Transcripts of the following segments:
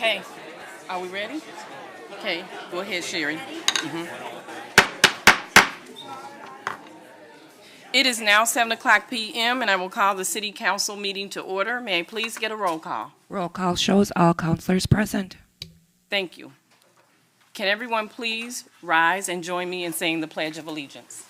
Okay, are we ready? Okay, go ahead, Sherry. It is now 7:00 p.m. and I will call the City Council meeting to order. May I please get a roll call? Roll call shows all councilors present. Thank you. Can everyone please rise and join me in saying the Pledge of Allegiance?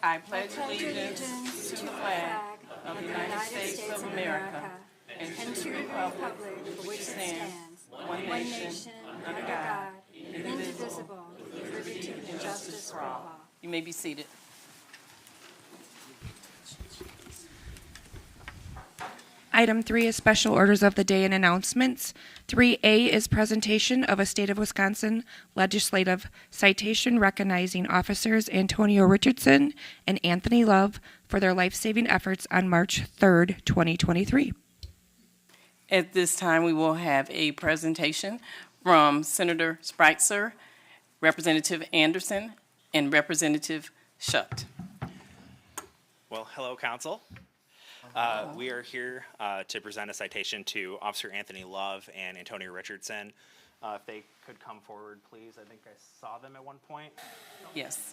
I pledge allegiance to the flag of the United States of America and to the republic for which it stands, one nation, under God, indivisible, with liberty and justice for all. You may be seated. Item 3 is special orders of the day and announcements. 3A is presentation of a State of Wisconsin legislative citation recognizing officers Antonio Richardson and Anthony Love for their life-saving efforts on March 3rd, 2023. At this time, we will have a presentation from Senator Spreitzer, Representative Anderson, and Representative Schutt. Well, hello, Council. We are here to present a citation to Officer Anthony Love and Antonio Richardson. If they could come forward, please. I think I saw them at one point. Yes.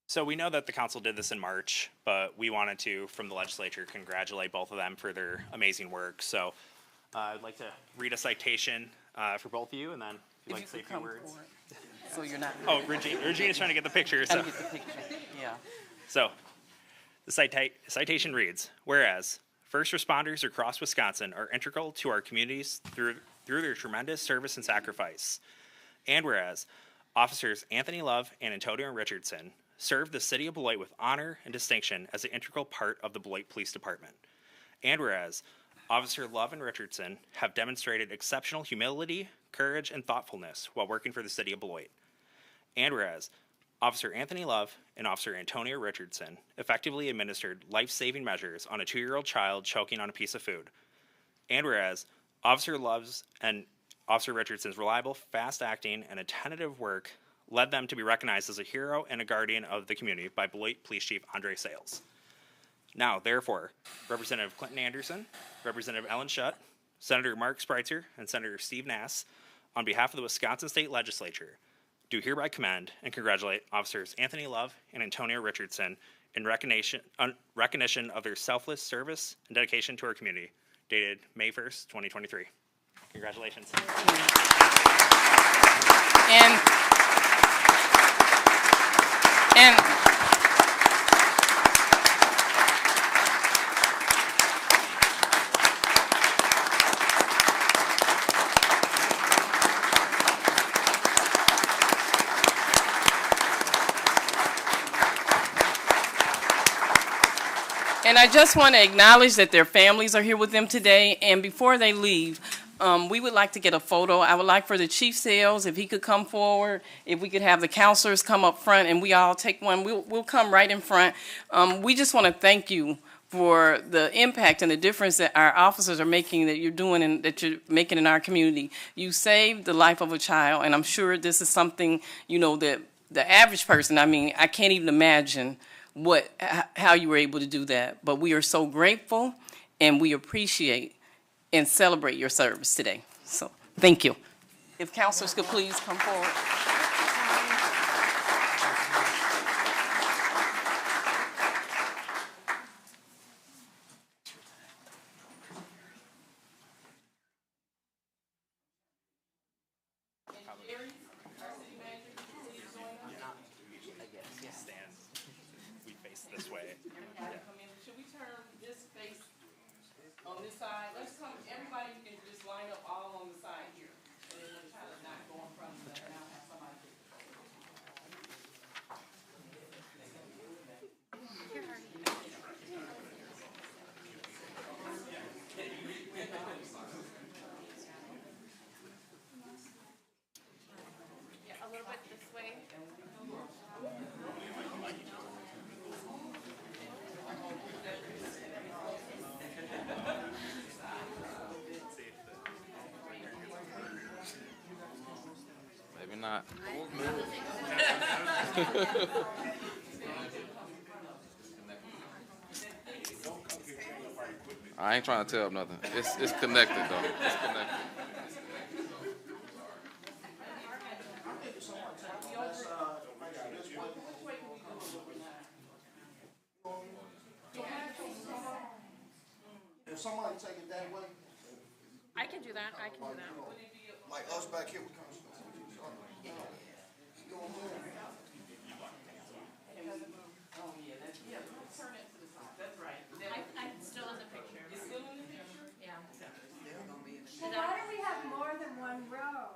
So we know that the Council did this in March, but we wanted to, from the legislature, congratulate both of them for their amazing work. So I'd like to read a citation for both of you, and then if you'd like to say a few words. Forward. So you're not... Oh, Regina's trying to get the picture. So. Get the picture. Yeah. So, the citation reads, whereas first responders across Wisconsin are integral to our communities through their tremendous service and sacrifice. And whereas officers Anthony Love and Antonio Richardson serve the city of Beloit with honor and distinction as an integral part of the Beloit Police Department. And whereas Officer Love and Richardson have demonstrated exceptional humility, courage, and thoughtfulness while working for the city of Beloit. And whereas Officer Anthony Love and Officer Antonio Richardson effectively administered life-saving measures on a 2-year-old child choking on a piece of food. And whereas Officer Love's and Officer Richardson's reliable, fast-acting, and attentive work led them to be recognized as a hero and a guardian of the community by Beloit Police Chief Andre Sales. Now, therefore, Representative Clinton Anderson, Representative Ellen Schutt, Senator Mark Spreitzer, and Senator Steve Nass, on behalf of the Wisconsin State Legislature, do hereby commend and congratulate Officers Anthony Love and Antonio Richardson in recognition of their selfless service and dedication to our community, dated May 1st, 2023. Congratulations. And I just want to acknowledge that their families are here with them today. And before they leave, we would like to get a photo. I would like for the Chief Sales, if he could come forward, if we could have the counselors come up front and we all take one. We'll come right in front. We just want to thank you for the impact and the difference that our officers are making, that you're doing and that you're making in our community. You saved the life of a child, and I'm sure this is something, you know, that the average person, I mean, I can't even imagine how you were able to do that. But we are so grateful, and we appreciate and celebrate your service today. So thank you. If counselors could please come forward. This way. Should we turn this face on this side? Let's come, everybody, you can just line up all on the side here. And then we'll try to not go in front of them and I'll have somebody. Yeah, a little bit this way. Maybe not. I ain't trying to tell nothing. It's connected though. It's connected. If somebody take it that way, I can do that, I can do that. like us back here, we come. I'm still in the picture. Yeah. Why do we have more than one row?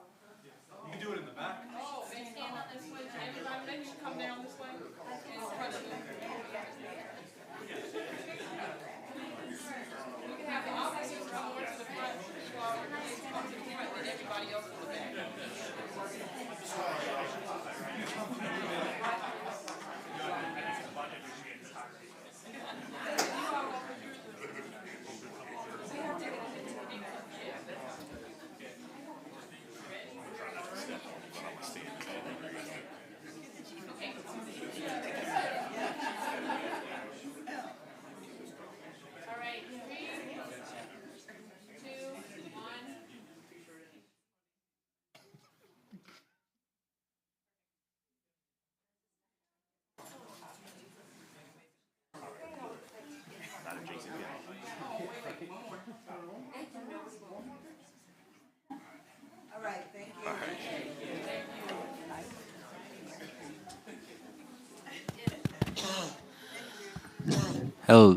Oh, and stand on this way, everybody, then you come down this way. In front of you. You can have the officers come over to the front, you all come to the front, and everybody else to the back. All right, 3, 2, 1. All right, thank you. Hello.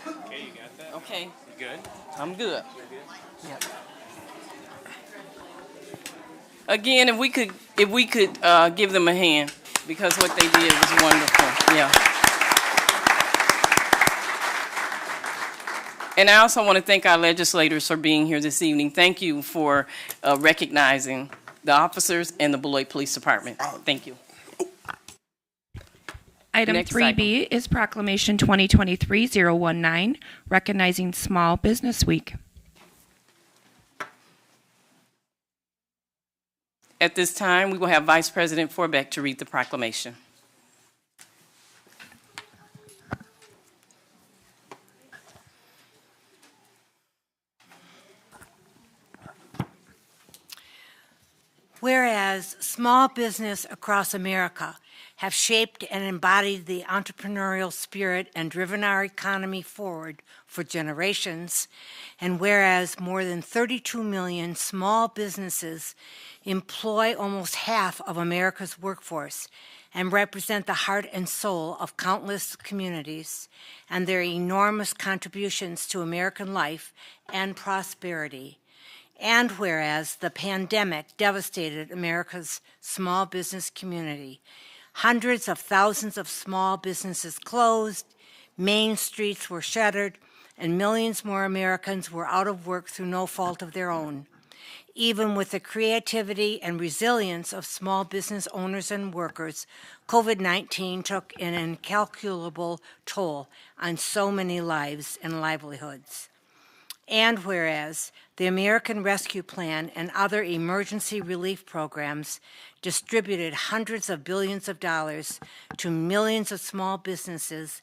Okay, you got that? Okay, You good? I'm good. Yep. Again, if we could give them a hand, because what they did was wonderful, yeah. And I also want to thank our legislators for being here this evening. Thank you for recognizing the officers and the Beloit Police Department. Thank you. Item Next 3B is Proclamation 2023-019, recognizing Small Business Week. At this time, we will have Vice President Forbeck to read the proclamation. Whereas small business across America have shaped and embodied the entrepreneurial spirit and driven our economy forward for generations, and whereas more than 32 million small businesses employ almost half of America's workforce and represent the heart and soul of countless communities and their enormous contributions to American life and prosperity, and whereas the pandemic devastated America's small business community, hundreds of thousands of small businesses closed, main streets were shuttered, and millions more Americans were out of work through no fault of their own. Even with the creativity and resilience of small business owners and workers, COVID-19 took an incalculable toll on so many lives and livelihoods. And whereas the American Rescue Plan and other emergency relief programs distributed hundreds of billions of dollars to millions of small businesses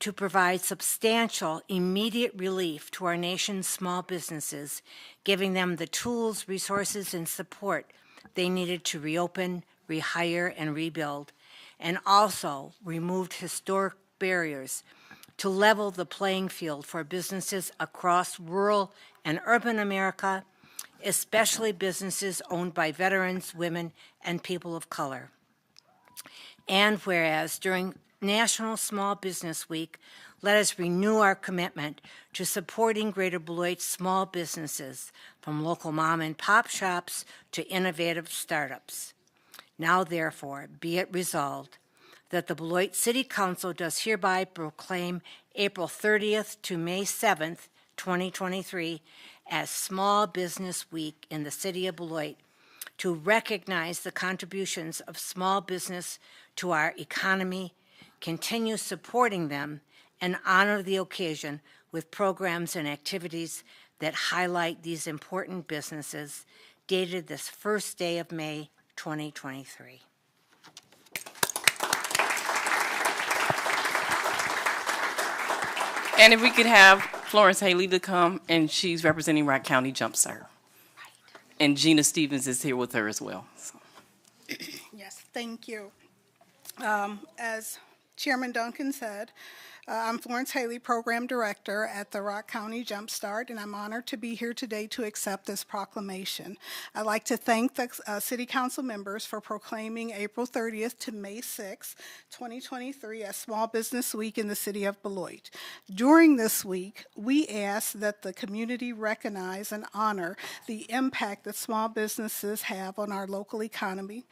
to provide substantial immediate relief to our nation's small businesses, giving them the tools, resources, and support they needed to reopen, rehire, and rebuild, and also removed historic barriers to level the playing field for businesses across rural and urban America, especially businesses owned by veterans, women, and people of color. And whereas during National Small Business Week, let us renew our commitment to supporting Greater Beloit's small businesses, from local mom and pop shops to innovative startups. Now, therefore, be it resolved that the Beloit City Council does hereby proclaim April 30th to May 7th, 2023, as Small Business Week in the city of Beloit, to recognize the contributions of small business to our economy, continue supporting them, and honor the occasion with programs and activities that highlight these important businesses, dated this first day of May 2023. And if we could have Florence Haley to come, and she's representing Rock County Jumpstart. And Gina Stevens is here with her as well. So. Yes, thank you. As Chairman Duncan said, I'm Florence Haley, Program Director at the Rock County Jumpstart, and I'm honored to be here today to accept this proclamation. I'd like to thank the City Council members for proclaiming April 30th to May 6th, 2023 as Small Business Week in the City of Beloit. During this week, we ask that the community recognize and honor the impact that small businesses have on our local economy.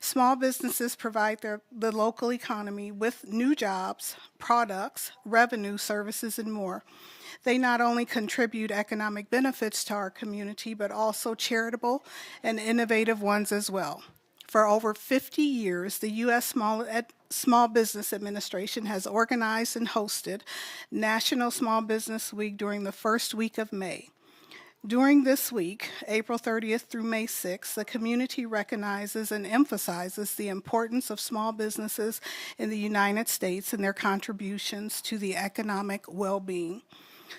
Small businesses provide the local economy with new jobs, products, revenue, services, and more. They not only contribute economic benefits to our community, but also charitable and innovative ones as well. For over 50 years, the U.S. Small Business Administration has organized and hosted National Small Business Week during the first week of May. During this week, April 30th through May 6th, the community recognizes and emphasizes the importance of small businesses in the United States and their contributions to the economic well-being.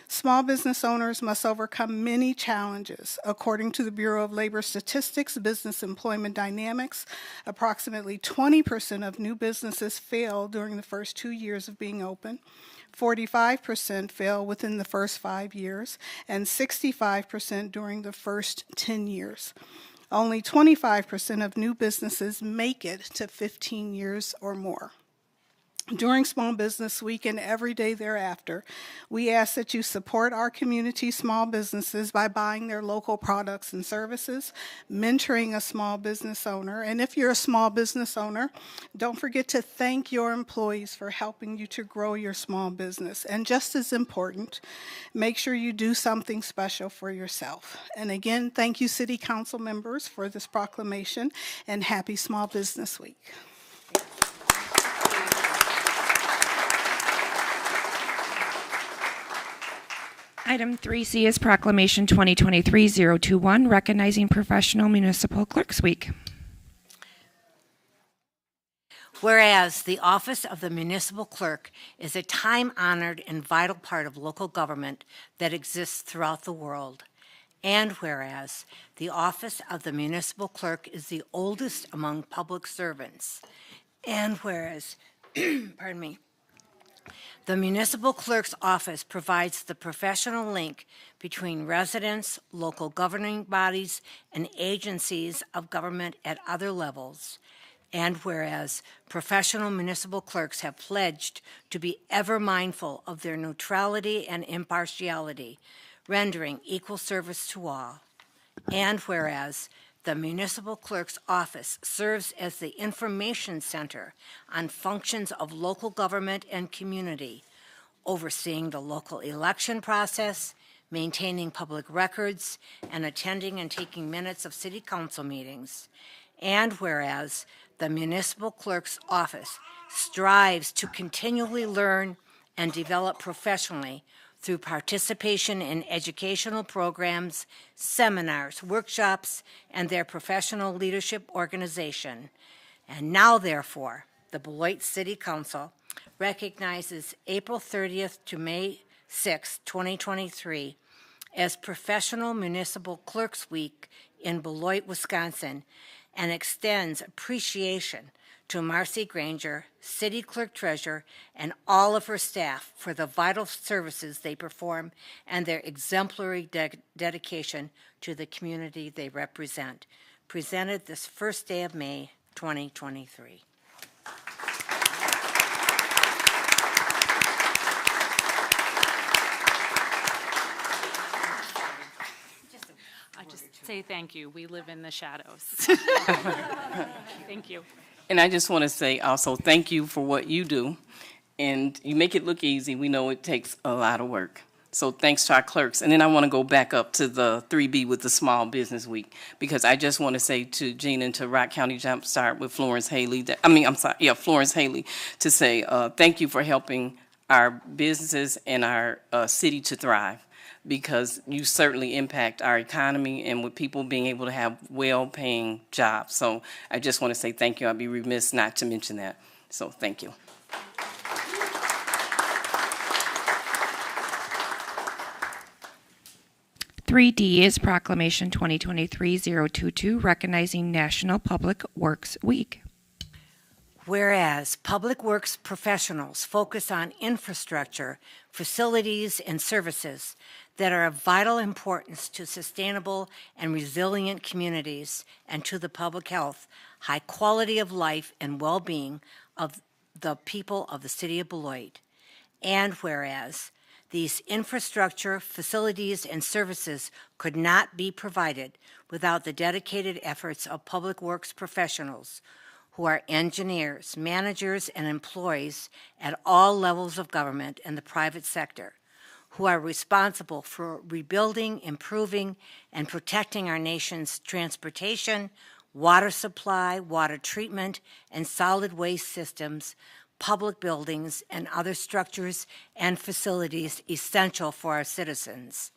Small business owners must overcome many challenges. According to the Bureau of Labor Statistics, Business Employment Dynamics, approximately 20% of new businesses fail during the first 2 years of being open. 45% fail within the first 5 years, and 65% during the first 10 years. Only 25% of new businesses make it to 15 years or more. During Small Business Week and every day thereafter, we ask that you support our community small businesses by buying their local products and services, mentoring a small business owner, and if you're a small business owner, don't forget to thank your employees for helping you to grow your small business. And just as important, make sure you do something special for yourself. And again, thank you, City Council members, for this proclamation, and happy Small Business Week. Item 3C is Proclamation 2023-021, recognizing Professional Municipal Clerks Week. Whereas the office of the municipal clerk is a time-honored and vital part of local government that exists throughout the world. And whereas the office of the municipal clerk is the oldest among public servants. And whereas, pardon me, the municipal clerk's office provides the professional link between residents, local governing bodies, and agencies of government at other levels. And whereas professional municipal clerks have pledged to be ever mindful of their neutrality and impartiality, rendering equal service to all. And whereas the municipal clerk's office serves as the information center on functions of local government and community, overseeing the local election process, maintaining public records, and attending and taking minutes of city council meetings. And whereas the municipal clerk's office strives to continually learn and develop professionally through participation in educational programs, seminars, workshops, and their professional leadership organization. And now, therefore, the Beloit City Council recognizes April 30th to May 6, 2023 as Professional Municipal Clerks Week in Beloit, Wisconsin, and extends appreciation to Marcy Granger, City Clerk Treasurer, and all of her staff for the vital services they perform and their exemplary dedication to the community they represent. Presented this first day of May, 2023. I just say thank you. We live in the shadows. Thank you. And I just want to say also thank you for what you do. And you make it look easy. We know it takes a lot of work. So thanks to our clerks. And then I want to go back up to the 3B with the Small Business Week, because I just want to say to Gina and to Rock County Jumpstart with Florence Haley, Florence Haley, to say thank you for helping our businesses and our city to thrive, because you certainly impact our economy and with people being able to have well-paying jobs. So I just want to say thank you. I'd be remiss not to mention that. So thank you. 3D is Proclamation 2023-022, recognizing National Public Works Week. Whereas public works professionals focus on infrastructure, facilities, and services that are of vital importance to sustainable and resilient communities and to the public health, high quality of life, and well-being of the people of the city of Beloit. And whereas these infrastructure, facilities, and services could not be provided without the dedicated efforts of public works professionals who are engineers, managers, and employees at all levels of government and the private sector, who are responsible for rebuilding, improving, and protecting our nation's transportation, water supply, water treatment, and solid waste systems, public buildings, and other structures and facilities essential for our citizens.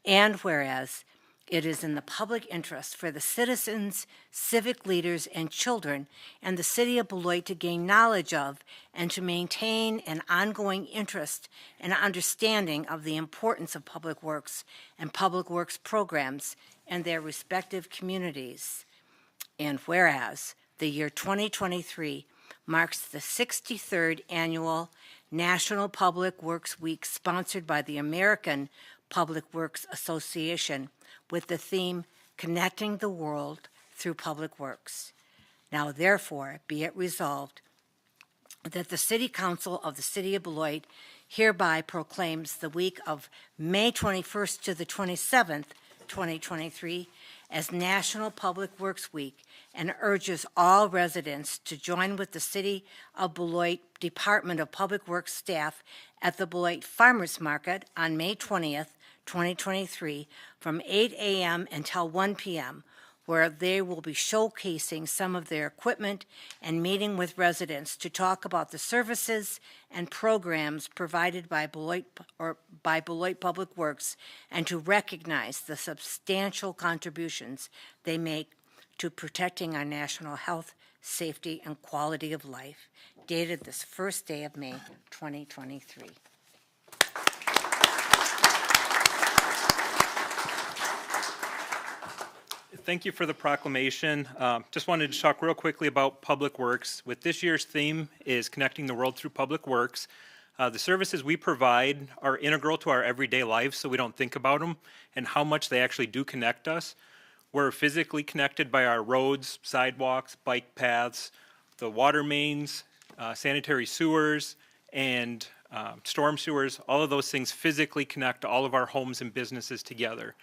And whereas it is in the public interest for the citizens, civic leaders, and children and the city of Beloit to gain knowledge of and to maintain an ongoing interest and understanding of the importance of public works and public works programs in their respective communities. And whereas the year 2023 marks the 63rd annual National Public Works Week sponsored by the American Public Works Association with the theme, Connecting the World Through Public Works. Now, therefore, be it resolved that the City Council of the City of Beloit hereby proclaims the week of May 21st to the 27th, 2023, as National Public Works Week and urges all residents to join with the City of Beloit Department of Public Works staff at the Beloit Farmers Market on May 20th, 2023 from 8 a.m. until 1 p.m., where they will be showcasing some of their equipment and meeting with residents to talk about the services and programs provided by Beloit Public Works and to recognize the substantial contributions they make to protecting our national health, safety, and quality of life, dated this first day of May, 2023. Thank you for the proclamation. Just wanted to talk real quickly about Public Works. With this year's theme is Connecting the World Through Public Works. The services we provide are integral to our everyday lives, so we don't think about them and how much they actually do connect us. We're physically connected by our roads, sidewalks, bike paths, the water mains, sanitary sewers, and storm sewers. All of those things physically connect all of our homes and businesses together.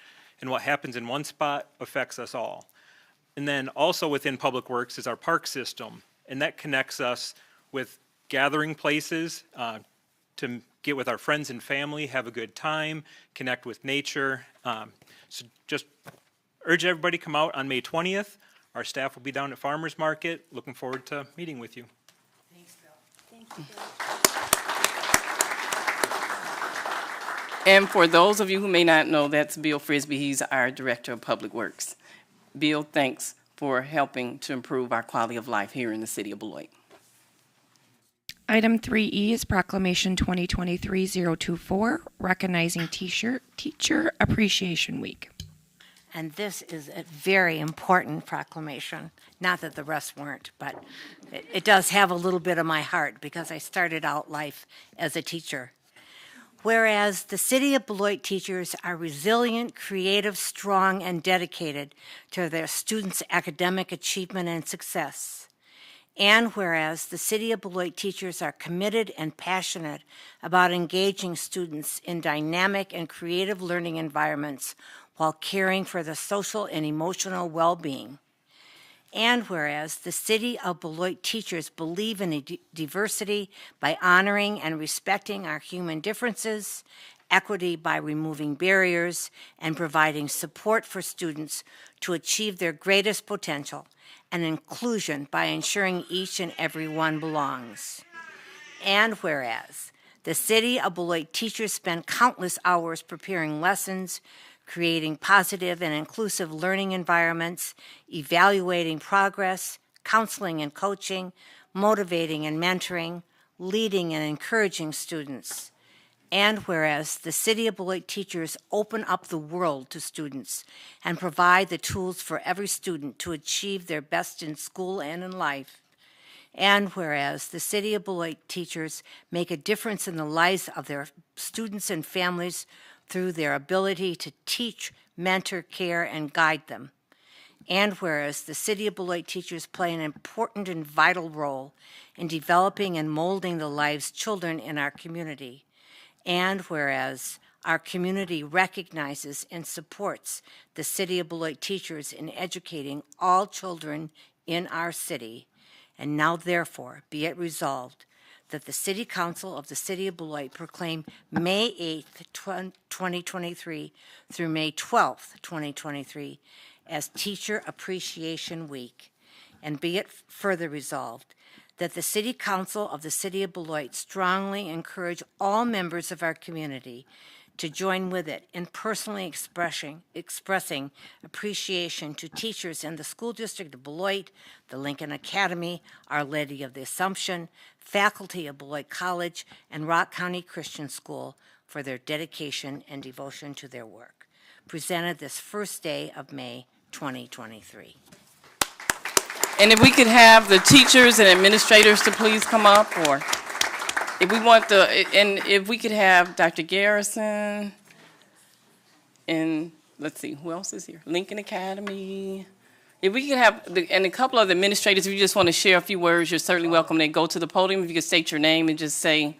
And what happens in one spot affects us all. And then also within Public Works is our park system, and that connects us with gathering places to get with our friends and family, have a good time, connect with nature. So just urge everybody to come out on May 20th. Our staff will be down at Farmers Market. Looking forward to meeting with you. Thanks, Bill. Thank you, Bill. And for those of you who may not know, that's Bill Frisbee. He's our Director of Public Works. Bill, thanks for helping to improve our quality of life here in the city of Beloit. Item 3E is Proclamation 2023-024, recognizing Teacher Appreciation Week. And this is a very important proclamation. Not that the rest weren't, but it does have a little bit of my heart because I started out life as a teacher. Whereas the City of Beloit teachers are resilient, creative, strong, and dedicated to their students' academic achievement and success. And whereas the City of Beloit teachers are committed and passionate about engaging students in dynamic and creative learning environments while caring for the social and emotional well-being. And whereas the City of Beloit teachers believe in diversity by honoring and respecting our human differences, equity by removing barriers, and providing support for students to achieve their greatest potential, and inclusion by ensuring each and every one belongs. And whereas the City of Beloit teachers spend countless hours preparing lessons, creating positive and inclusive learning environments, evaluating progress, counseling and coaching, motivating and mentoring, leading and encouraging students. And whereas the City of Beloit teachers open up the world to students and provide the tools for every student to achieve their best in school and in life. And whereas the City of Beloit teachers make a difference in the lives of their students and families through their ability to teach, mentor, care, and guide them. And whereas the City of Beloit teachers play an important and vital role in developing and molding the lives of children in our community. And whereas our community recognizes and supports the City of Beloit teachers in educating all children in our city. And now therefore be it resolved that the City Council of the City of Beloit proclaim May 8th, 2023 through May 12th, 2023 as Teacher Appreciation Week. And be it further resolved that the City Council of the City of Beloit strongly encourage all members of our community to join with it in personally expressing appreciation to teachers in the School District of Beloit, the Lincoln Academy, Our Lady of the Assumption, faculty of Beloit College, and Rock County Christian School for their dedication and devotion to their work. Presented this first day of May 2023. And if we could have the teachers and administrators to please come up, or if we want and if we could have Dr. Garrison, and let's see, who else is here? Lincoln Academy. If we could have, and a couple of the administrators, if you just want to share a few words, you're certainly welcome to go to the podium. If you could state your name and just say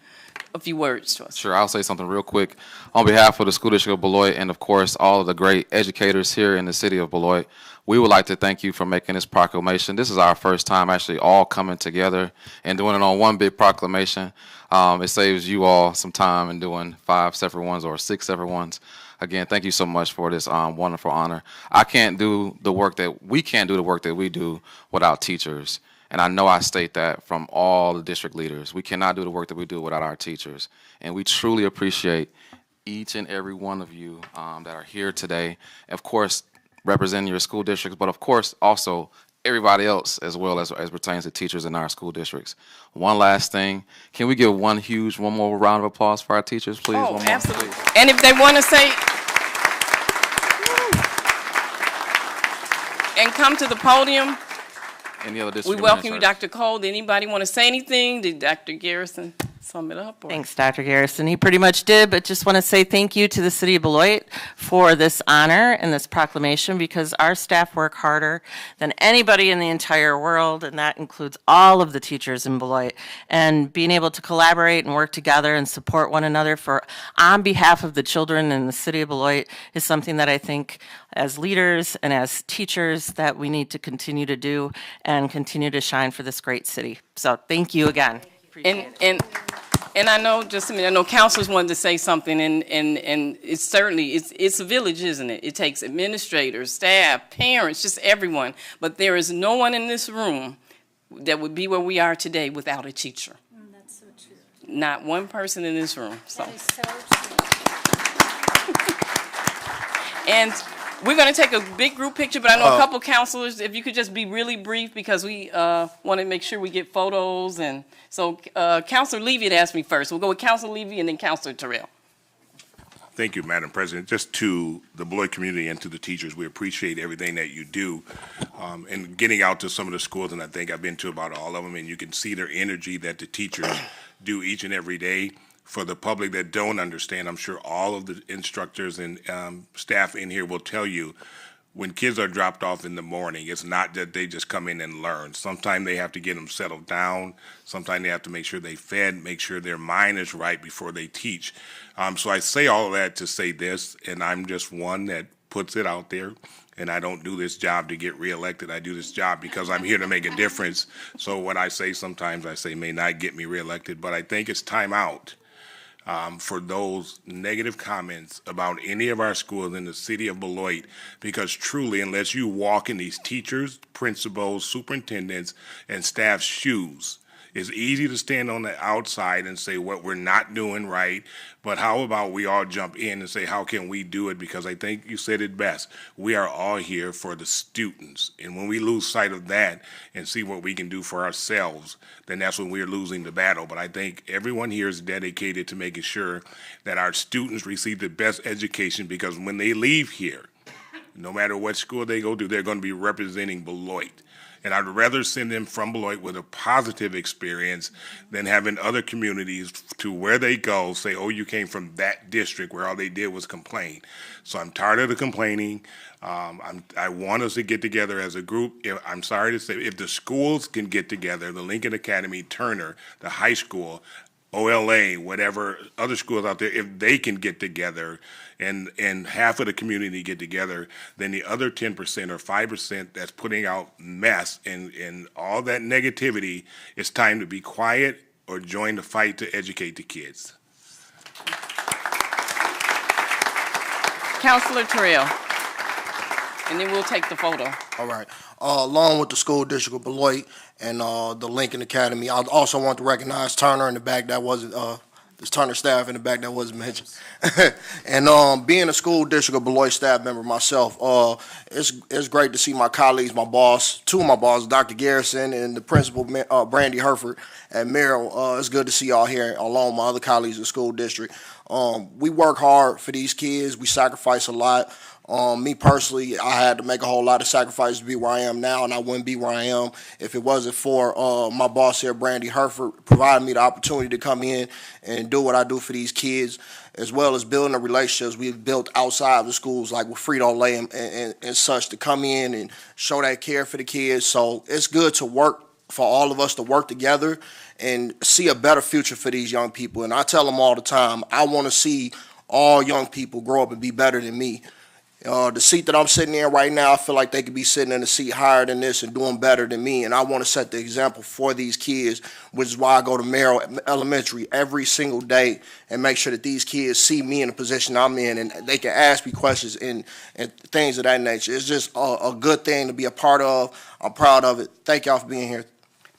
a few words to us. Sure, I'll say something real quick. On behalf of the School District of Beloit and, of course, all of the great educators here in the city of Beloit, we would like to thank you for making this proclamation. This is our first time actually all coming together and doing it on one big proclamation. It saves you all some time in doing 5 separate ones or 6 separate ones. Again, thank you so much for this wonderful honor. We can't do the work that we do without teachers. And I know I state that from all the district leaders. We cannot do the work that we do without our teachers. And we truly appreciate each and every one of you that are here today. Of course, representing your school districts, but of course also everybody else as well as pertains to teachers in our school districts. One last thing, can we give one more round of applause for our teachers, please? Oh, one more, absolutely. please. And if they want to say, and come to the podium, Any other we district welcome you, administrators? Dr. Cole. Did anybody want to say anything? Did Dr. Garrison sum it up? Or? Thanks, Dr. Garrison. He pretty much did, but just want to say thank you to the City of Beloit for this honor and this proclamation, because our staff work harder than anybody in the entire world, and that includes all of the teachers in Beloit. And being able to collaborate and work together and support one another on behalf of the children in the City of Beloit is something that I think as leaders and as teachers that we need to continue to do and continue to shine for this great city. So thank you again. And I know, just a minute, I know counselors wanted to say something, and it's certainly, it's a village, isn't it? It takes administrators, staff, parents, just everyone. But there is no one in this room that would be where we are today without a teacher. That's so true. Not one person in this room. So. That is so true. And we're going to take a big group picture, but I know a couple counselors, if you could just be really brief, because we want to make sure we get photos. And so Counselor Levy had asked me first. We'll go with Counselor Levy and then Counselor Terrell. Thank you, Madam President. Just to the Beloit community and to the teachers, we appreciate everything that you do. And getting out to some of the schools, and I think I've been to about all of them, and you can see their energy that the teachers do each and every day. For the public that don't understand, I'm sure all of the instructors and staff in here will tell you, when kids are dropped off in the morning, it's not that they just come in and learn. Sometimes they have to get them settled down. Sometimes they have to make sure they fed, make sure their mind is right before they teach. So I say all of that to say this, and I'm just one that puts it out there. And I don't do this job to get reelected. I do this job because I'm here to make a difference. So what I say sometimes, I say may not get me reelected, but I think it's time out. For those negative comments about any of our schools in the city of Beloit, because truly, unless you walk in these teachers, principals, superintendents, and staff's shoes, It's easy to stand on the outside and say what we're not doing right, but how about we all jump in and say, how can we do it? Because I think you said it best. We are all here for the students. And when we lose sight of that and see what we can do for ourselves, then that's when we're losing the battle. But I think everyone here is dedicated to making sure that our students receive the best education, because when they leave here, no matter what school they go to, they're going to be representing Beloit. And I'd rather send them from Beloit with a positive experience than having other communities to where they go say, oh, you came from that district where all they did was complain. So I'm tired of the complaining. I want us to get together as a group. I'm sorry to say, if the schools can get together, the Lincoln Academy, Turner, the high school, OLA, whatever other schools out there, if they can get together and half of the community get together, then the other 10% or 5% that's putting out mess and all that negativity, it's time to be quiet or join the fight to educate the kids. Councilor Terrell, and then we'll take the photo. All right. Along with the school district of Beloit and the Lincoln Academy, I also want to recognize Turner in the back that wasn't, this Turner staff in the back that wasn't mentioned. And being a school district of Beloit staff member myself, it's great to see my colleagues, my boss, two of my bosses, Dr. Garrison and the principal, Brandy Herford at Merrill. It's good to see y'all here along with my other colleagues in the school district. We work hard for these kids. We sacrifice a lot. Me personally, I had to make a whole lot of sacrifices to be where I am now, and I wouldn't be where I am if it wasn't for my boss here, Brandy Herford, providing me the opportunity to come in and do what I do for these kids, as well as building the relationships we've built outside of the schools, like with Frito-Lay and such, to come in and show that care for the kids. So it's good to work, for all of us to work together and see a better future for these young people. And I tell them all the time, I want to see all young people grow up and be better than me. The seat that I'm sitting in right now, I feel like they could be sitting in a seat higher than this and doing better than me, and I want to set the example for these kids, which is why I go to Merrill Elementary every single day and make sure that these kids see me in the position I'm in and they can ask me questions and things of that nature. It's just a good thing to be a part of. I'm proud of it. Thank y'all for being here.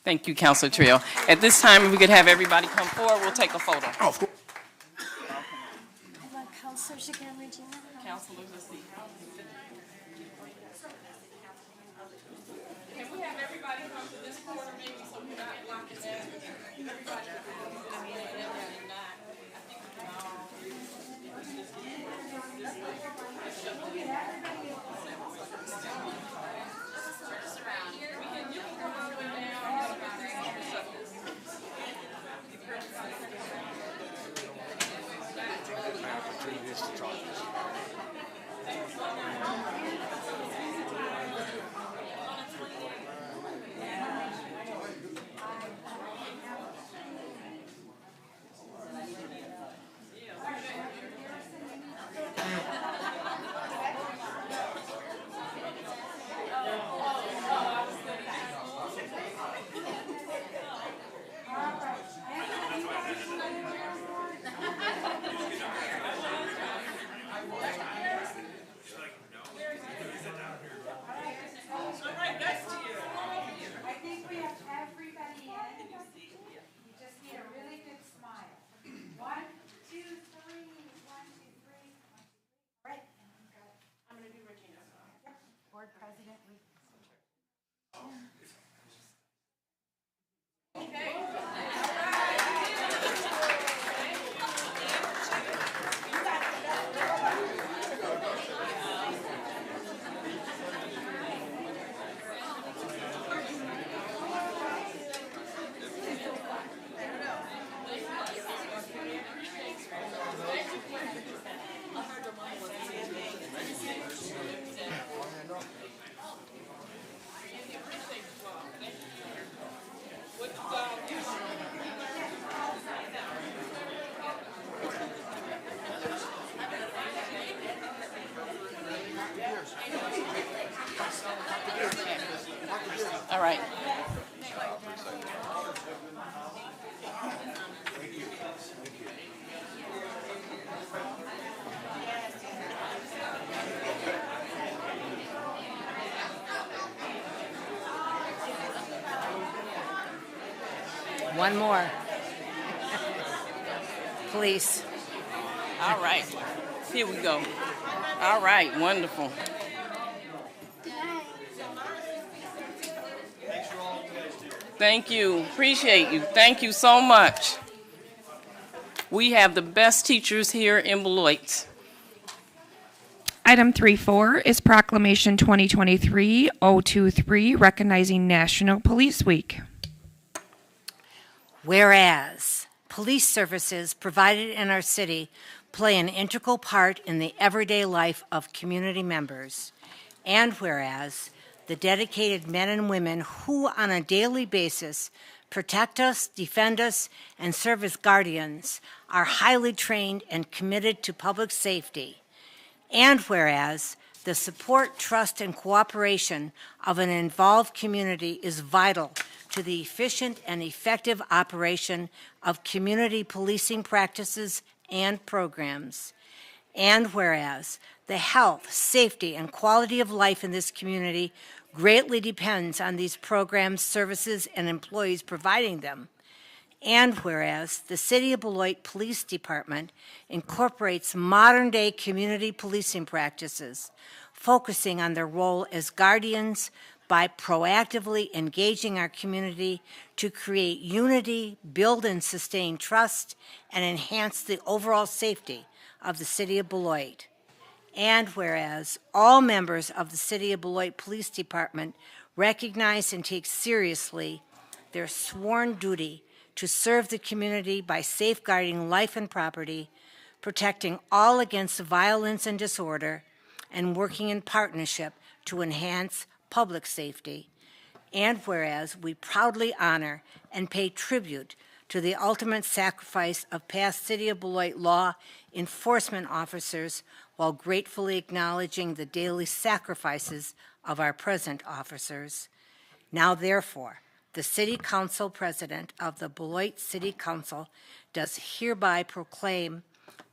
Thank you, Councilor Terrell. At this time, if we could have everybody come forward, we'll take a photo. Oh, of course. Councilors again, Regina. Councilors, let's see. Can we have everybody come to this corner maybe so we're not blocking that? Everybody All right. One more. Please. All right, here we go. All right, wonderful. Thank you, appreciate you. Thank you so much. We have the best teachers here in Beloit. Item 3.4 is Proclamation 2023-023, recognizing National Police Week. Whereas police services provided in our city play an integral part in the everyday life of community members, and whereas the dedicated men and women who on a daily basis protect us, defend us, and serve as guardians are highly trained and committed to public safety, and whereas the support, trust, and cooperation of an involved community is vital to the efficient and effective operation of community policing practices and programs, and whereas the health, safety, and quality of life in this community greatly depends on these programs, services, and employees providing them, and whereas the City of Beloit Police Department incorporates modern-day community policing practices, focusing on their role as guardians by proactively engaging our community to create unity, build and sustain trust, and enhance the overall safety of the City of Beloit. And whereas all members of the City of Beloit Police Department recognize and take seriously their sworn duty to serve the community by safeguarding life and property, protecting all against violence and disorder, and working in partnership to enhance public safety. And whereas we proudly honor and pay tribute to the ultimate sacrifice of past City of Beloit law enforcement officers while gratefully acknowledging the daily sacrifices of our present officers. Now therefore, the City Council President of the Beloit City Council does hereby proclaim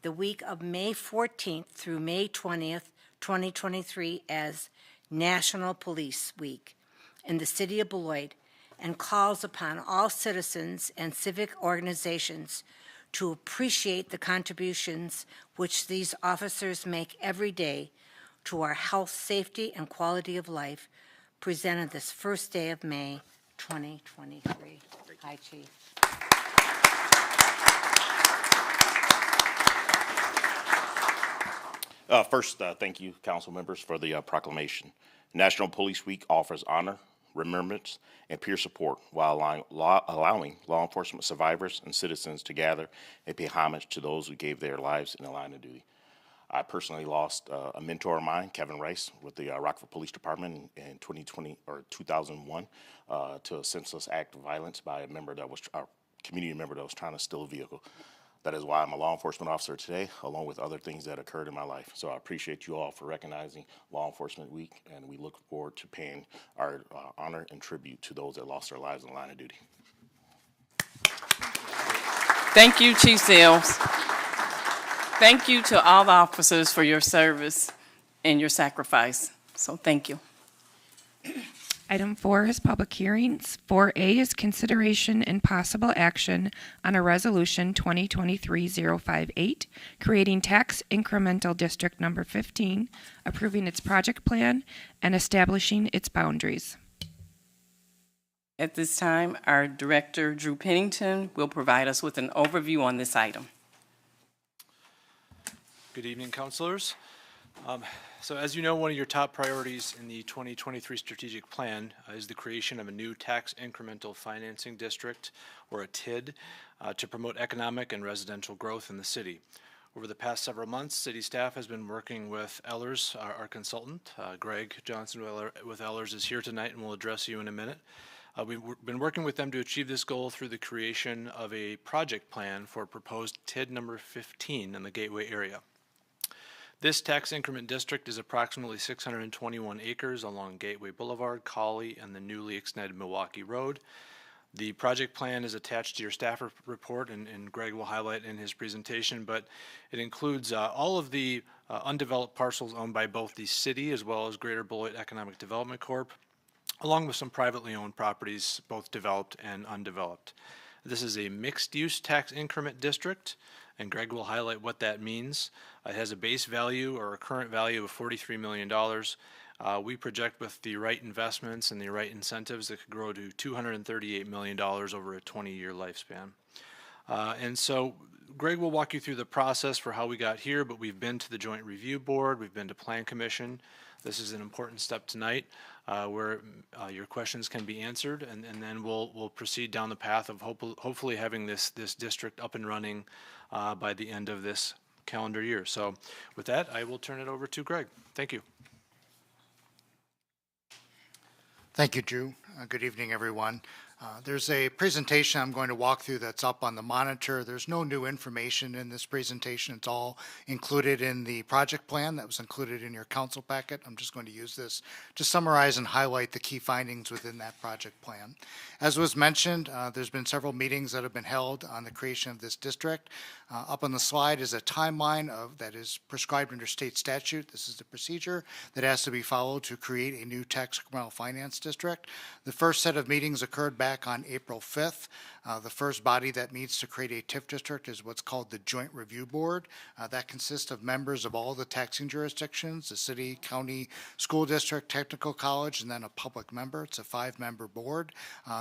the week of May 14th through May 20th, 2023 as National Police Week in the City of Beloit, and calls upon all citizens and civic organizations to appreciate the contributions which these officers make every day to our health, safety, and quality of life, presented this first day of May 2023. Hi, Chief. First, thank you, council members, for the proclamation. National Police Week offers honor, remembrance, and peer support while allowing law enforcement survivors and citizens to gather and pay homage to those who gave their lives in the line of duty. I personally lost a mentor of mine, Kevin Rice, with the Rockford Police Department in 2001 to a senseless act of violence by a community member that was trying to steal a vehicle. That is why I'm a law enforcement officer today, along with other things that occurred in my life. So I appreciate you all for recognizing Law Enforcement Week, and we look forward to paying our honor and tribute to those that lost their lives in the line of duty. Thank you, Chief Sales. Thank you to all the officers for your service and your sacrifice. So thank you. Item 4 is public hearings. 4A is consideration and possible action on a resolution 2023-058, creating tax incremental district number 15, approving its project plan, and establishing its boundaries. At this time, our Director, Drew Pennington, will provide us with an overview on this item. Good evening, councilors. So as you know, one of your top priorities in the 2023 strategic plan is the creation of a new tax incremental financing district, or a TID, to promote economic and residential growth in the city. Over the past several months, city staff has been working with Ellers, our consultant. Greg Johnson with Ellers is here tonight and will address you in a minute. We've been working with them to achieve this goal through the creation of a project plan for proposed TID number 15 in the Gateway area. This tax increment district is approximately 621 acres along Gateway Boulevard, Cawley, and the newly extended Milwaukee Road. The project plan is attached to your staff report, and Greg will highlight in his presentation, but it includes all of the undeveloped parcels owned by both the city as well as Greater Beloit Economic Development Corp., along with some privately owned properties, both developed and undeveloped. This is a mixed-use tax increment district, and Greg will highlight what that means. It has a base value or a current value of $43 million. We project with the right investments and the right incentives that could grow to $238 million over a 20-year lifespan. And so Greg will walk you through the process for how we got here, but we've been to the Joint Review Board, we've been to Plan Commission. This is an important step tonight where your questions can be answered, and then we'll proceed down the path of hopefully having this district up and running by the end of this calendar year. So with that, I will turn it over to Greg. Thank you. Thank you, Drew. Good evening, everyone. There's a presentation I'm going to walk through that's up on the monitor. There's no new information in this presentation. It's all included in the project plan that was included in your council packet. I'm just going to use this to summarize and highlight the key findings within that project plan. As was mentioned, there's been several meetings that have been held on the creation of this district. Up on the slide is a timeline that is prescribed under state statute. This is the procedure that has to be followed to create a new tax incremental finance district. The first set of meetings occurred back on April 5th. The first body that meets to create a TIF district is what's called the Joint Review Board. That consists of members of all the taxing jurisdictions, the city, county, school district, technical college, and then a public member. It's a 5-member board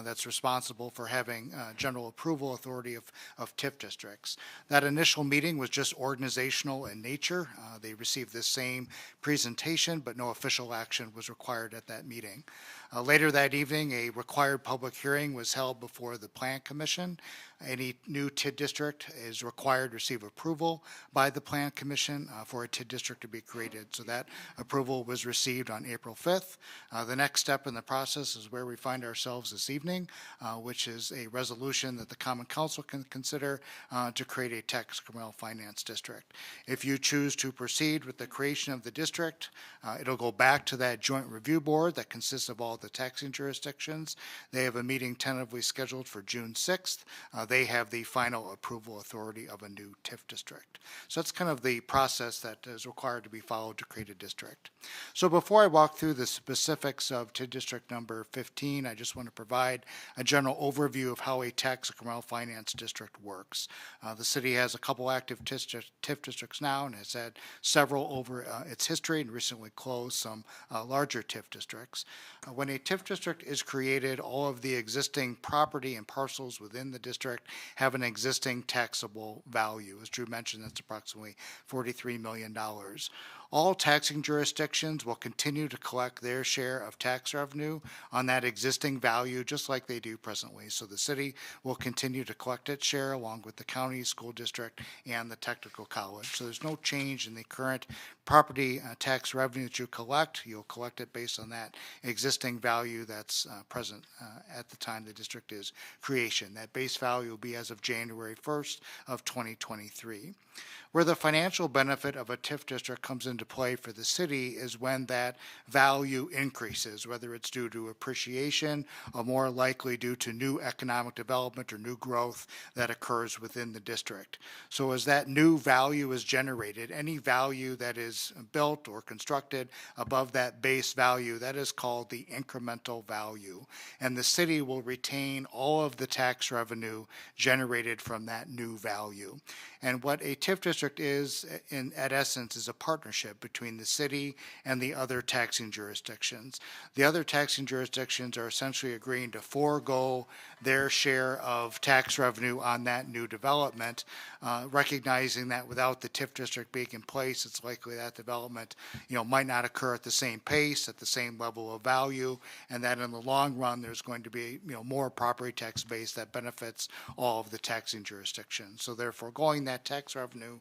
that's responsible for having general approval authority of TIF districts. That initial meeting was just organizational in nature. They received this same presentation, but no official action was required at that meeting. Later that evening, a required public hearing was held before the Plan Commission. Any new TID district is required to receive approval by the Plan Commission for a TID district to be created. So that approval was received on April 5th. The next step in the process is where we find ourselves this evening, which is a resolution that the Common Council can consider to create a tax incremental finance district. If you choose to proceed with the creation of the district, it'll go back to that Joint Review Board that consists of all the taxing jurisdictions. They have a meeting tentatively scheduled for June 6th. They have the final approval authority of a new TIF district. So that's kind of the process that is required to be followed to create a district. So before I walk through the specifics of TIF district number 15, I just want to provide a general overview of how a tax incremental finance district works. The city has a couple active TIF districts now and has had several over its history and recently closed some larger TIF districts. When a TIF district is created, all of the existing property and parcels within the district have an existing taxable value. As Drew mentioned, that's approximately $43 million. All taxing jurisdictions will continue to collect their share of tax revenue on that existing value just like they do presently. So the city will continue to collect its share along with the county, school district, and the technical college. So there's no change in the current property tax revenue that you collect. You'll collect it based on that existing value that's present at the time the district is creation. That base value will be as of January 1st of 2023. Where the financial benefit of a TIF district comes into play for the city is when that value increases, whether it's due to appreciation or more likely due to new economic development or new growth that occurs within the district. So as that new value is generated, any value that is built or constructed above that base value, that is called the incremental value. And the city will retain all of the tax revenue generated from that new value. And what a TIF district is, at essence, is a partnership between the city and the other taxing jurisdictions. The other taxing jurisdictions are essentially agreeing to forego their share of tax revenue on that new development, recognizing that without the TIF district being in place, it's likely that development, might not occur at the same pace, at the same level of value, and that in the long run, there's going to be, more property tax base that benefits all of the taxing jurisdictions. So therefore, going that tax revenue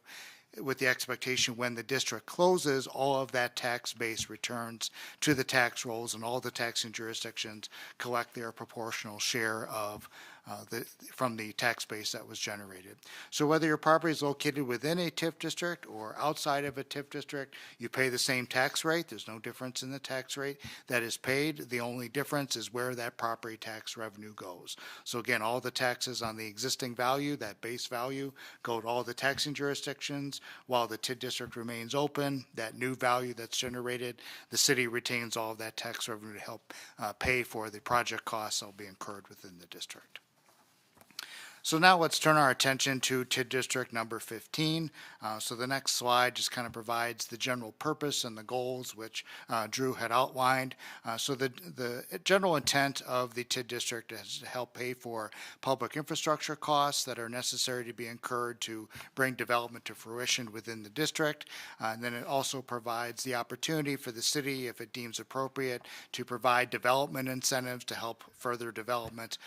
with the expectation when the district closes, all of that tax base returns to the tax rolls and all the taxing jurisdictions collect their proportional share of from the tax base that was generated. So whether your property is located within a TIF district or outside of a TIF district, you pay the same tax rate. There's no difference in the tax rate that is paid. The only difference is where that property tax revenue goes. So again, all the taxes on the existing value, that base value, go to all the taxing jurisdictions. While the TIF district remains open, that new value that's generated, the city retains all of that tax revenue to help pay for the project costs that will be incurred within the district. So now let's turn our attention to TID District number 15. So the next slide just kind of provides the general purpose and the goals which Drew had outlined. So the general intent of the TID District is to help pay for public infrastructure costs that are necessary to be incurred to bring development to fruition within the district. And then it also provides the opportunity for the city, if it deems appropriate, to provide development incentives to help further development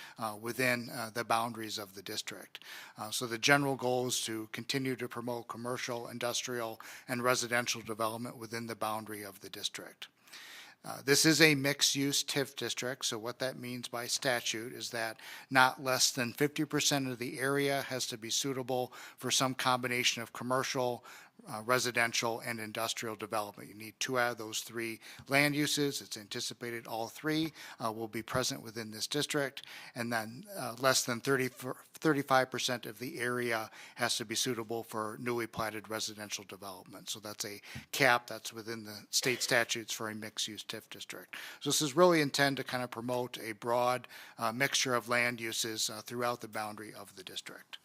within the boundaries of the district. So the general goal is to continue to promote commercial, industrial, and residential development within the boundary of the district. This is a mixed-use TIF district, so what that means by statute is that not less than 50% of the area has to be suitable for some combination of commercial, residential, and industrial development. You need 2 out of those 3 land uses. It's anticipated all 3 will be present within this district, and then less than 35% of the area has to be suitable for newly platted residential development. So that's a cap that's within the state statutes for a mixed-use TIF district. So this is really intended to kind of promote a broad mixture of land uses throughout the boundary of the district.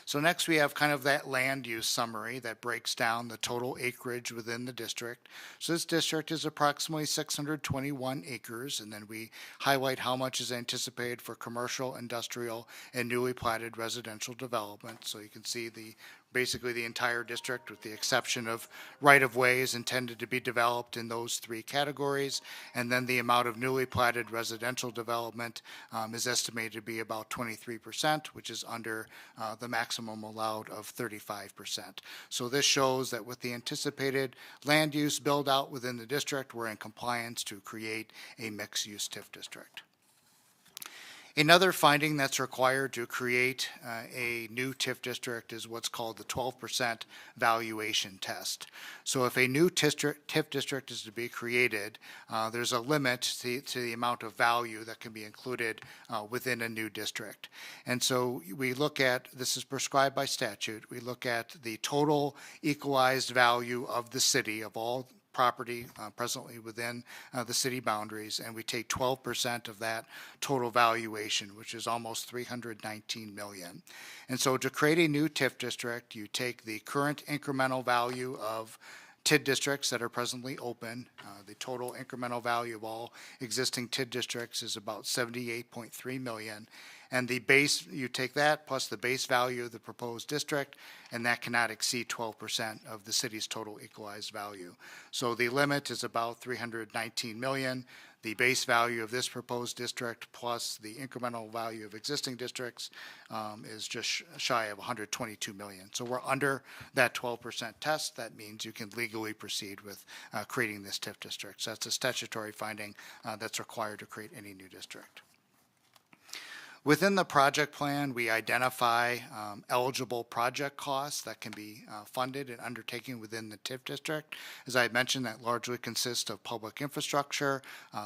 So next we have kind of that land use summary that breaks down the total acreage within the district. So this district is approximately 621 acres, and then we highlight how much is anticipated for commercial, industrial, and newly platted residential development. So you can see basically the entire district, with the exception of right-of-way, is intended to be developed in those 3 categories. And then the amount of newly platted residential development is estimated to be about 23%, which is under the maximum allowed of 35%. So this shows that with the anticipated land use build out within the district, we're in compliance to create a mixed-use TIF district. Another finding that's required to create a new TIF district is what's called the 12% valuation test. So if a new TIF district is to be created, there's a limit to the amount of value that can be included within a new district. And so we look at, this is prescribed by statute, we look at the total equalized value of the city, of all property presently within the city boundaries, and we take 12% of that total valuation, which is almost $319 million. And so to create a new TIF district, you take the current incremental value of TID districts that are presently open. The total incremental value of all existing TID districts is about $78.3 million. And the base, you take that plus the base value of the proposed district, and that cannot exceed 12% of the city's total equalized value. So the limit is about $319 million. The base value of this proposed district plus the incremental value of existing districts is just shy of $122 million. So we're under that 12% test. That means you can legally proceed with creating this TIF district. So that's a statutory finding that's required to create any new district. Within the project plan, we identify eligible project costs that can be funded and undertaken within the TIF district. As I mentioned, that largely consists of public infrastructure,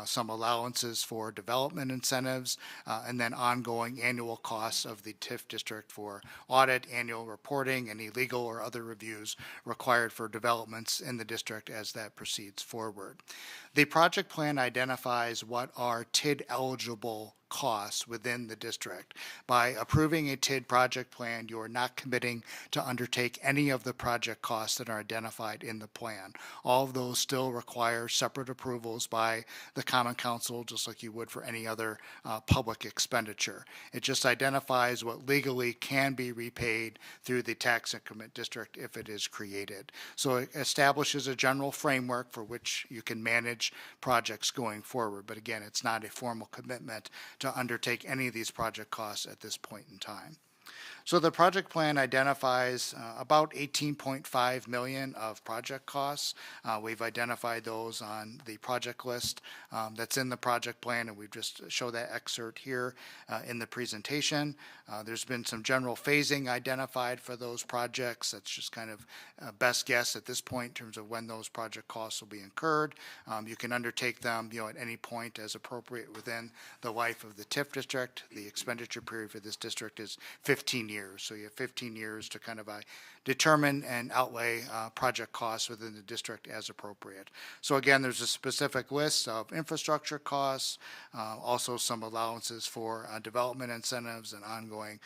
some allowances for development incentives, and then ongoing annual costs of the TIF district for audit, annual reporting, any legal or other reviews required for developments in the district as that proceeds forward. The project plan identifies what are TID eligible costs within the district. By approving a TID project plan, you are not committing to undertake any of the project costs that are identified in the plan. All of those still require separate approvals by the Common Council, just like you would for any other public expenditure. It just identifies what legally can be repaid through the tax increment district if it is created. So it establishes a general framework for which you can manage projects going forward. But again, it's not a formal commitment to undertake any of these project costs at this point in time. So the project plan identifies about $18.5 million of project costs. We've identified those on the project list that's in the project plan, and we've just showed that excerpt here in the presentation. There's been some general phasing identified for those projects. That's just kind of best guess at this point in terms of when those project costs will be incurred. You can undertake them, at any point as appropriate within the life of the TIF district. The expenditure period for this district is 15 years. years. So you have 15 years to kind of determine and outlay project costs within the district as appropriate. So again, there's a specific list of infrastructure costs, also some allowances for development incentives and ongoing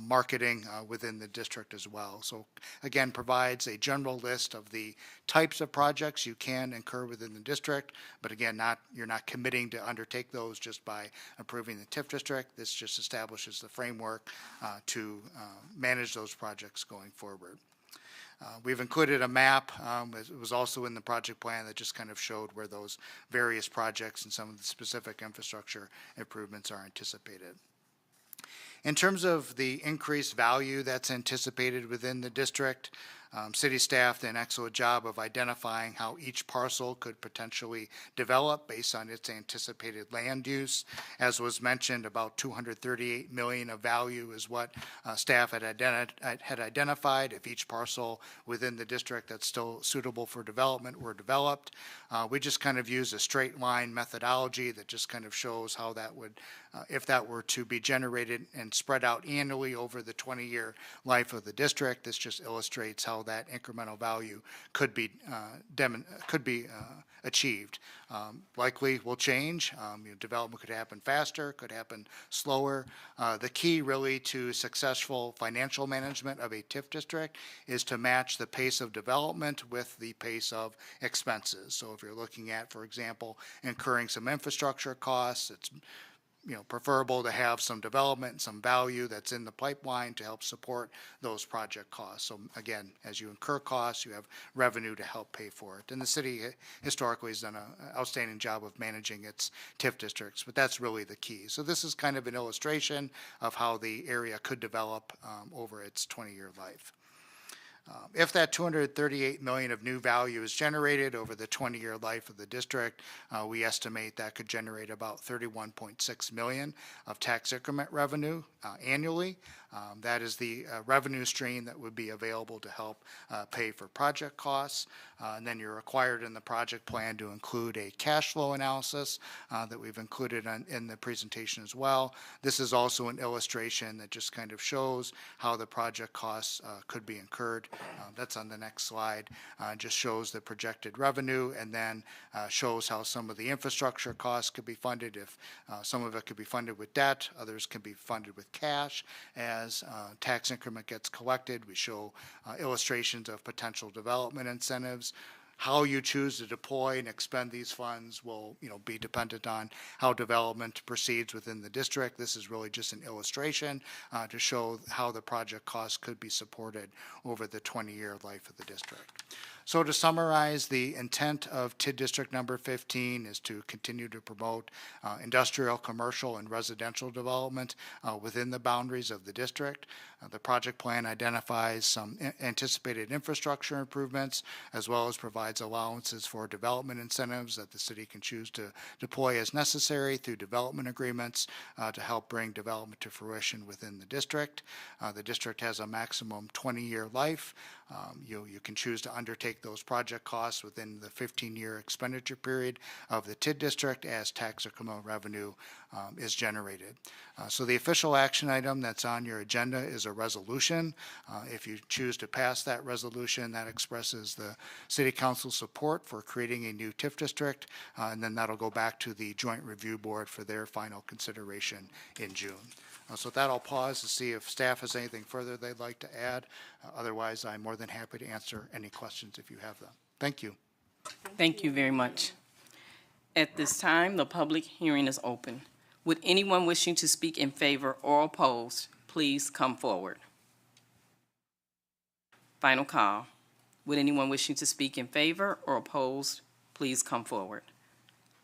marketing within the district as well. So again, provides a general list of the types of projects you can incur within the district, but again, you're not committing to undertake those just by approving the TIF district. This just establishes the framework to manage those projects going forward. We've included a map, it was also in the project plan, that just kind of showed where those various projects and some of the specific infrastructure improvements are anticipated. In terms of the increased value that's anticipated within the district, city staff did an excellent job of identifying how each parcel could potentially develop based on its anticipated land use. As was mentioned, about $238 million of value is what staff had identified if each parcel within the district that's still suitable for development were developed. We just kind of use a straight line methodology that just kind of shows how that would, if that were to be generated and spread out annually over the 20-year life of the district. This just illustrates how that incremental value could be achieved. Likely will change. Development could happen faster, could happen slower. The key really to successful financial management of a TIF district is to match the pace of development with the pace of expenses. So if you're looking at, for example, incurring some infrastructure costs, it's preferable to have some development, some value that's in the pipeline to help support those project costs. So again, as you incur costs, you have revenue to help pay for it. And the city historically has done an outstanding job of managing its TIF districts, but that's really the key. So this is kind of an illustration of how the area could develop over its 20-year life. If that $238 million of new value is generated over the 20-year life of the district, we estimate that could generate about $31.6 million of tax increment revenue annually. That is the revenue stream that would be available to help pay for project costs. And then you're required in the project plan to include a cash flow analysis that we've included in the presentation as well. This is also an illustration that just kind of shows how the project costs could be incurred. That's on the next slide. Just shows the projected revenue and then shows how some of the infrastructure costs could be funded. If some of it could be funded with debt, others can be funded with cash. As tax increment gets collected, we show illustrations of potential development incentives. How you choose to deploy and expend these funds will, be dependent on how development proceeds within the district. This is really just an illustration to show how the project costs could be supported over the 20-year life of the district. So to summarize, the intent of TID District number 15 is to continue to promote industrial, commercial, and residential development within the boundaries of the district. The project plan identifies some anticipated infrastructure improvements, as well as provides allowances for development incentives that the city can choose to deploy as necessary through development agreements to help bring development to fruition within the district. The district has a maximum 20-year life. You can choose to undertake those project costs within the 15-year expenditure period of the TID district as tax increment revenue is generated. So the official action item that's on your agenda is a resolution. If you choose to pass that resolution, that expresses the City Council support for creating a new TIF district, and then that'll go back to the Joint Review Board for their final consideration in June. So with that, I'll pause to see if staff has anything further they'd like to add. Otherwise, I'm more than happy to answer any questions if you have them. Thank you. Thank you very much. At this time, the public hearing is open. Would anyone wishing to speak in favor or opposed, please come forward. Final call. Would anyone wishing to speak in favor or opposed, please come forward.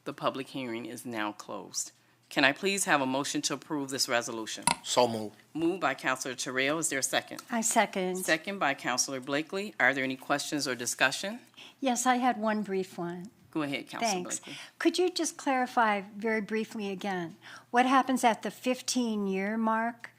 The public hearing is now closed. Can I please have a motion to approve this resolution? So moved. Moved by Councilor Terrell. Is there a second? I second. Second by Councilor Blakely. Are there any questions or discussion? Yes, I had one brief one. Go ahead, Councilor Thanks. Blakely. Could you just clarify very briefly again, what happens at the 15-year mark?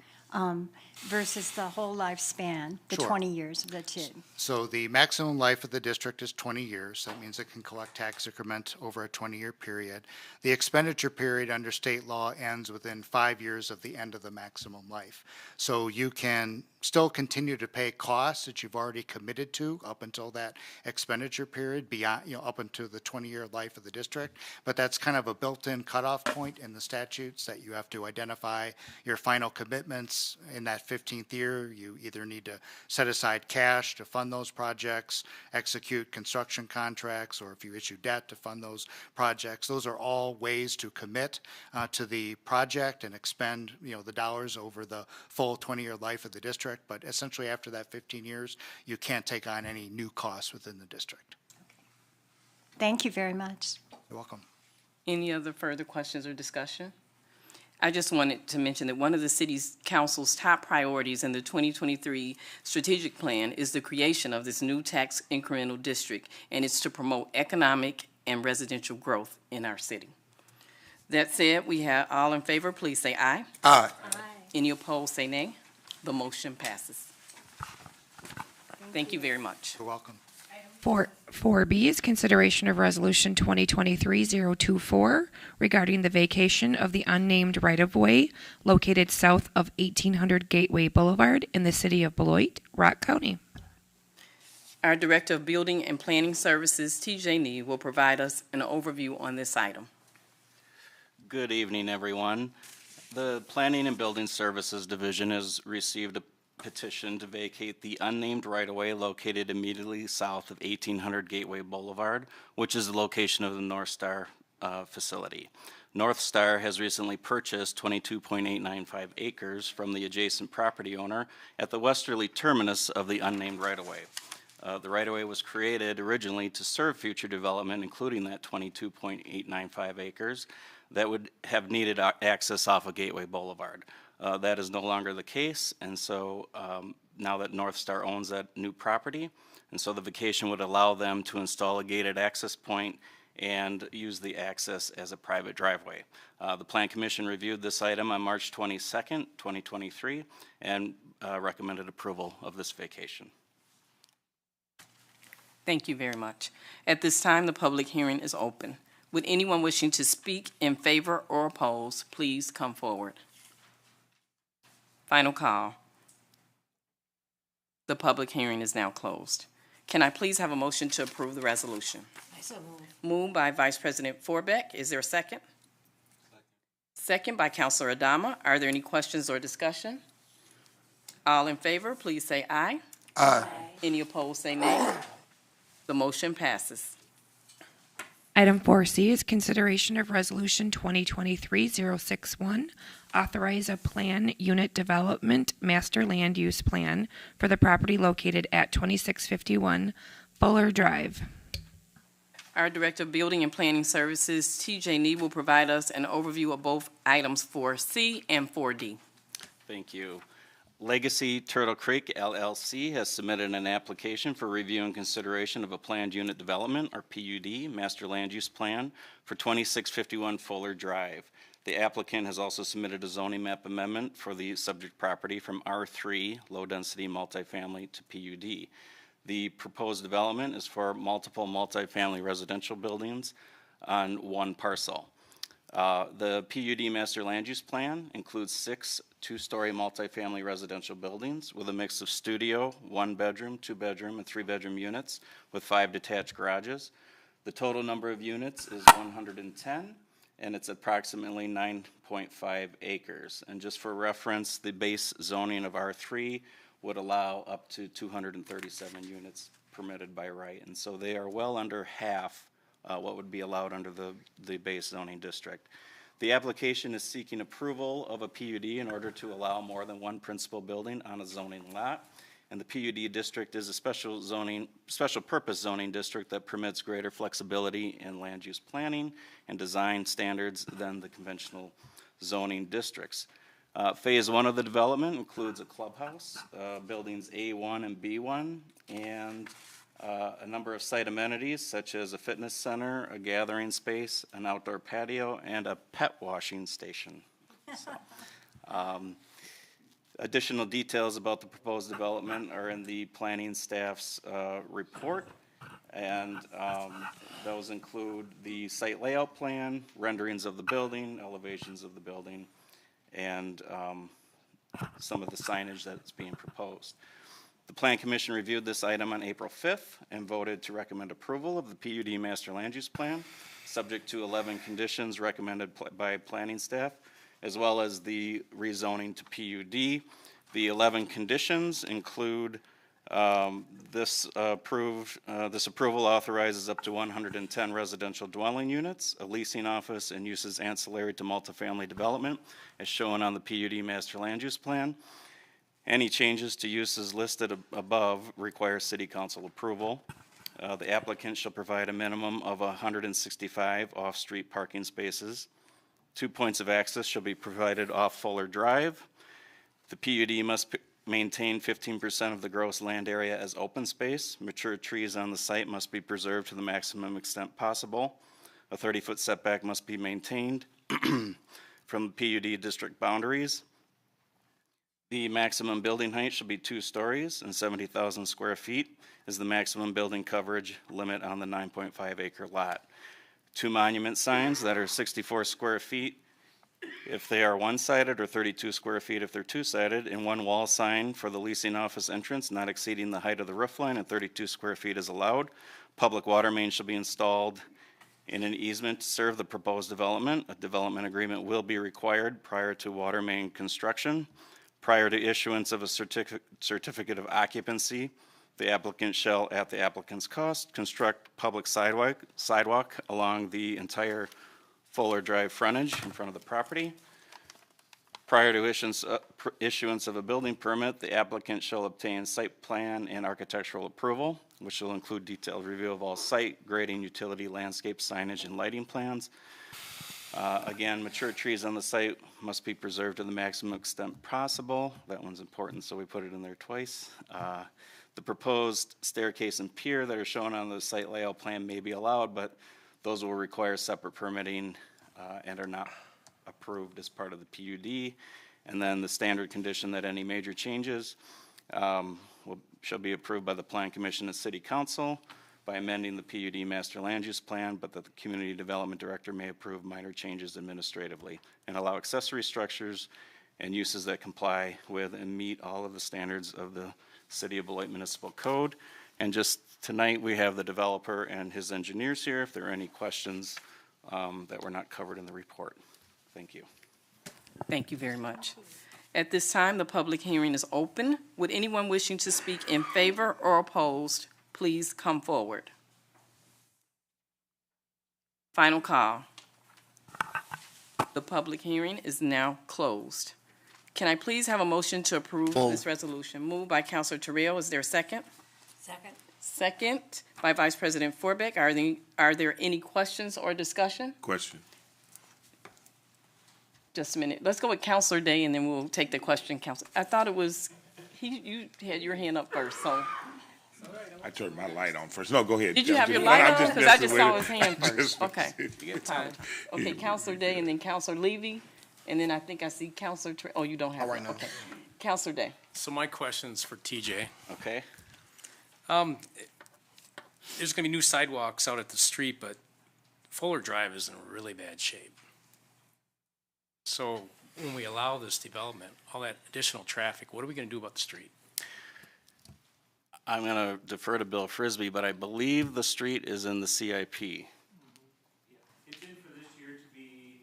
versus the whole lifespan, the Sure. 20 years of the TID? So the maximum life of the district is 20 years. That means it can collect tax increment over a 20-year period. The expenditure period under state law ends within 5 years of the end of the maximum life. So you can still continue to pay costs that you've already committed to up until that expenditure period, beyond, up until the 20-year life of the district. But that's kind of a built-in cutoff point in the statutes that you have to identify your final commitments in that 15th year. You either need to set aside cash to fund those projects, execute construction contracts, or if you issue debt to fund those projects. Those are all ways to commit to the project and expend, the dollars over the full 20-year life of the district. But essentially after that 15 years, you can't take on any new costs within the district. Thank you very much. You're welcome. Any other further questions or discussion? I just wanted to mention that one of the city's council's top priorities in the 2023 strategic plan is the creation of this new tax incremental district, and it's to promote economic and residential growth in our city. That said, we have all in favor, please say aye. Aye. Any opposed, say nay. The motion passes. Thank you very much. You're welcome. 4B is consideration of Resolution 2023-024 regarding the vacation of the unnamed right-of-way located south of 1800 Gateway Boulevard in the city of Beloit, Rock County. Our Director of Building and Planning Services, TJ Nee, will provide us an overview on this item. Good evening, everyone. The Planning and Building Services Division has received a petition to vacate the unnamed right-of-way located immediately south of 1800 Gateway Boulevard, which is the location of the North Star facility. North Star has recently purchased 22.895 acres from the adjacent property owner at the westerly terminus of the unnamed right-of-way. The right-of-way was created originally to serve future development, including that 22.895 acres that would have needed access off of Gateway Boulevard. That is no longer the case, and so now that North Star owns that new property, and so the vacation would allow them to install a gated access point and use the access as a private driveway. The Plan Commission reviewed this item on March 22nd, 2023, and recommended approval of this vacation. Thank you very much. At this time, the public hearing is open. Would anyone wishing to speak in favor or oppose, please come forward. Final call. The public hearing is now closed. Can I please have a motion to approve the resolution? I so move. Moved by Vice President Forbeck. Is there a second? Second by Councilor Adama. Are there any questions or discussion? All in favor, please say aye. Aye. Any opposed, say nay. The motion passes. Item 4C is consideration of Resolution 2023-061, authorize a plan unit development master land use plan for the property located at 2651 Buller Drive. Our Director of Building and Planning Services, TJ Nee, will provide us an overview of both items 4C and 4D. Thank you. Legacy Turtle Creek LLC has submitted an application for review and consideration of a planned unit development, or PUD, master land use plan for 2651 Fuller Drive. The applicant has also submitted a zoning map amendment for the subject property from R3, low-density multifamily, to PUD. The proposed development is for multiple multifamily residential buildings on one parcel. The PUD master land use plan includes 6 two-story multifamily residential buildings with a mix of studio, 1-bedroom, 2-bedroom, and 3-bedroom units with 5 detached garages. The total number of units is 110, and it's approximately 9.5 acres. And just for reference, the base zoning of R3 would allow up to 237 units permitted by right. And so they are well under half what would be allowed under the base zoning district. The application is seeking approval of a PUD in order to allow more than one principal building on a zoning lot. And the PUD district is a special purpose zoning district that permits greater flexibility in land use planning and design standards than the conventional zoning districts. Phase 1 of the development includes a clubhouse, buildings A1 and B1, and a number of site amenities such as a fitness center, a gathering space, an outdoor patio, and a pet washing station. So, Additional details about the proposed development are in the planning staff's report, and those include the site layout plan, renderings of the building, elevations of the building, and some of the signage that's being proposed. The Plan Commission reviewed this item on April 5th and voted to recommend approval of the PUD Master Land Use Plan, subject to 11 conditions recommended by planning staff, as well as the rezoning to PUD. The 11 conditions include this approval authorizes up to 110 residential dwelling units, a leasing office, and uses ancillary to multifamily development, as shown on the PUD Master Land Use Plan. Any changes to uses listed above require City Council approval. The applicant shall provide a minimum of 165 off-street parking spaces. 2 points of access shall be provided off Fuller Drive. The PUD must maintain 15% of the gross land area as open space. Mature trees on the site must be preserved to the maximum extent possible. A 30-foot setback must be maintained from the PUD district boundaries. The maximum building height shall be 2 stories, and 70,000 square feet is the maximum building coverage limit on the 9.5 acre lot. 2 monument signs that are 64 square feet if they are one-sided, or 32 square feet if they're two-sided, and 1 wall sign for the leasing office entrance not exceeding the height of the roof line, and 32 square feet is allowed. Public water main shall be installed in an easement to serve the proposed development. A development agreement will be required prior to water main construction. Prior to issuance of a certificate of occupancy, the applicant shall, at the applicant's cost, construct public sidewalk along the entire Fuller Drive frontage in front of the property. Prior to issuance of a building permit, the applicant shall obtain site plan and architectural approval, which will include detailed review of all site, grading, utility, landscape, signage, and lighting plans. Again, mature trees on the site must be preserved to the maximum extent possible. That one's important, so we put it in there twice. The proposed staircase and pier that are shown on the site layout plan may be allowed, but those will require separate permitting and are not approved as part of the PUD. And then the standard condition that any major changes shall be approved by the Plan Commission and City Council by amending the PUD Master Land Use Plan, but that the Community Development Director may approve minor changes administratively and allow accessory structures and uses that comply with and meet all of the standards of the City of Beloit Municipal Code. And just tonight, we have the developer and his engineers here if there are any questions that were not covered in the report. Thank you. Thank you very much. At this time, the public hearing is open. Would anyone wishing to speak in favor or opposed, please come forward. Final call. The public hearing is now closed. Can I please have a motion to approve this resolution? Moved by Councilor Terrell. Is there a second? Second. Second by Vice President Forbeck. Are there any questions or discussion? Question. Just a minute. Let's go with Councilor Day, and then we'll take the question, Councilor. I thought it was, you had your hand up first, so. I turned my light on first. No, go ahead. Did you have your light on? Because I just saw his hand first. Okay. Fine. Okay, Councilor Day, and then Councilor Levy, and then I think I see Councilor, oh, you don't have it. Right now. Okay. Councilor Day. So my question's for TJ. Okay. There's going to be new sidewalks out at the street, but Fuller Drive is in really bad shape. So when we allow this development, all that additional traffic, what are we going to do about the street? I'm going to defer to Bill Frisbee, but I believe the street is in the CIP. It's in for this year to be,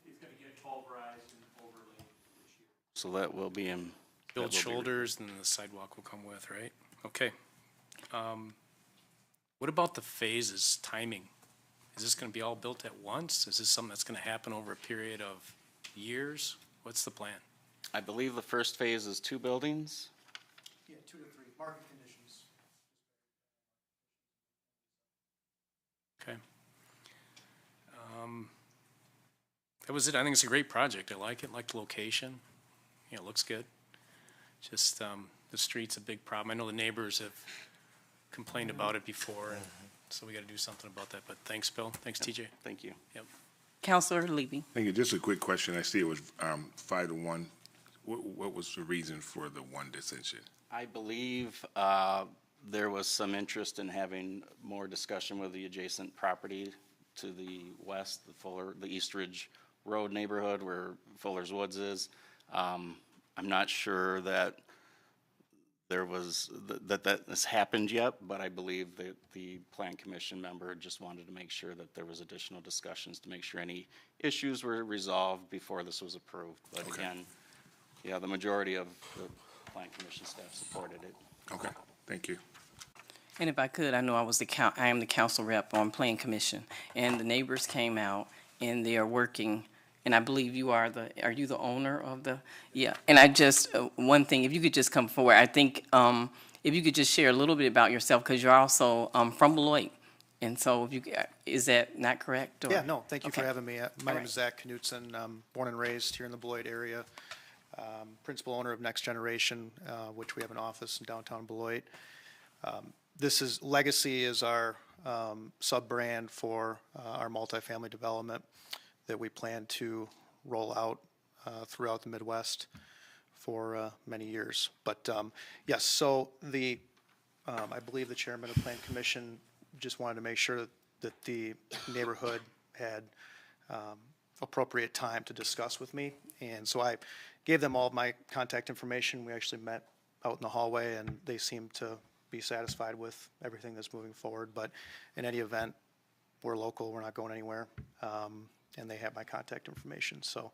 it's going to get pulverized and overlaid this year. So that will be in. Build shoulders and the sidewalk will come with, right? Okay. What about the phases, timing? Is this going to be all built at once? Is this something that's going to happen over a period of years? What's the plan? I believe the first phase is 2 buildings. Yeah, 2 to 3, market conditions. Okay. That was it. I think it's a great project. I like it, like the location. You know, it looks good. Just the street's a big problem. I know the neighbors have complained about it before, and so we got to do something about that. But thanks, Bill. Thanks, TJ. Thank you. Yep. Councilor Levy. Thank you. Just a quick question. I see it was 5-1 What was the reason for the one dissension? I believe there was some interest in having more discussion with the adjacent property to the west, the East Ridge Road neighborhood where Fuller's Woods is. I'm not sure that that has happened yet, but I believe that the Plan Commission member just wanted to make sure that there was additional discussions to make sure any issues were resolved before this was approved. But again, yeah, the majority of the Plan Commission staff supported it. Okay, thank you. And if I could, I know I am the council rep on Plan Commission, and the neighbors came out and they are working. And I believe are you the owner of the, yeah. And I just, one thing, if you could just come forward, I think if you could just share a little bit about yourself, because you're also from Beloit. And so if you, is that not correct? Or? Yeah, no, thank you for Okay. having me. My name is Zach Knutson. I'm born and raised here in the Beloit area. Principal owner of Next Generation, which we have an office in downtown Beloit. Legacy is our sub-brand for our multifamily development that we plan to roll out throughout the Midwest for many years. But yes, so I believe the chairman of the Plan Commission just wanted to make sure that the neighborhood had appropriate time to discuss with me. And so I gave them all of my contact information. We actually met out in the hallway, and they seemed to be satisfied with everything that's moving forward. But in any event, we're local, we're not going anywhere. And they have my contact information. So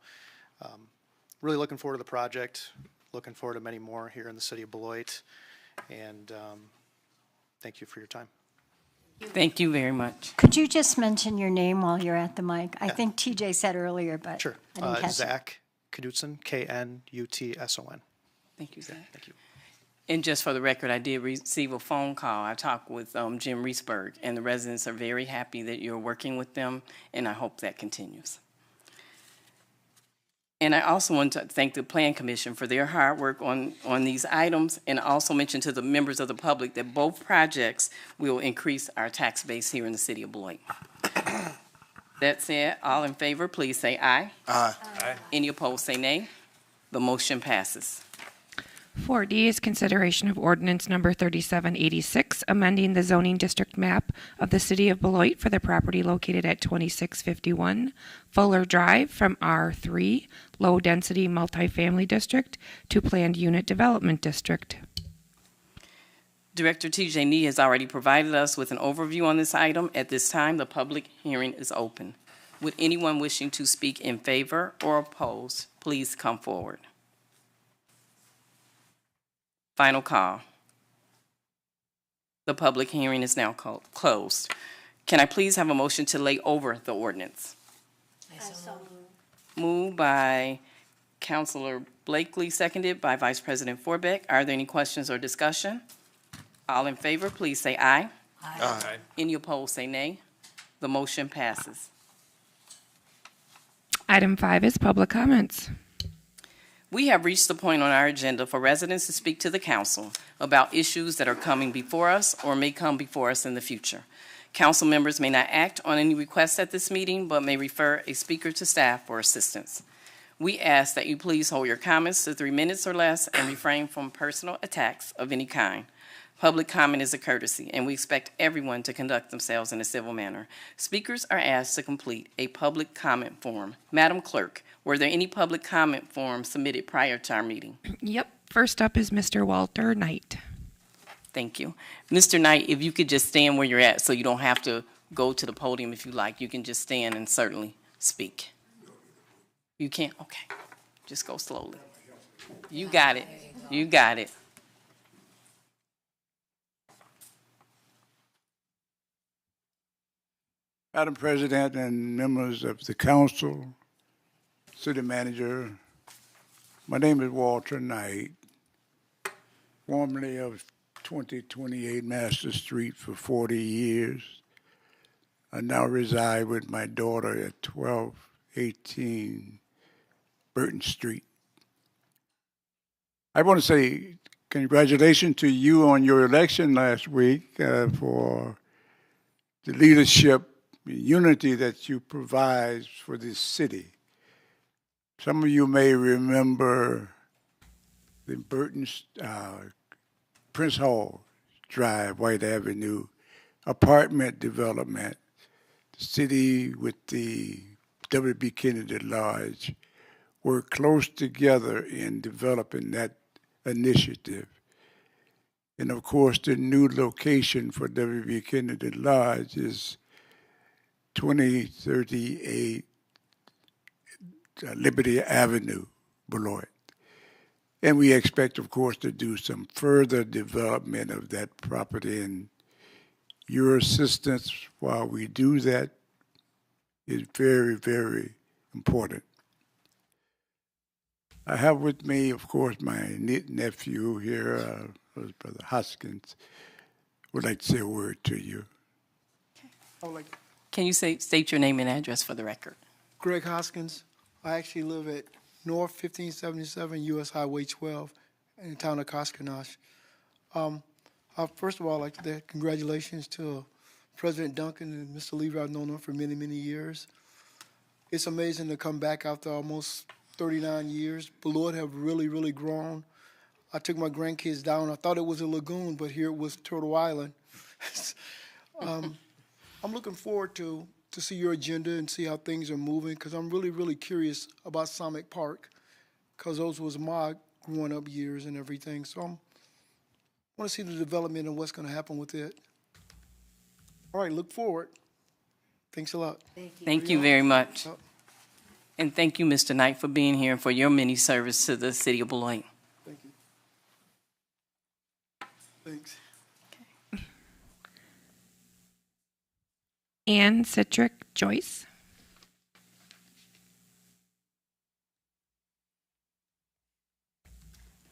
really looking forward to the project, looking forward to many more here in the city of Beloit. And thank you for your time. Thank you very much. Could you just mention your name while you're at the mic? I think TJ said earlier, but Sure. I didn't catch it. Zach Knutson, Knutson. Thank you, Zach. Thank you. And just for the record, I did receive a phone call. I talked with Jim Reesberg, and the residents are very happy that you're working with them, and I hope that continues. And I also want to thank the Plan Commission for their hard work on these items, and also mention to the members of the public that both projects will increase our tax base here in the city of Beloit. That said, all in favor, please say aye. Aye. Aye. Any opposed, say nay. The motion passes. 4D is consideration of ordinance number 3786, amending the zoning district map of the city of Beloit for the property located at 2651 Fuller Drive from R3, Low Density Multifamily District, to Planned Unit Development District. Director TJ Nee has already provided us with an overview on this item. At this time, the public hearing is open. Would anyone wishing to speak in favor or oppose, please come forward. Final call. The public hearing is now closed. Can I please have a motion to lay over the ordinance? Moved by Councilor Blakely, seconded by Vice President Forbeck. Are there any questions or discussion? All in favor, please say aye. Aye. Any opposed, say nay. The motion passes. Item 5 is public comments. We have reached the point on our agenda for residents to speak to the council about issues that are coming before us or may come before us in the future. Council members may not act on any requests at this meeting, but may refer a speaker to staff for assistance. We ask that you please hold your comments to 3 minutes or less and refrain from personal attacks of any kind. Public comment is a courtesy, and we expect everyone to conduct themselves in a civil manner. Speakers are asked to complete a public comment form. Madam Clerk, were there any public comment forms submitted prior to our meeting? Yep. First up is Mr. Walter Knight. Thank you. Mr. Knight, if you could just stand where you're at so you don't have to go to the podium if you like. You can just stand and certainly speak. You can't? Okay. Just go slowly. You got it. You got it. Madam President and members of the council, city manager, my name is Walter Knight, formerly of 2028 Master Street for 40 years. I now reside with my daughter at 1218 Burton Street. I want to say congratulations to you on your election last week for the leadership, the unity that you provide for this city. Some of you may remember the Burton, Prince Hall Drive, White Avenue apartment development, the city with the W.B. Kennedy Lodge work close together in developing that initiative. And of course, the new location for W.B. Kennedy Lodge is 2038 Liberty Avenue, Beloit. And we expect, of course, to do some further development of that property, and your assistance while we do that is very, very important. I have with me, of course, my nephew here, Brother Hoskins, would like to say a word to you. Can you state your name and address for the record? Greg Hoskins. I actually live at North 1577 U.S. Highway 12 in the town of Koskonosh. First of all, I'd like to say congratulations to President Duncan and Mr. Lever. I've known them for many, many years. It's amazing to come back after almost 39 years. Beloit have really, really grown. I took my grandkids down. I thought it was a lagoon, but here it was Turtle Island. I'm looking forward to see your agenda and see how things are moving, because I'm really, really curious about Summit Park, because those was my growing up years and everything. So I want to see the development and what's going to happen with it. All right, look forward. Thanks a lot. Thank you very much. And thank you, Mr. Knight, for being here and for your many service to the city of Beloit. Thank you. Thanks. Ann Citrick Joyce.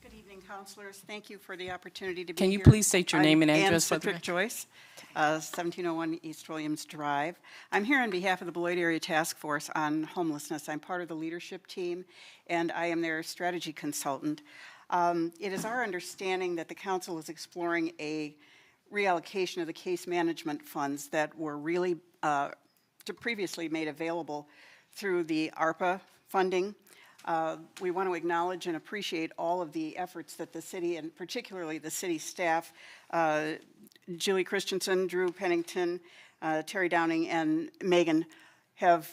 Good evening, councilors. Thank you for the opportunity to be Can you here. please state your name and address for I'm the Ann record? Citrick Joyce, 1701 East Williams Drive. I'm here on behalf of the Beloit Area Task Force on Homelessness. I'm part of the leadership team, and I am their strategy consultant. It is our understanding that the council is exploring a reallocation of the case management funds that were really previously made available through the ARPA funding. We want to acknowledge and appreciate all of the efforts that the city, and particularly the city staff, Julie Christensen, Drew Pennington, Terry Downing, and Megan, have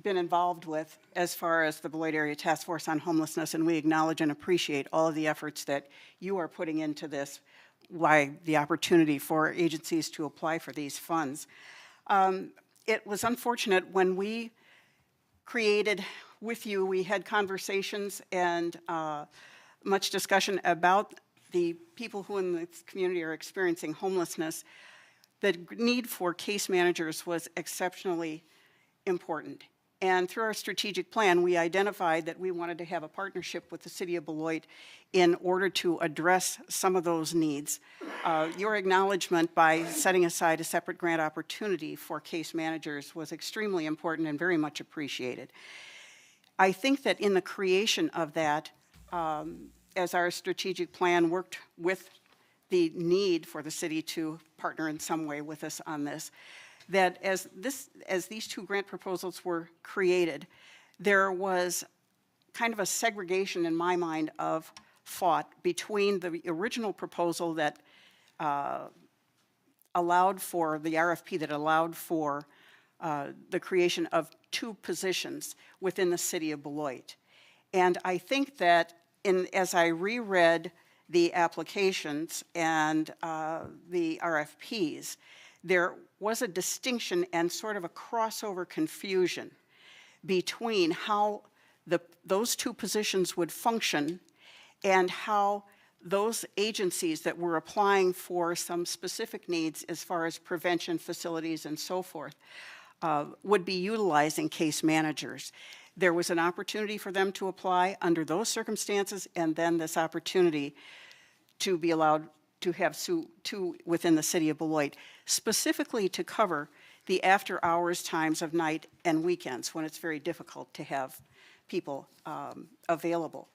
been involved with as far as the Beloit Area Task Force on Homelessness, and we acknowledge and appreciate all of the efforts that you are putting into this, why the opportunity for agencies to apply for these funds. It was unfortunate when we created with you, we had conversations and much discussion about the people who in this community are experiencing homelessness. The need for case managers was exceptionally important. And through our strategic plan, we identified that we wanted to have a partnership with the city of Beloit in order to address some of those needs. Your acknowledgement by setting aside a separate grant opportunity for case managers was extremely important and very much appreciated. I think that in the creation of that, as our strategic plan worked with the need for the city to partner in some way with us on this, that as these two grant proposals were created, there was kind of a segregation in my mind of thought between the original proposal that allowed for the RFP that allowed for the creation of two positions within the city of Beloit. And I think that as I reread the applications and the RFPs, there was a distinction and sort of a crossover confusion between how those two positions would function and how those agencies that were applying for some specific needs as far as prevention facilities and so forth would be utilizing case managers. There was an opportunity for them to apply under those circumstances, and then this opportunity to be allowed to have two within the city of Beloit, specifically to cover the after-hours times of night and weekends when it's very difficult to have people available.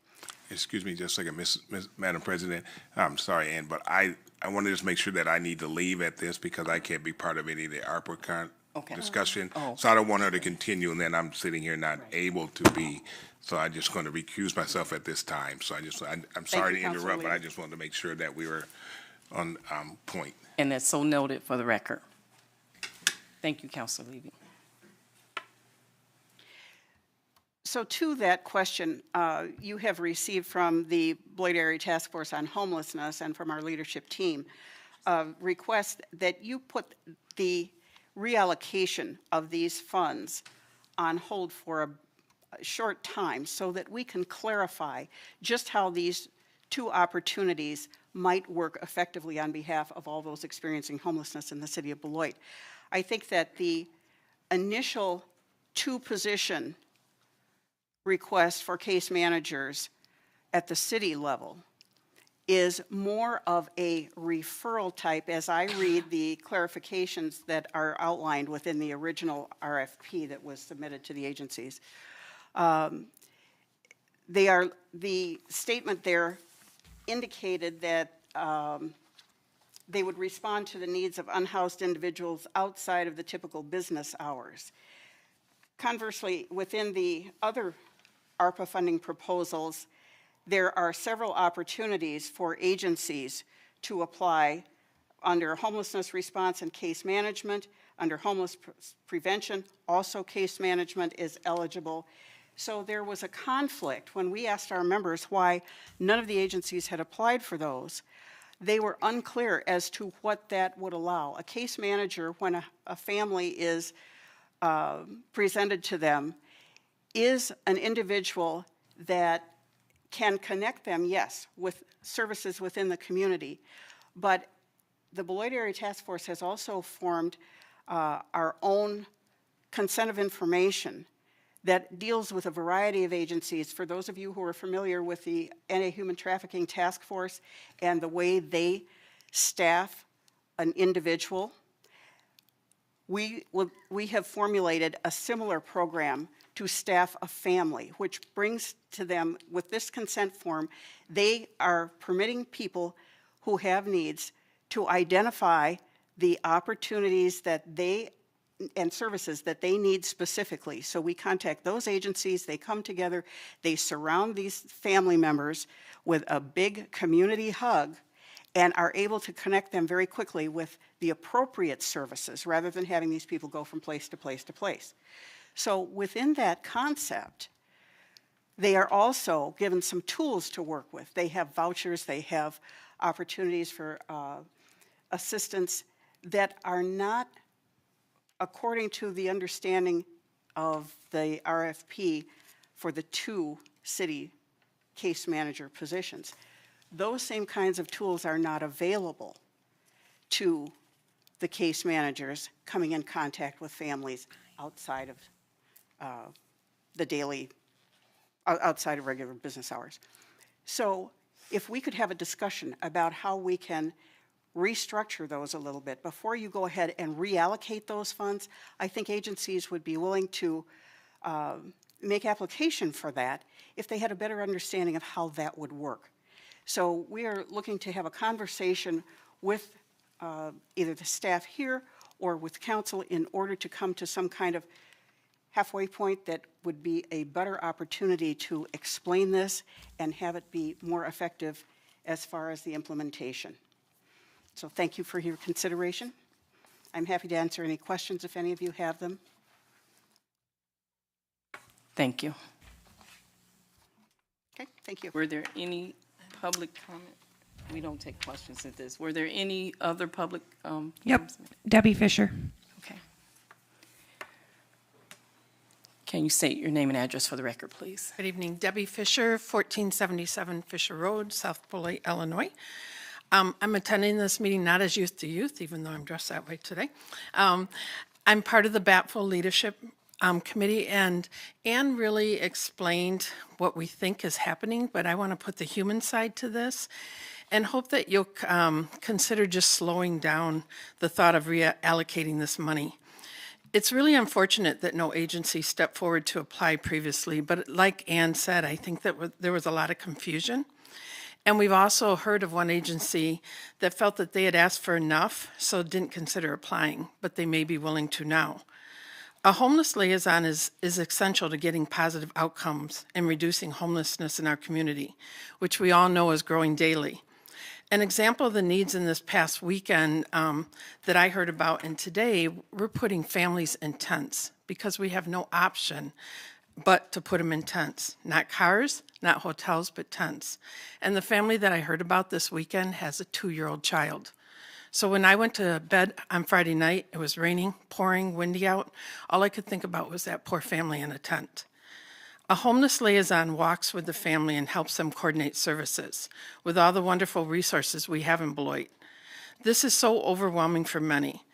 Excuse me just a second, Madam President. I'm sorry, Ann, but I want to just make sure that I need to leave at this because I can't be part of any of the ARPA discussion. So I don't want her to continue, and then I'm sitting here not able to be. So I'm just going to recuse myself at this time. So I'm sorry to Councilor interrupt, but I Levy. just wanted to make sure that we were on point. And that's so noted for the record. Thank you, Councilor Levy. So to that question, you have received from the Beloit Area Task Force on Homelessness and from our leadership team a request that you put the reallocation of these funds on hold for a short time so that we can clarify just how these two opportunities might work effectively on behalf of all those experiencing homelessness in the city of Beloit. I think that the initial two-position request for case managers at the city level is more of a referral type as I read the clarifications that are outlined within the original RFP that was submitted to the agencies. The statement there indicated that they would respond to the needs of unhoused individuals outside of the typical business hours. Conversely, within the other ARPA funding proposals, there are several opportunities for agencies to apply under homelessness response and case management. Under homeless prevention, also case management is eligible. So there was a conflict when we asked our members why none of the agencies had applied for those. They were unclear as to what that would allow. A case manager, when a family is presented to them, is an individual that can connect them, yes, with services within the community. But the Beloit Area Task Force has also formed our own consent of information that deals with a variety of agencies. For those of you who are familiar with the Anti-Human Trafficking Task Force and the way they staff an individual, we have formulated a similar program to staff a family, which brings to them, with this consent form, they are permitting people who have needs to identify the opportunities that they and services that they need specifically. So we contact those agencies, they come together, they surround these family members with a big community hug and are able to connect them very quickly with the appropriate services rather than having these people go from place to place to place. So within that concept, they are also given some tools to work with. They have vouchers, they have opportunities for assistance that are not according to the understanding of the RFP for the two city case manager positions. Those same kinds of tools are not available to the case managers coming in contact with families outside of the daily, outside of regular business hours. So if we could have a discussion about how we can restructure those a little bit before you go ahead and reallocate those funds, I think agencies would be willing to make application for that if they had a better understanding of how that would work. So we are looking to have a conversation with either the staff here or with council in order to come to some kind of halfway point that would be a better opportunity to explain this and have it be more effective as far as the implementation. So thank you for your consideration. I'm happy to answer any questions if any of you have them. Thank you. Okay, thank you. Were there any public comment? We don't take questions at this. Were there any other public? Yep, Debbie Fisher. Okay. Can you state your name and address for the record, please? Good evening. Debbie Fisher, 1477 Fisher Road, South Beloit, Illinois. I'm attending this meeting not as youth to youth, even though I'm dressed that way today. I'm part of the BATV leadership committee, and Ann really explained what we think is happening, but I want to put the human side to this and hope that you'll consider just slowing down the thought of reallocating this money. It's really unfortunate that no agency stepped forward to apply previously, but like Ann said, I think that there was a lot of confusion. And we've also heard of one agency that felt that they had asked for enough, so didn't consider applying, but they may be willing to now. A homeless liaison is essential to getting positive outcomes and reducing homelessness in our community, which we all know is growing daily. An example of the needs in this past weekend that I heard about, and today we're putting families in tents because we have no option but to put them in tents. Not cars, not hotels, but tents. And the family that I heard about this weekend has a 2-year-old child. So when I went to bed on Friday night, it was raining, pouring, windy out. All I could think about was that poor family in a tent. A homeless liaison walks with the family and helps them coordinate services with all the wonderful resources we have in Beloit. This is so overwhelming for many.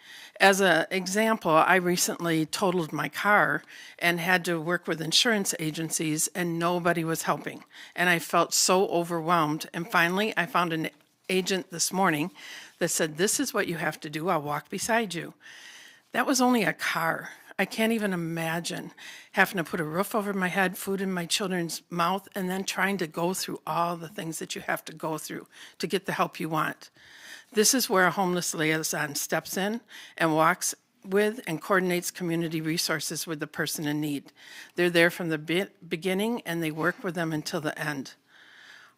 As an example, I recently totaled my car and had to work with insurance agencies, and nobody was helping. And I felt so overwhelmed. And finally, I found an agent this morning that said, "This is what you have to do. I'll walk beside you." That was only a car. I can't even imagine having to put a roof over my head, food in my children's mouth, and then trying to go through all the things that you have to go through to get the help you want. This is where a homeless liaison steps in and walks with and coordinates community resources with the person in need. They're there from the beginning, and they work with them until the end.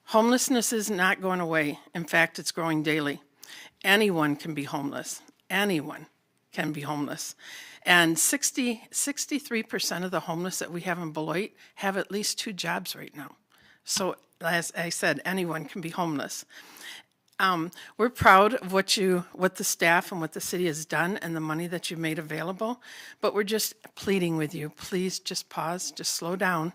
Homelessness is not going away. In fact, it's growing daily. Anyone can be homeless. Anyone can be homeless. And 63% of the homeless that we have in Beloit have at least 2 jobs right now. So as I said, anyone can be homeless. We're proud of what the staff and what the city has done and the money that you've made available, but we're just pleading with you. Please just pause, just slow down.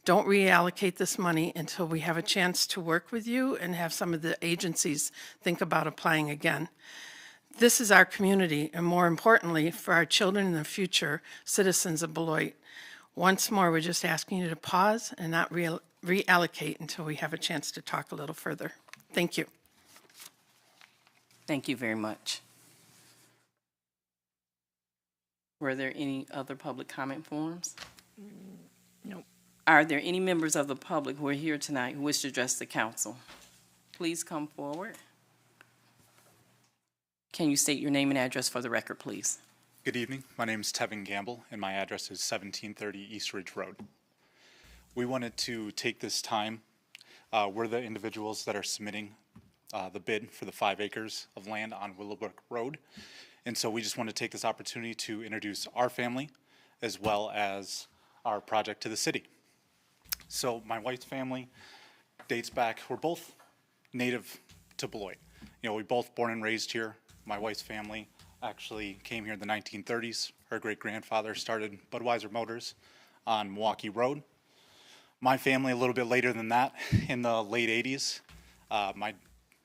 Don't reallocate this money until we have a chance to work with you and have some of the agencies think about applying again. This is our community, and more importantly, for our children in the future, citizens of Beloit. Once more, we're just asking you to pause and not reallocate until we have a chance to talk a little further. Thank you. Thank you very much. Were there any other public comment forums? Nope. Are there any members of the public who are here tonight who wish to address the council? Please come forward. Can you state your name and address for the record, please? Good evening. My name is Tevin Gamble, and my address is 1730 East Ridge Road. We wanted to take this time. We're the individuals that are submitting the bid for the 5 acres of land on Willowbrook Road. And so we just want to take this opportunity to introduce our family as well as our project to the city. So my wife's family dates back, we're both native to Beloit. You know, we both born and raised here. My wife's family actually came here in the 1930s. Her great-grandfather started Budweiser Motors on Milwaukee Road. My family a little bit later than that, in the late 80s. My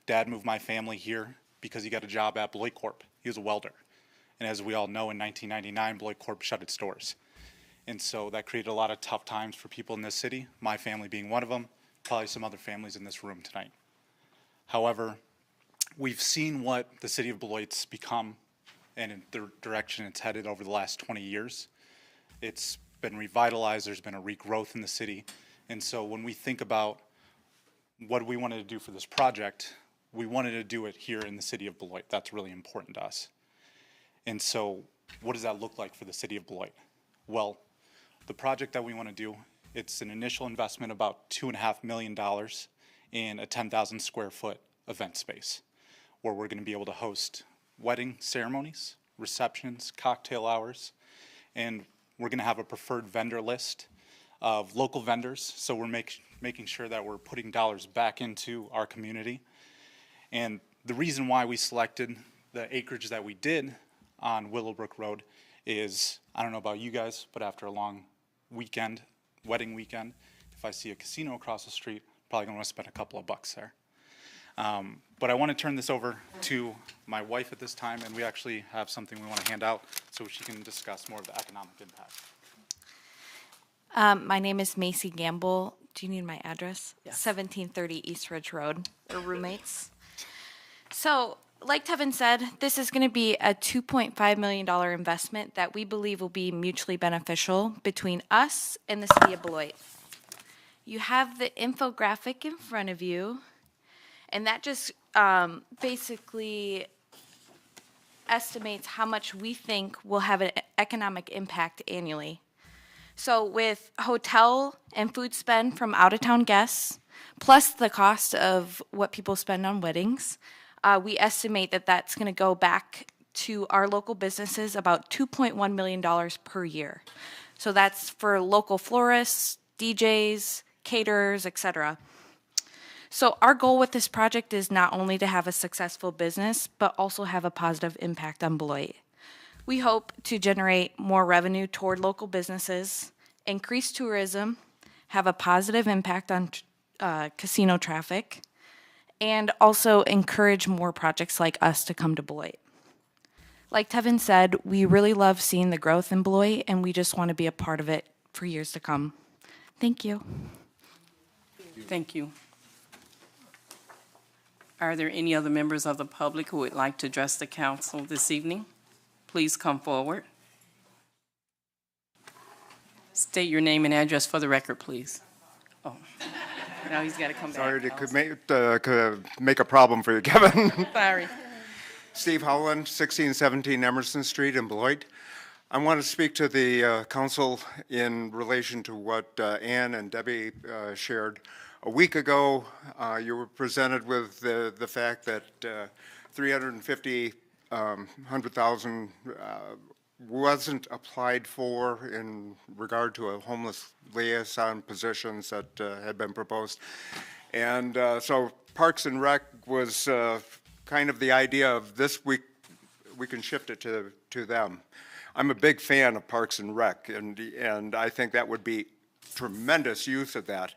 dad moved my family here because he got a job at Beloit Corp. He was a welder. And as we all know, in 1999, Beloit Corp shut its doors. And so that created a lot of tough times for people in this city, my family being one of them, probably some other families in this room tonight. However, we've seen what the city of Beloit's become and in the direction it's headed over the last 20 years. It's been revitalized, there's been a regrowth in the city. And so when we think about what we wanted to do for this project, we wanted to do it here in the city of Beloit. That's really important to us. And so what does that look like for the city of Beloit? Well, the project that we want to do, it's an initial investment about $2.5 million in a 10,000 square foot event space where we're going to be able to host wedding ceremonies, receptions, cocktail hours, and we're going to have a preferred vendor list of local vendors, so we're making sure that we're putting dollars back into our community. And the reason why we selected the acreage that we did on Willowbrook Road is, I don't know about you guys, but after a long weekend, wedding weekend, if I see a casino across the street, probably going to want to spend a couple of bucks there. But I want to turn this over to my wife at this time, and we actually have something we want to hand out so she can discuss more of the economic impact. My name is Macy Gamble. Do you need my address? Yes. 1730 East Ridge Road. We're roommates. So, like Tevin said, this is going to be a $2.5 million investment that we believe will be mutually beneficial between us and the city of Beloit. You have the infographic in front of you, and that just basically estimates how much we think will have an economic impact annually. So with hotel and food spend from out-of-town guests, plus the cost of what people spend on weddings, we estimate that that's going to go back to our local businesses about $2.1 million per year. So that's for local florists, DJs, caterers, etc. So our goal with this project is not only to have a successful business, but also have a positive impact on Beloit. We hope to generate more revenue toward local businesses, increase tourism, have a positive impact on casino traffic, and also encourage more projects like us to come to Beloit. Like Tevin said, we really love seeing the growth in Beloit, and we just want to be a part of it for years to come. Thank you. Thank you. Are there any other members of the public who would like to address the council this evening? Please come forward. State your name and address for the record, please. Oh, now he's got to come back. Sorry to make a problem for you, Kevin. Sorry. Steve Howland, 1617 Emerson Street in Beloit. I want to speak to the council in relation to what Ann and Debbie shared. A week ago, you were presented with the fact that $350,000 wasn't applied for in regard to a homeless liaison positions that had been proposed. And so Parks and Rec was kind of the idea of this week, we can shift it to them. I'm a big fan of Parks and Rec, and I think that would be tremendous use of that.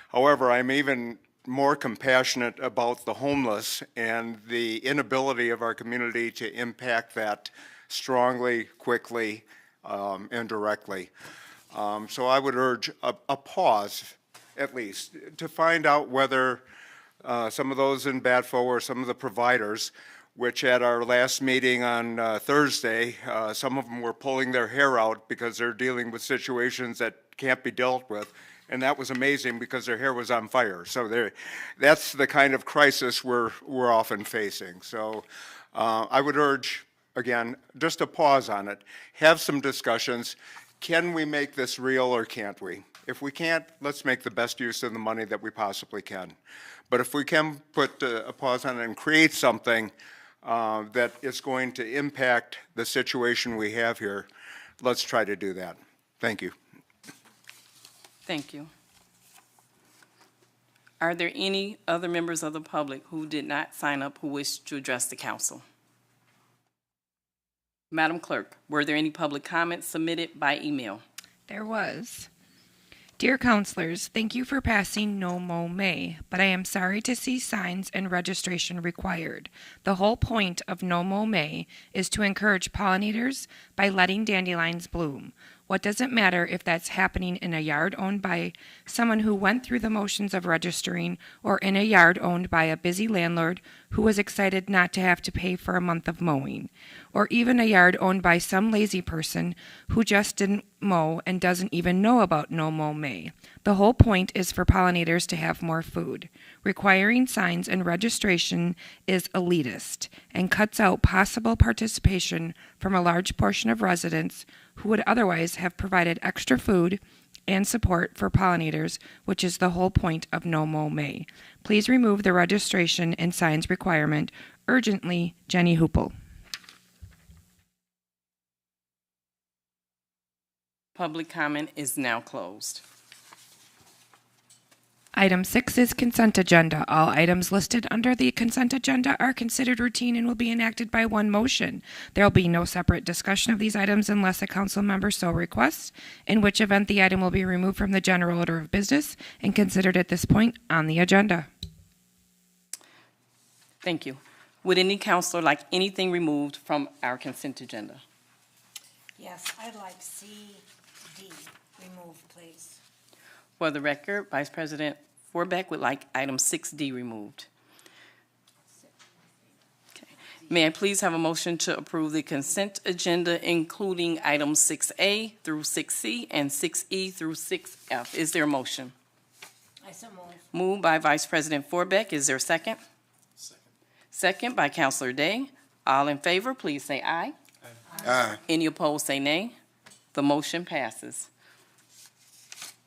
However, I'm even more compassionate about the homeless and the inability of our community to impact that strongly, quickly, and directly. So I would urge a pause, at least, to find out whether some of those in BATFO or some of the providers, which at our last meeting on Thursday, some of them were pulling their hair out because they're dealing with situations that can't be dealt with. And that was amazing because their hair was on fire. So that's the kind of crisis we're often facing. So I would urge, again, just a pause on it. Have some discussions. Can we make this real or can't we? If we can't, let's make the best use of the money that we possibly can. But if we can put a pause on it and create something that is going to impact the situation we have here, let's try to do that. Thank you. Thank you. Are there any other members of the public who did not sign up who wish to address the council? Madam Clerk, were there any public comments submitted by email? There was. Dear councilors, thank you for passing No Mow May, but I am sorry to see signs and registration required. The whole point of No Mow May is to encourage pollinators by letting dandelions bloom. What does it matter if that's happening in a yard owned by someone who went through the motions of registering, or in a yard owned by a busy landlord who was excited not to have to pay for a month of mowing, or even a yard owned by some lazy person who just didn't mow and doesn't even know about No Mow May? The whole point is for pollinators to have more food. Requiring signs and registration is elitist and cuts out possible participation from a large portion of residents who would otherwise have provided extra food and support for pollinators, which is the whole point of No Mow May. Please remove the registration and signs requirement. Urgently, Jenny Hoople. Public comment is now closed. Item 6 is consent agenda. All items listed under the consent agenda are considered routine and will be enacted by one motion. There will be no separate discussion of these items unless a council member so requests, in which event the item will be removed from the general order of business and considered at this point on the agenda. Thank you. Would any councilor like anything removed from our consent agenda? Yes, I'd like C, D removed, please. For the record, Vice President Forbeck would like item 6D removed. Okay. May I please have a motion to approve the consent agenda, including items 6A through 6C and 6E through 6F? Is there a motion? I so move. Moved by Vice President Forbeck. Is there a second? Second by Councilor Day. All in favor, please say aye. Aye. Any opposed, say nay. The motion passes.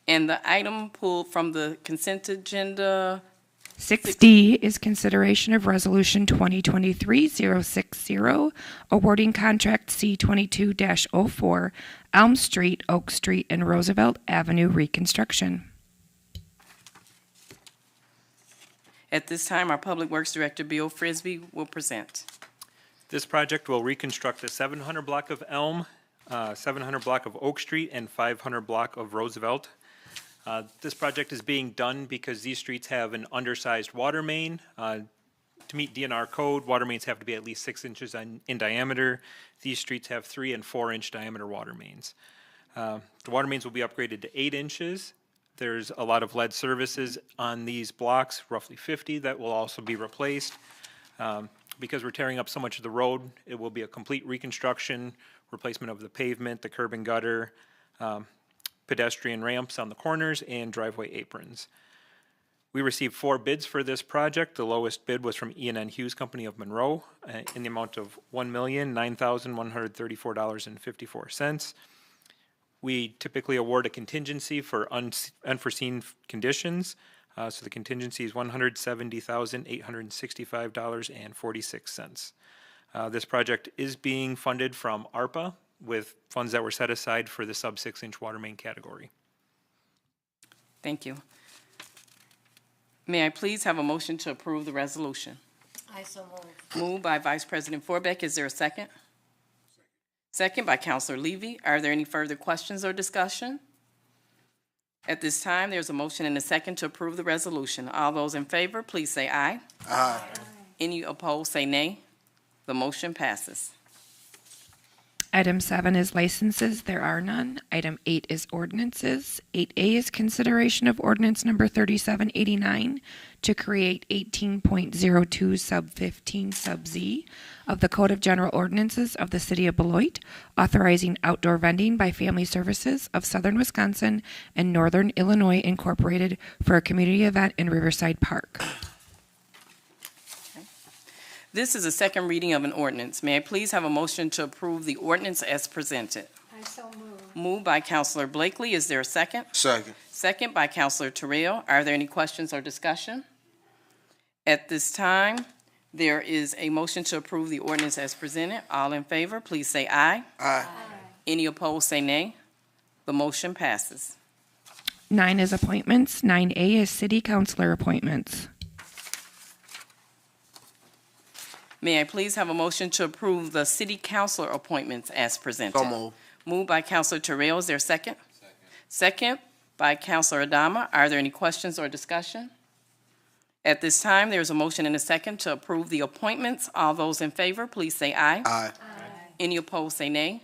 And the item pulled from the consent agenda, 6D is consideration of Resolution 2023-060, awarding contract C22-04, Elm Street, Oak Street, and Roosevelt Avenue reconstruction. at this time, our Public Works Director, Bill Frisbee, will present. This project will reconstruct the 700 block of Elm, 700 block of Oak Street, and 500 block of Roosevelt. This project is being done because these streets have an undersized water main. To meet DNR code, water mains have to be at least 6 inches in diameter. These streets have 3 and 4 inch diameter water mains. The water mains will be upgraded to 8 inches. There's a lot of lead services on these blocks, roughly 50, that will also be replaced. Because we're tearing up so much of the road, it will be a complete reconstruction, replacement of the pavement, the curb and gutter, pedestrian ramps on the corners, and driveway aprons. We received 4 bids for this project. The lowest bid was from E&N Hughes Company of Monroe in the amount of $1,009,134.54. We typically award a contingency for unforeseen conditions. So the contingency is $170,865.46. This project is being funded from ARPA with funds that were set aside for the sub 6 inch water main category. Thank you. May I please have a motion to approve the resolution? I so move. Moved by Vice President Forbeck. Is there a second? Second by Councilor Levy. Are there any further questions or discussion? At this time, there's a motion and a second to approve the resolution. All those in favor, please say aye. Aye. Any opposed, say nay. The motion passes. Item 7 is licenses. There are none. Item 8 is ordinances. 8A is consideration of ordinance number 3789 to create 18.02 sub 15 sub Z of the Code of General Ordinances of the City of Beloit, authorizing outdoor vending by Family Services of Southern Wisconsin and Northern Illinois Incorporated for a community event in Riverside Park. This is a second reading of an ordinance. May I please have a motion to approve the ordinance as presented? I so move. Moved by Councilor Blakely. Is there a second? Second. Second by Councilor Terrell. Are there any questions or discussion? At this time, there is a motion to approve the ordinance as presented. All in favor, please say aye. Aye. Any opposed, say nay. The motion passes. 9 is appointments. 9A is city councilor appointments. May I please have a motion to approve the city councilor appointments as presented? So moved. Moved by Councilor Terrell. Is there a second? Second by Councilor Adama. Are there any questions or discussion? At this time, there is a motion and a second to approve the appointments. All those in favor, please say aye. Aye. Any opposed, say nay.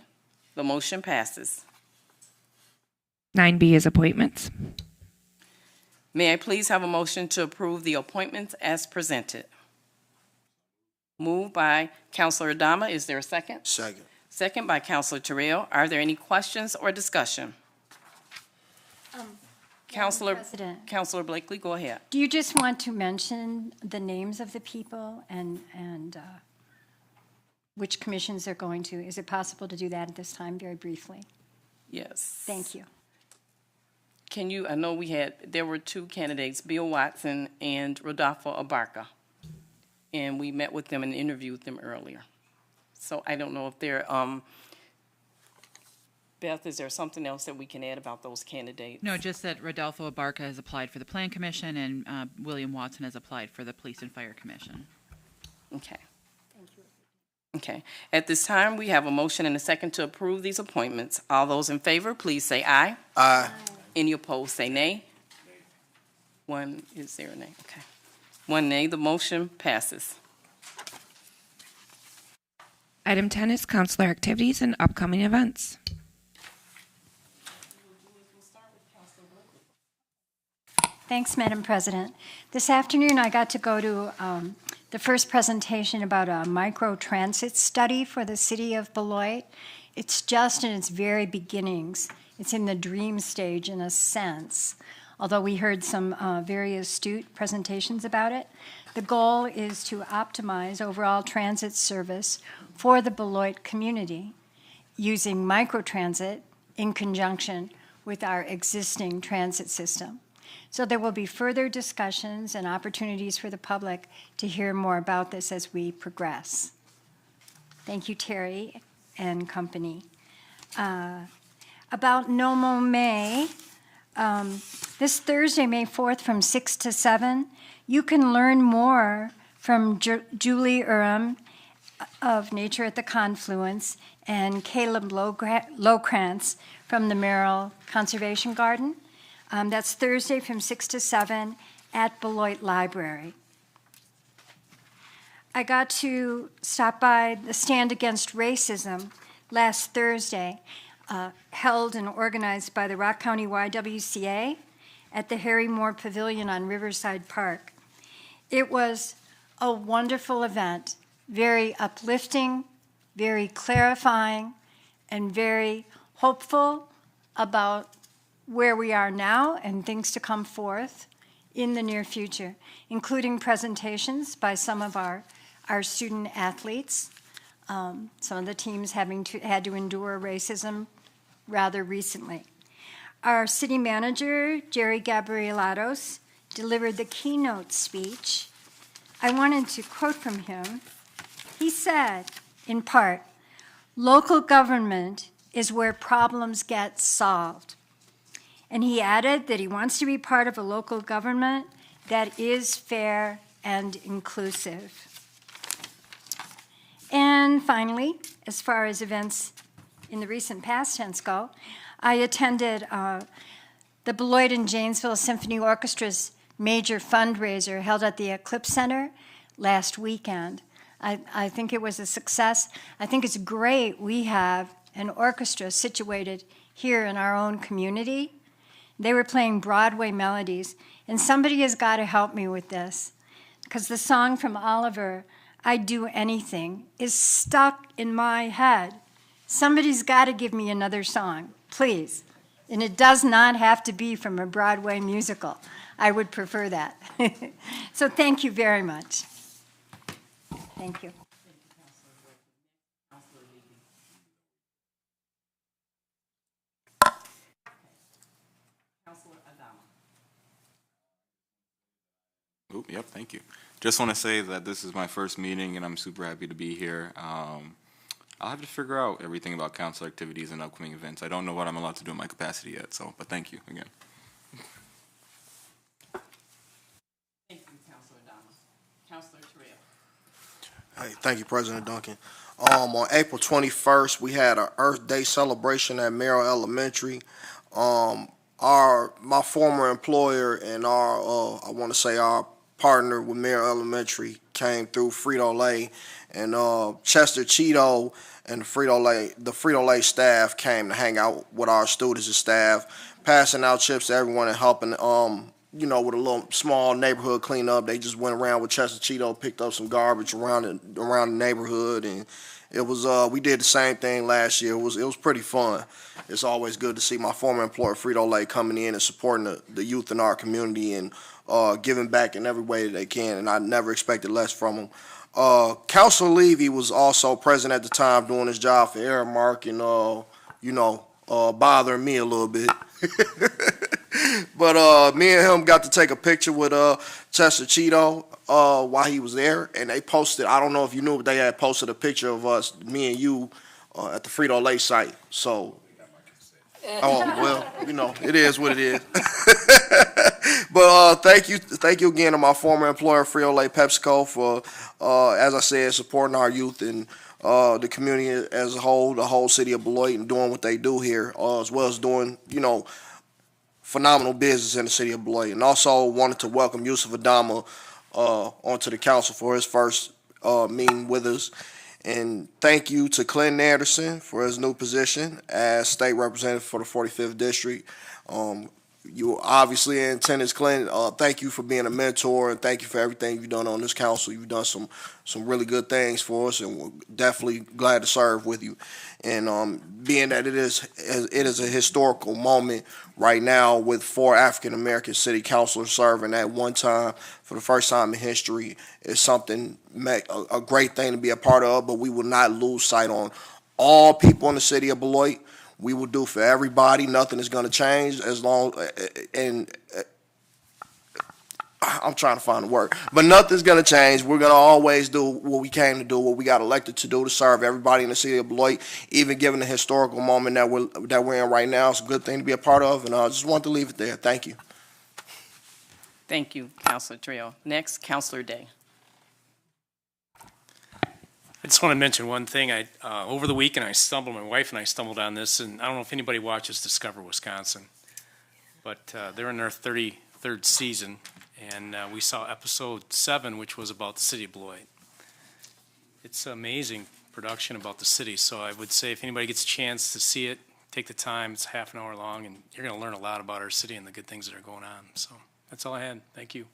The motion passes. 9B is appointments. May I please have a motion to approve the appointments as presented? Moved by Councilor Adama. Is there a second? Second. Second by Councilor Terrell. Are there any questions or discussion? Councilor Blakely, go ahead. Do you just want to mention the names of the people and which commissions they're going to? Is it possible to do that at this time, very briefly? Yes. Thank you. Can you, I know there were 2 candidates, Bill Watson and Rodolfo Abarca. And we met with them and interviewed them earlier. So I don't know if they're, Beth, is there something else that we can add about those candidates? No, just that Rodolfo Abarca has applied for the Plan Commission and William Watson has applied for the Police and Fire Commission. Okay. Thank you. Okay. At this time, we have a motion and a second to approve these appointments. All those in favor, please say aye. Aye. Any opposed, say nay. One, is there a nay? Okay. 1 nay. The motion passes. Item 10 is councilor activities and upcoming events. Thanks, Madam President. This afternoon, I got to go to the first presentation about a micro-transit study for the city of Beloit. It's just in its very beginnings. It's in the dream stage, in a sense. although we heard some very astute presentations about it. The goal is to optimize overall transit service for the Beloit community using microtransit in conjunction with our existing transit system. So there will be further discussions and opportunities for the public to hear more about this as we progress. Thank you, Terry and company. About Nomo May, this Thursday, May 4th, from 6 to 7, you can learn more from Julie Urim of Nature at the Confluence and Caleb Lowkrantz from the Merrill Conservation Garden. That's Thursday from 6 to 7 at Beloit Library. I got to stop by the Stand Against Racism last Thursday, held and organized by the Rock County YWCA at the Harry Moore Pavilion on Riverside Park. It was a wonderful event, very uplifting, very clarifying, and very hopeful about where we are now and things to come forth in the near future, including presentations by some of our student athletes, some of the teams had to endure racism rather recently. Our city manager, Jerry Gabrielatos, delivered the keynote speech. I wanted to quote from him. He said, in part, "Local government is where problems get solved." And he added that he wants to be part of a local government that is fair and inclusive. And finally, as far as events in the recent past tense go, I attended the Beloit and Janesville Symphony Orchestra's major fundraiser held at the Eclipse Center last weekend. I think it was a success. I think it's great we have an orchestra situated here in our own community. They were playing Broadway melodies, and somebody has got to help me with this, because the song from Oliver, "I'd Do Anything," is stuck in my head. Somebody's got to give me another song, please. And it does not have to be from a Broadway musical. I would prefer that. So thank you very much. Thank you. Yep, thank you. Just want to say that this is my first meeting and I'm super happy to be here. I'll have to figure out everything about council activities and upcoming events. I don't know what I'm allowed to do in my capacity yet, but thank you again. Thank you, Councilor Dama. Councilor Terrell. Hey, thank you, President Duncan. On April 21st, we had an Earth Day celebration at Merrill Elementary. My former employer and our partner with Merrill Elementary came through Frito-Lay, and Chester Cheeto and the Frito-Lay staff came to hang out with our students and staff, passing out chips to everyone and helping, with a little small neighborhood cleanup. They just went around with Chester Cheeto, picked up some garbage around the neighborhood, and it was we did the same thing last year. It was pretty fun. It's always good to see my former employer Frito-Lay coming in and supporting the youth in our community and giving back in every way that they can, and I never expected less from them. Councilor Levy was also present at the time doing his job for Aramark and, bothering me a little bit. But me and him got to take a picture with Chester Cheeto while he was there, and they posted, I don't know if you knew, but they had posted a picture of us, me and you, at the Frito-Lay site. So, it is what it is. But thank you again to my former employer, Frito-Lay PepsiCo, for, as I said, supporting our youth and the community as a whole, the whole city of Beloit, and doing what they do here, as well as doing, phenomenal business in the city of Beloit. And also wanted to welcome Yusuf Adama onto the council for his first meeting with us. And thank you to Clinton Anderson for his new position as state representative for the 45th district. you obviously in attendance, Clint. Thank you for being a mentor, and thank you for everything you've done on this council. You've done some really good things for us, and we're definitely glad to serve with you. And being that it is a historical moment right now with 4 African American city councilors serving at one time for the first time in history, is something a great thing to be a part of. But we will not lose sight on all people in the city of Beloit. We will do for everybody. Nothing is going to change as long, and I'm trying to find a word, but nothing's going to change. We're going to always do what we came to do, what we got elected to do, to serve everybody in the city of Beloit, even given the historical moment that we're in right now. It's a good thing to be a part of, and I just want to leave it there. Thank you. Thank you, Councilor Trill. Next, Councilor Day. I just want to mention one thing. Over the weekend, my wife and I stumbled on this, and I don't know if anybody watches Discover Wisconsin, but they're in their 33rd season, and we saw episode 7, which was about the city of Beloit. It's an amazing production about the city, so I would say if anybody gets a chance to see it, take the time. It's half an hour long, and you're going to learn a lot about our city and the good things that are going on. So that's all I had. Thank you.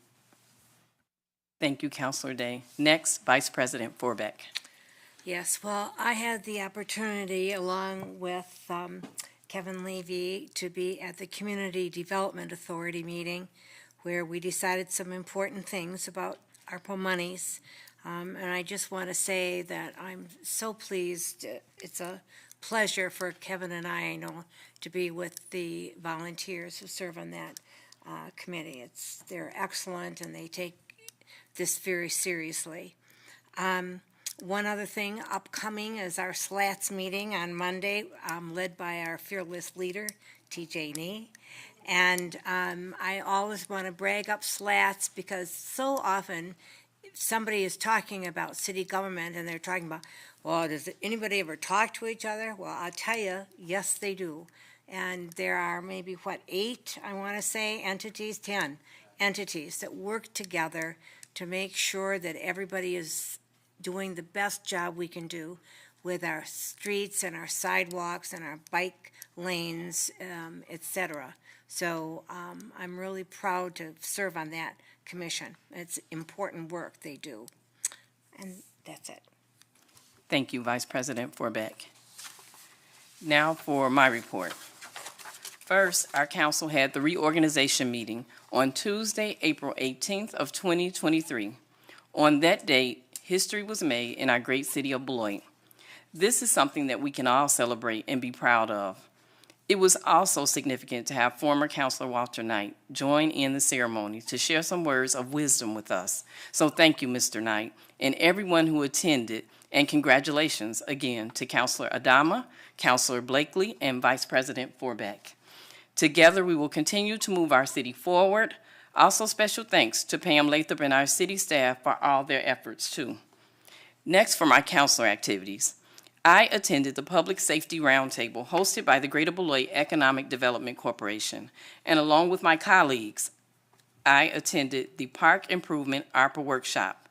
Thank you, Councilor Day. Next, Vice President Forbeck. Yes, well, I had the opportunity, along with Kevin Levy, to be at the Community Development Authority meeting, where we decided some important things about ARPA monies. And I just want to say that I'm so pleased. It's a pleasure for Kevin and I know, to be with the volunteers who serve on that committee. They're excellent, and they take this very seriously. One other thing upcoming is our SLATS meeting on Monday, led by our fearless leader, TJ Nee. And I always want to brag up SLATS, because so often somebody is talking about city government and they're talking about, well, does anybody ever talk to each other? Well, I'll tell you, yes, they do. And there are maybe, 8, I want to say, 10 entities that work together to make sure that everybody is doing the best job we can do with our streets and our sidewalks and our bike lanes, etc. So I'm really proud to serve on that commission. It's important work they do. And that's it. Thank you, Vice President Forbeck. Now for my report. First, our council had the reorganization meeting on Tuesday, April 18th of 2023. On that date, history was made in our great city of Beloit. This is something that we can all celebrate and be proud of. It was also significant to have former Councilor Walter Knight join in the ceremony to share some words of wisdom with us. So thank you, Mr. Knight, and everyone who attended, and congratulations again to Councilor Adama, Councilor Blakely, and Vice President Forbeck. Together, we will continue to move our city forward. Also, special thanks to Pam Lathrop and our city staff for all their efforts, too. Next, for my councilor activities, I attended the Public Safety Roundtable hosted by the Greater Beloit Economic Development Corporation, and along with my colleagues, I attended the Park Improvement ARPA Workshop.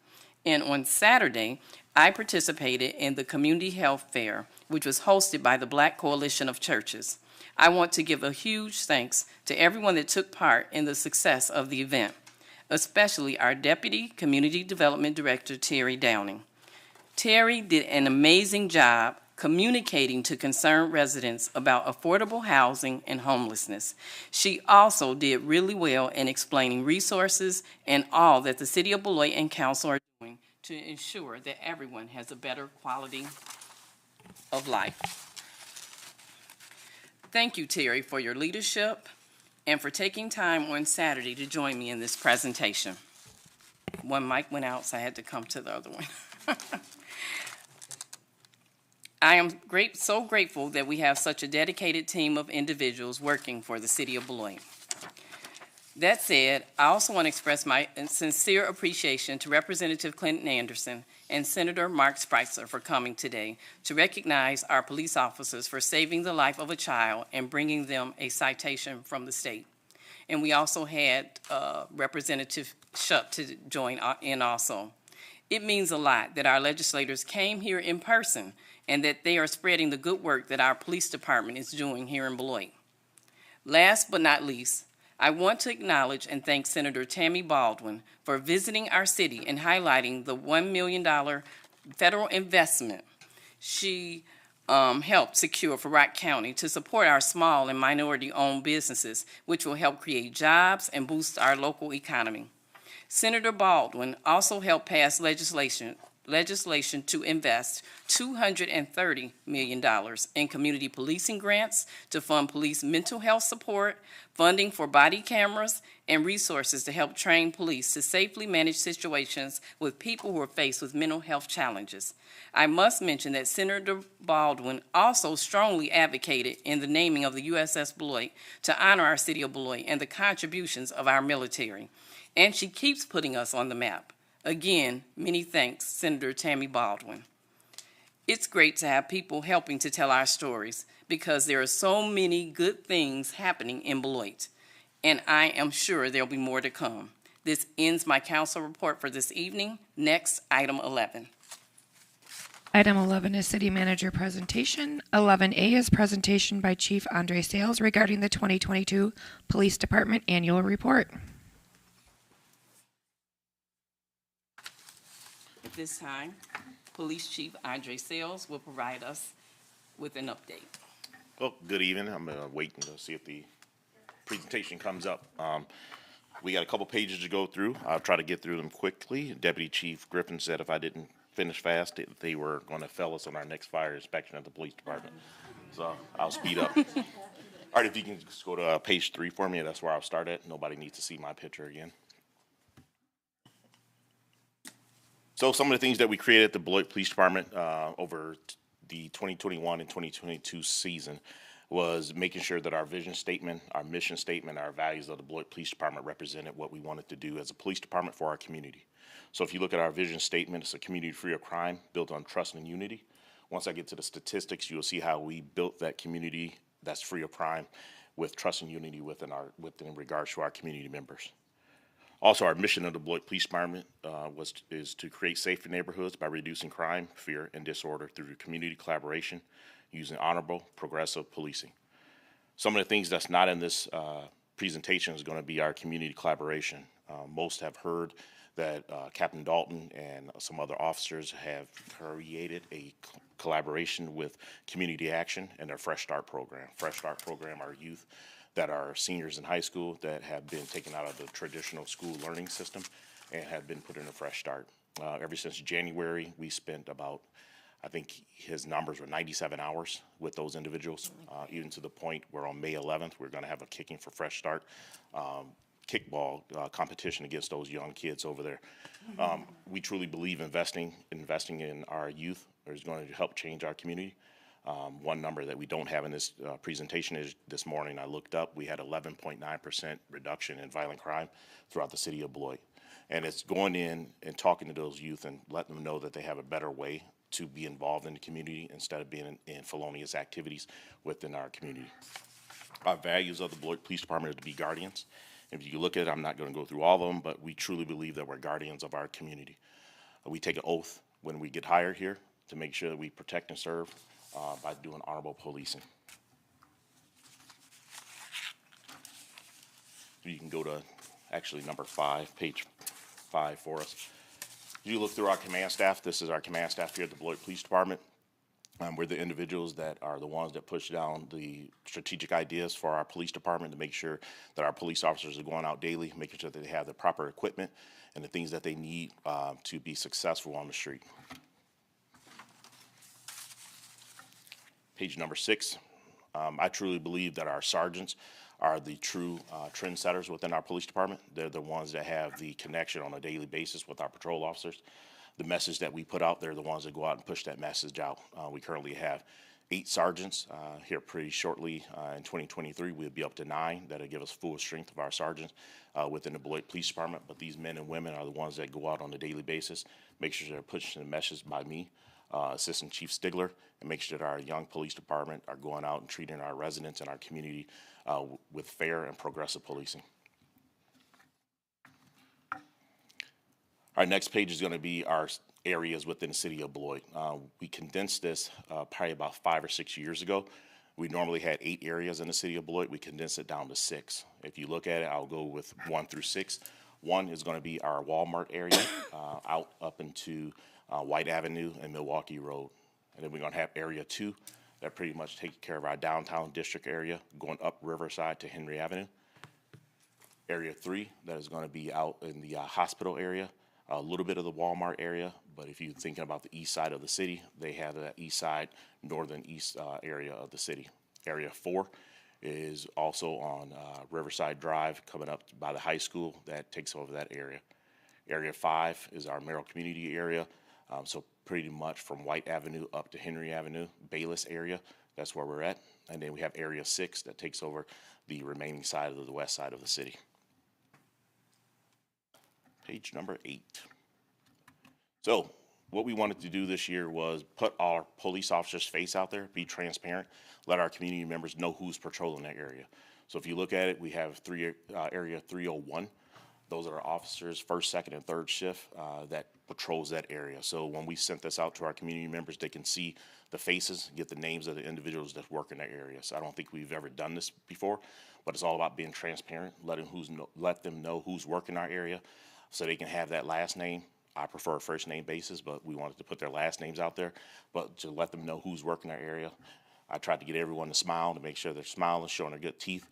And on Saturday, I participated in the Community Health Fair, which was hosted by the Black Coalition of Churches. I want to give a huge thanks to everyone that took part in the success of the event, especially our Deputy Community Development Director, Terry Downing. Terry did an amazing job communicating to concerned residents about affordable housing and homelessness. She also did really well in explaining resources and all that the City of Beloit and Council are doing to ensure that everyone has a better quality of life. Thank you, Terry, for your leadership and for taking time on Saturday to join me in this presentation. One mic went out, so I had to come to the other one. I am so grateful that we have such a dedicated team of individuals working for the City of Beloit. That said, I also want to express my sincere appreciation to Representative Clinton Anderson and Senator Mark Spreitzer for coming today to recognize our police officers for saving the life of a child and bringing them a citation from the state. And we also had Representative Shutt to join in also. It means a lot that our legislators came here in person and that they are spreading the good work that our police department is doing here in Beloit. Last but not least, I want to acknowledge and thank Senator Tammy Baldwin for visiting our city and highlighting the $1 million federal investment she helped secure for Rock County to support our small and minority-owned businesses, which will help create jobs and boost our local economy. Senator Baldwin also helped pass legislation to invest $230 million in community policing grants to fund police mental health support, funding for body cameras, and resources to help train police to safely manage situations with people who are faced with mental health challenges. I must mention that Senator Baldwin also strongly advocated in the naming of the USS Beloit to honor our city of Beloit and the contributions of our military. And she keeps putting us on the map. Again, many thanks, Senator Tammy Baldwin. It's great to have people helping to tell our stories because there are so many good things happening in Beloit, and I am sure there'll be more to come. This ends my council report for this evening. Next, item 11. Item 11 is City Manager presentation. 11A is presentation by Chief Andre Sales regarding the 2022 Police Department Annual Report. At this time, Police Chief Andre Sales will provide us with an update. Well, good evening. I'm waiting to see if the presentation comes up. We got a couple pages to go through. I'll try to get through them quickly. Deputy Chief Griffin said if I didn't finish fast, they were going to fell us on our next fire inspection at the police department. So I'll speed up. All right, if you can just go to page 3 for me, that's where I'll start at. Nobody needs to see my picture again. So some of the things that we created at the Beloit Police Department over the 2021 and 2022 season was making sure that our vision statement, our mission statement, our values of the Beloit Police Department represented what we wanted to do as a police department for our community. So if you look at our vision statement, it's a community free of crime, built on trust and unity. Once I get to the statistics, you'll see how we built that community that's free of crime with trust and unity within regards to our community members. Also, our mission of the Beloit Police Department is to create safer neighborhoods by reducing crime, fear, and disorder through community collaboration, using honorable, progressive policing. Some of the things that's not in this presentation is going to be our community collaboration. Most have heard that Captain Dalton and some other officers have created a collaboration with Community Action and their Fresh Start program. Fresh Start program are youth that are seniors in high school that have been taken out of the traditional school learning system and have been put in a fresh start. Ever since January, we spent about, I think his numbers were 97 hours with those individuals, even to the point where on May 11th, we're gonna have a Kicking for Fresh Start kickball competition against those young kids over there. We truly believe investing in our youth is going to help change our community. One number that we don't have in this presentation is this morning I looked up, we had 11.9% reduction in violent crime throughout the city of Beloit. And it's going in and talking to those youth and letting them know that they have a better way to be involved in the community instead of being in felonious activities within our community. Our values of the Beloit Police Department are to be guardians. If you look at it, I'm not going to go through all of them, but we truly believe that we're guardians of our community. We take an oath when we get hired here to make sure that we protect and serve by doing honorable policing. You can go to actually number 5, page 5 for us. You look through our command staff. This is our command staff here at the Beloit Police Department. We're the individuals that are the ones that push down the strategic ideas for our police department to make sure that our police officers are going out daily, making sure that they have the proper equipment and the things that they need to be successful on the street. Page number 6. I truly believe that our sergeants are the true trendsetters within our police department. They're the ones that have the connection on a daily basis with our patrol officers. The message that we put out, they're the ones that go out and push that message out. We currently have 8 sergeants here pretty shortly in 2023. We'll be up to 9. That'll give us full strength of our sergeants within the Beloit Police Department. But these men and women are the ones that go out on a daily basis, make sure they're pushing the message by me, Assistant Chief Stigler, and make sure that our young police department are going out and treating our residents and our community with fair and progressive policing. Our next page is going to be our areas within the city of Beloit. We condensed this probably about 5 or 6 years ago We normally had 8 areas in the city of Beloit. We condensed it down to 6. If you look at it, I'll go with 1 through 6. 1 is going to be our Walmart area out up into White Avenue and Milwaukee Road. And then we're going to have area 2 that pretty much takes care of our downtown district area going up Riverside to Henry Avenue. Area 3 that is going to be out in the hospital area, a little bit of the Walmart area, but if you're thinking about the east side of the city, they have that east side, northern east area of the city. Area 4 is also on Riverside Drive coming up by the high school that takes over that area. Area 5 is our Merrill community area, so pretty much from White Avenue up to Henry Avenue, Bayless area, that's where we're at. And then we have Area 6 that takes over the remaining side of the west side of the city. Page number 8. So what we wanted to do this year was put our police officers' face out there, be transparent, let our community members know who's patrolling that area. So if you look at it, we have Area 301. Those are our officers, first, second, and third shift that patrols that area. So when we sent this out to our community members, they can see the faces, get the names of the individuals that work in that area. So I don't think we've ever done this before, but it's all about being transparent, let them know who's working our area so they can have that last name. I prefer a first name basis, but we wanted to put their last names out there, but to let them know who's working our area. I tried to get everyone to smile to make sure they're smiling, showing their good teeth.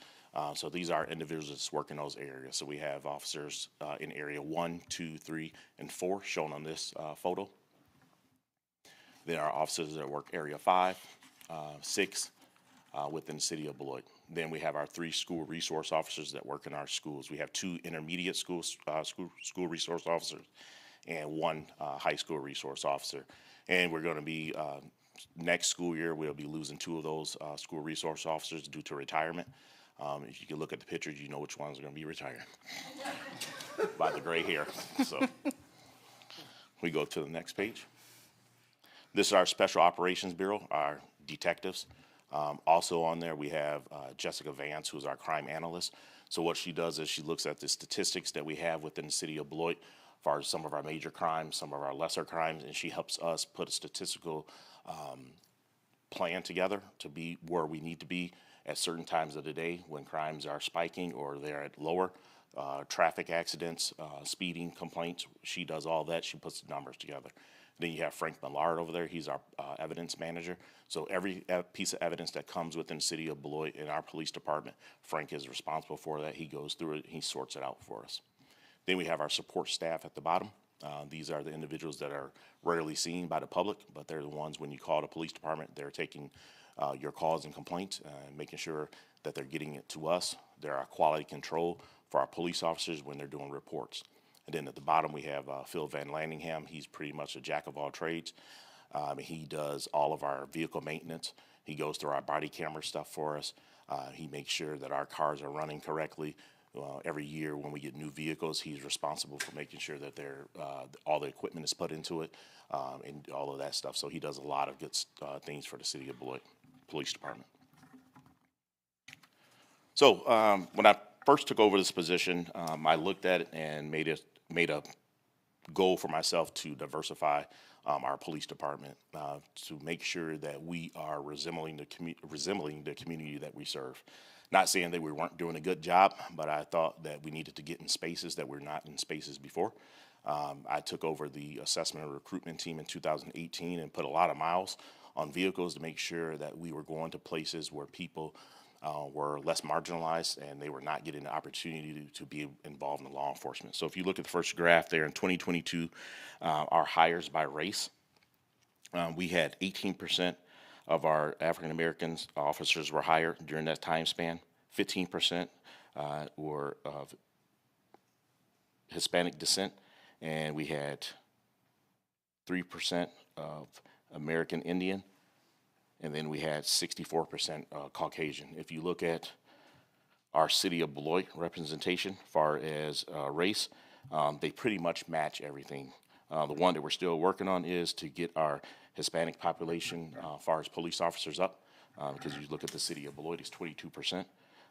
So these are individuals that's working those areas. So we have officers in area 1, 2, 3, and 4 shown on this photo. There are officers that work area 5, 6 within the city of Beloit. Then we have our 3 school resource officers that work in our schools. We have 2 intermediate school resource officers and 1 high school resource officer. And we're going to be, next school year, we'll be losing 2 of those school resource officers due to retirement. If you can look at the pictures, you know which ones are going to be retired by the gray hair. So we go to the next page. This is our Special Operations Bureau, our detectives. Also on there, we have Jessica Vance, who's our crime analyst. So what she does is she looks at the statistics that we have within the city of Beloit as far as some of our major crimes, some of our lesser crimes, and she helps us put a statistical plan together to be where we need to be at certain times of the day when crimes are spiking or they're at lower. Traffic accidents, speeding complaints, she does all that. She puts the numbers together. Then you have Frank Millard over there. He's our evidence manager. So every piece of evidence that comes within the city of Beloit in our police department, Frank is responsible for that. He goes through it. He sorts it out for us. Then we have our support staff at the bottom. These are the individuals that are rarely seen by the public, but they're the ones when you call the police department, they're taking your calls and complaints and making sure that they're getting it to us. They're our quality control for our police officers when they're doing reports. And then at the bottom, we have Phil Van Landingham. He's pretty much a jack of all trades. He does all of our vehicle maintenance. He goes through our body camera stuff for us. He makes sure that our cars are running correctly. Every year when we get new vehicles, he's responsible for making sure that all the equipment is put into it and all of that stuff. So he does a lot of good things for the city of Beloit Police Department. So when I first took over this position, I looked at it and made a goal for myself to diversify our police department to make sure that we are resembling the community that we serve. Not saying that we weren't doing a good job, but I thought that we needed to get in spaces that we're not in spaces before. I took over the assessment and recruitment team in 2018 and put a lot of miles on vehicles to make sure that we were going to places where people were less marginalized and they were not getting the opportunity to be involved in law enforcement. So if you look at the first graph there in 2022, our hires by race, we had 18% of our African Americans officers were hired during that time span. 15% were of Hispanic descent, and we had 3% of American Indian, and then we had 64% Caucasian. If you look at our city of Beloit representation as far as race, they pretty much match everything. The one that we're still working on is to get our Hispanic population as far as police officers up, because you look at the city of Beloit, it's 22%,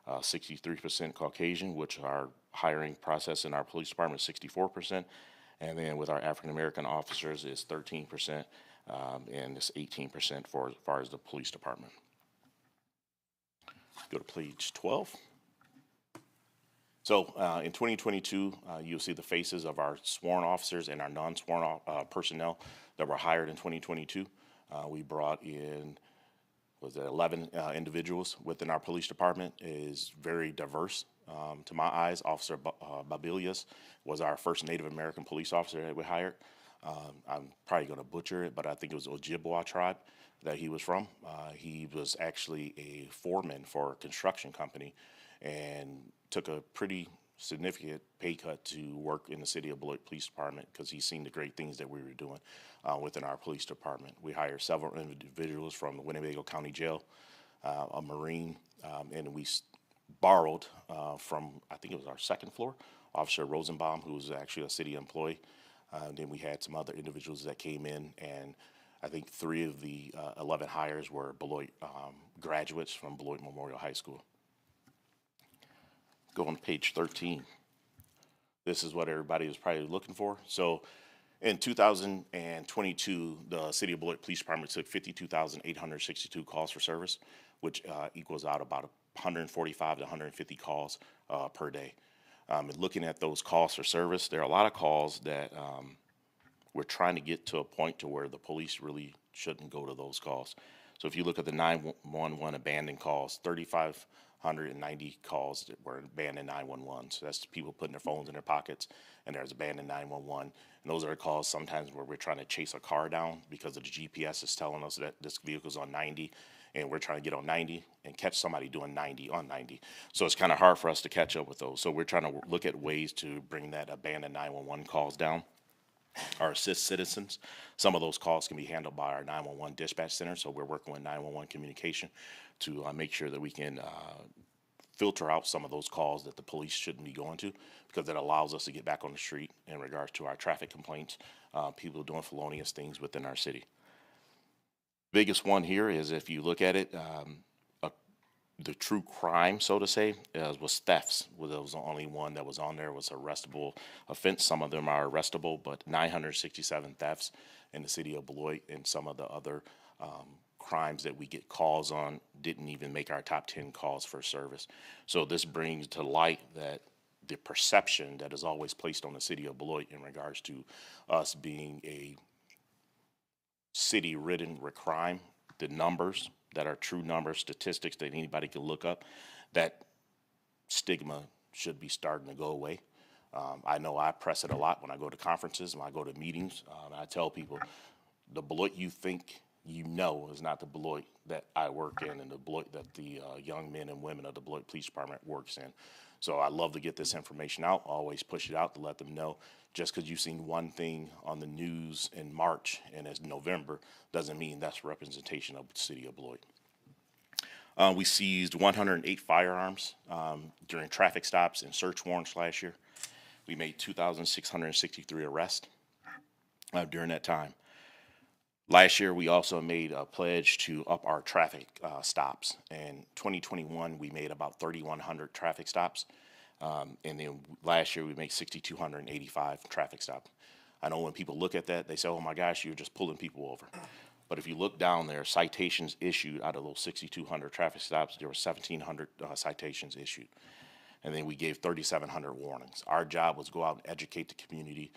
63% Caucasian, which our hiring process in our police department is 64%, and then with our African American officers is 13%, and it's 18% for as far as the police department. Go to page 12. So in 2022, you'll see the faces of our sworn officers and our non-sworn personnel that were hired in 2022. We brought in, 11 individuals within our police department. It is very diverse. To my eyes, Officer Babilius was our first Native American police officer that we hired. I'm probably going to butcher it, but I think it was Ojibwa tribe that he was from. He was actually a foreman for a construction company and took a pretty significant pay cut to work in the city of Beloit Police Department because he's seen the great things that we were doing within our police department. We hired several individuals from the Winnebago County Jail, a Marine, and we borrowed from, I think it was our second floor, Officer Rosenbaum, who was actually a city employee. Then we had some other individuals that came in, and I think 3 of the 11 hires were Beloit graduates from Beloit Memorial High School. Go on to page 13. This is what everybody was probably looking for. So in 2022, the City of Beloit Police Department took 52,862 calls for service, which equals out about 145 to 150 calls per day. And looking at those calls for service, there are a lot of calls that we're trying to get to a point to where the police really shouldn't go to those calls. So if you look at the 911 abandoned calls, 3,590 calls that were abandoned 911. So that's people putting their phones in their pockets, and there's abandoned 911. And those are calls sometimes where we're trying to chase a car down because of the GPS is telling us that this vehicle's on 90, and we're trying to get on 90 and catch somebody doing 90 on 90. So it's kind of hard for us to catch up with those. So we're trying to look at ways to bring that abandoned 911 calls down or assist citizens. Some of those calls can be handled by our 911 dispatch center. So we're working with 911 communication to make sure that we can filter out some of those calls that the police shouldn't be going to, because that allows us to get back on the street in regards to our traffic complaints, people doing felonious things within our city. Biggest one here is, if you look at it, the true crime, so to say, was thefts. Well, there was the only one that was on there was arrestable offense. Some of them are arrestable, but 967 thefts in the city of Beloit, and some of the other crimes that we get calls on didn't even make our top 10 calls for service. So this brings to light that the perception that is always placed on the city of Beloit in regards to us being a city ridden with crime, the numbers that are true numbers, statistics that anybody can look up, that stigma should be starting to go away. I know I press it a lot when I go to conferences, when I go to meetings. I tell people, the Beloit you think you know is not the Beloit that I work in, and the Beloit that the young men and women of the Beloit Police Department works in. So I love to get this information out, always push it out to let them know. Just because you've seen one thing on the news in March and it's November doesn't mean that's representation of the city of Beloit. We seized 108 firearms during traffic stops and search warrants last year. We made 2,663 arrests during that time. Last year, we also made a pledge to up our traffic stops. In 2021, we made about 3,100 traffic stops. And then last year, we made 6,285 traffic stops. I know when people look at that, they say, oh my gosh, you're just pulling people over. But if you look down there, citations issued out of those 6,200 traffic stops, there were 1,700 citations issued. And then we gave 3,700 warnings. Our job was to go out and educate the community.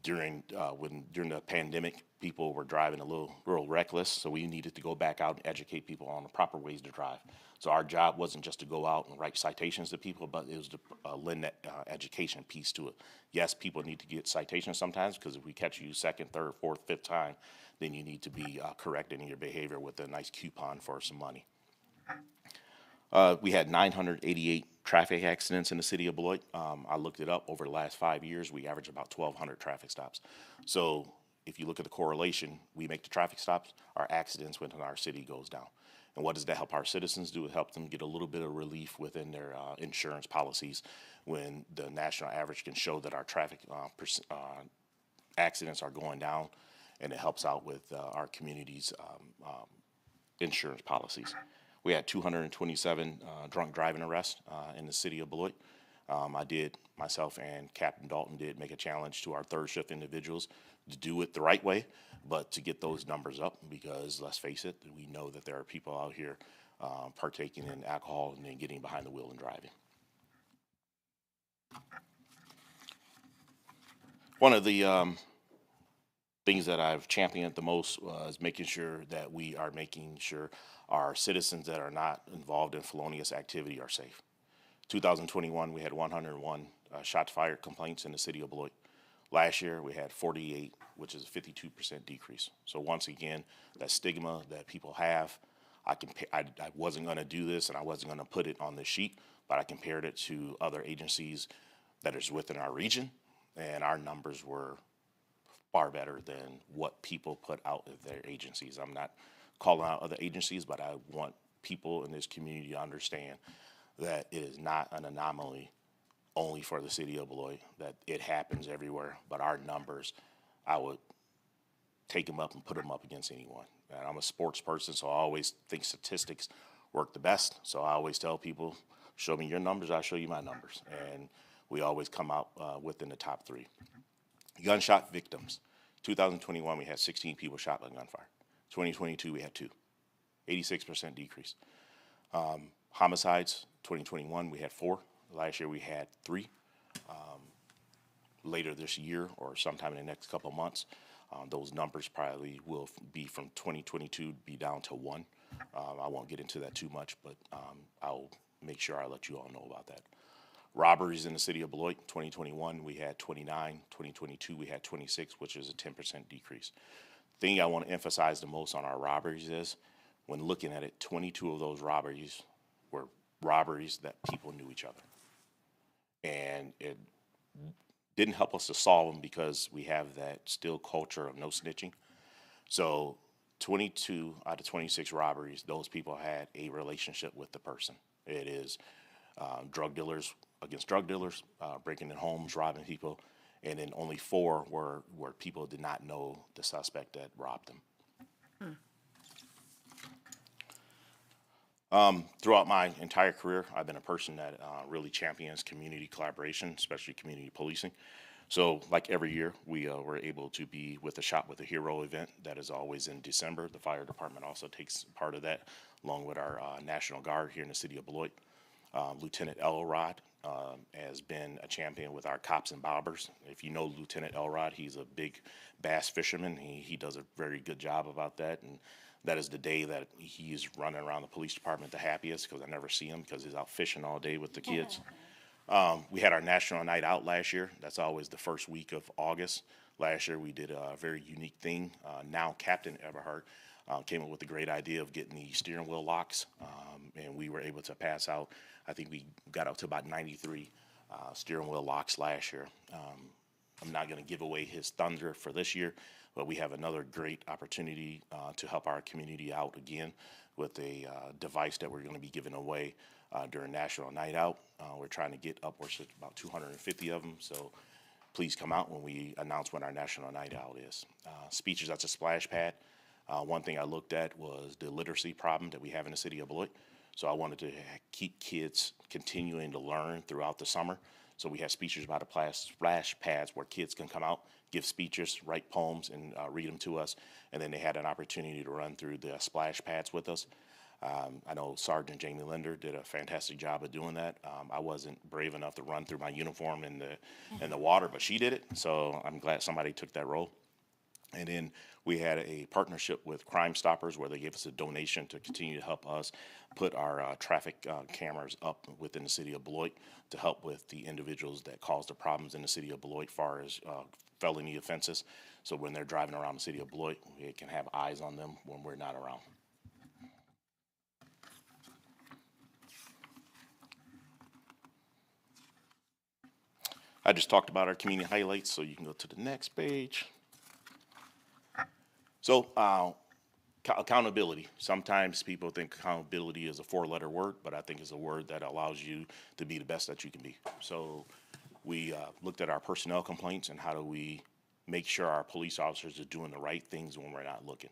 During the pandemic, people were driving a little reckless, so we needed to go back out and educate people on the proper ways to drive. So our job wasn't just to go out and write citations to people, but it was to lend that education piece to it. Yes, people need to get citations sometimes, because if we catch you second, third, fourth, fifth time, then you need to be corrected in your behavior with a nice coupon for some money. We had 988 traffic accidents in the city of Beloit. I looked it up. Over the last 5 years, we averaged about 1,200 traffic stops. So if you look at the correlation, we make the traffic stops, our accidents within our city goes down. And what does that help our citizens do? It helps them get a little bit of relief within their insurance policies, when the national average can show that our traffic accidents are going down, and it helps out with our community's insurance policies. We had 227 drunk driving arrests in the city of Beloit. Myself and Captain Dalton did make a challenge to our third shift individuals to do it the right way, but to get those numbers up, because let's face it, we know that there are people out here partaking in alcohol and then getting behind the wheel and driving. One of the things that I've championed the most was making sure that we are making sure our citizens that are not involved in felonious activity are safe. 2021, we had 101 shots fired complaints in the city of Beloit. Last year, we had 48, which is a 52% decrease. So once again, that stigma that people have, I wasn't going to do this and I wasn't going to put it on the sheet, but I compared it to other agencies that is within our region, and our numbers were far better than what people put out of their agencies. I'm not calling out other agencies, but I want people in this community to understand that it is not an anomaly only for the city of Beloit, that it happens everywhere, but our numbers, I would take them up and put them up against anyone. And I'm a sports person, so I always think statistics work the best. So I always tell people, show me your numbers, I'll show you my numbers. And we always come out within the top 3. Gunshot victims. 2021, we had 16 people shot by gunfire. 2022, we had 2. 86% decrease. Homicides, 2021, we had 4. Last year, we had 3. Later this year or sometime in the next couple of months, those numbers probably will be from 2022 be down to 1. I won't get into that too much, but I'll make sure I let you all know about that. Robberies in the city of Beloit, 2021, we had 29. 2022, we had 26, which is a 10% decrease. The thing I want to emphasize the most on our robberies is, when looking at it, 22 of those robberies were robberies that people knew each other. And it didn't help us to solve them because we have that still culture of no snitching. So 22 out of 26 robberies, those people had a relationship with the person. It is drug dealers against drug dealers, breaking in homes, robbing people, and then only 4 were where people did not know the suspect that robbed them. Throughout my entire career, I've been a person that really champions community collaboration, especially community policing. So like every year, we were able to be with the Shop with a Hero event that is always in December. The fire department also takes part of that, along with our National Guard here in the city of Beloit. Lieutenant Elrod has been a champion with our cops and bobbers. If you know Lieutenant Elrod, he's a big bass fisherman. He does a very good job about that. And that is the day that he's running around the police department the happiest, because I never see him because he's out fishing all day with the kids. We had our National Night Out last year. That's always the first week of August. Last year we did a very unique thing. Now Captain Everhart came up with a great idea of getting the steering wheel locks, and we were able to pass out, I think we got up to about 93 steering wheel locks last year. I'm not going to give away his thunder for this year, but we have another great opportunity to help our community out again with a device that we're going to be giving away during National Night Out. We're trying to get upwards of about 250 of them, so please come out when we announce when our National Night Out is. Speeches at the splash pad. One thing I looked at was the literacy problem that we have in the city of Beloit. So I wanted to keep kids continuing to learn throughout the summer. So we have speeches by the splash pads where kids can come out, give speeches, write poems, and read them to us. And then they had an opportunity to run through the splash pads with us. I know Sergeant Jamie Linder did a fantastic job of doing that. I wasn't brave enough to run through my uniform in the water, but she did it. So I'm glad somebody took that role. And then we had a partnership with Crime Stoppers where they gave us a donation to continue to help us put our traffic cameras up within the city of Beloit to help with the individuals that cause the problems in the city of Beloit as far as felony offenses. So when they're driving around the city of Beloit, we can have eyes on them when we're not around. I just talked about our community highlights, so you can go to the next page. So accountability. Sometimes people think accountability is a 4-letter word, but I think it's a word that allows you to be the best that you can be. So we looked at our personnel complaints and how do we make sure our police officers are doing the right things when we're not looking.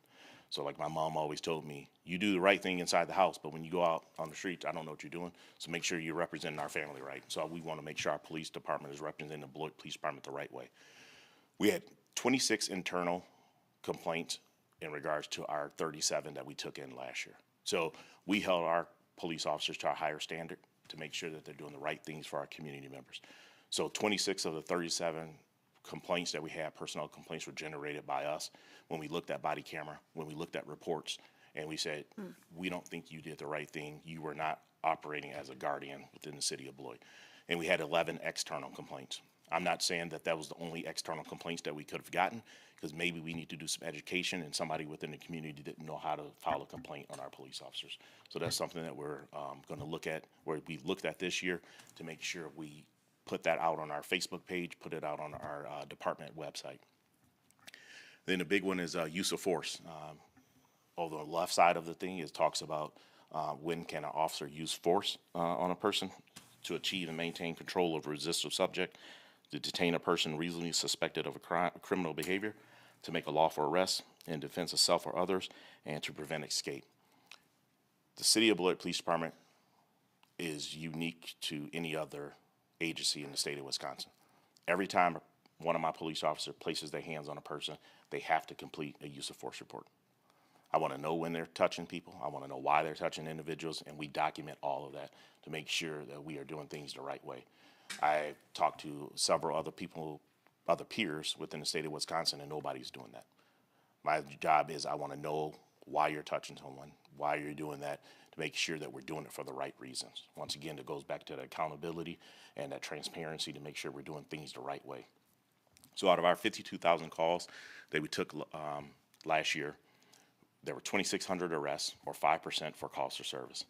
So like my mom always told me, you do the right thing inside the house, but when you go out on the streets, I don't know what you're doing. So make sure you're representing our family right. So we want to make sure our police department is representing the Beloit Police Department the right way. We had 26 internal complaints in regards to our 37 that we took in last year. So we held our police officers to a higher standard to make sure that they're doing the right things for our community members. So 26 of the 37 complaints that we had, personnel complaints, were generated by us when we looked at body camera, when we looked at reports, and we said, we don't think you did the right thing. You were not operating as a guardian within the city of Beloit. And we had 11 external complaints. I'm not saying that that was the only external complaints that we could have gotten, because maybe we need to do some education and somebody within the community didn't know how to file a complaint on our police officers. So that's something that we're going to look at, where we looked at this year to make sure we put that out on our Facebook page, put it out on our department website. Then the big one is use of force. On the left side of the thing, it talks about when can an officer use force on a person to achieve and maintain control of a resistive subject, to detain a person reasonably suspected of a criminal behavior, to make a lawful arrest in defense of self or others, and to prevent escape. The City of Beloit Police Department is unique to any other agency in the state of Wisconsin. Every time one of my police officers places their hands on a person, they have to complete a use of force report. I want to know when they're touching people. I want to know why they're touching individuals, and we document all of that to make sure that we are doing things the right way. I talked to several other people, other peers within the state of Wisconsin, and nobody's doing that. My job is I want to know why you're touching someone, why you're doing that, to make sure that we're doing it for the right reasons. Once again, it goes back to the accountability and that transparency to make sure we're doing things the right way. So out of our 52,000 calls that we took last year, there were 2,600 arrests, or 5% for calls for service.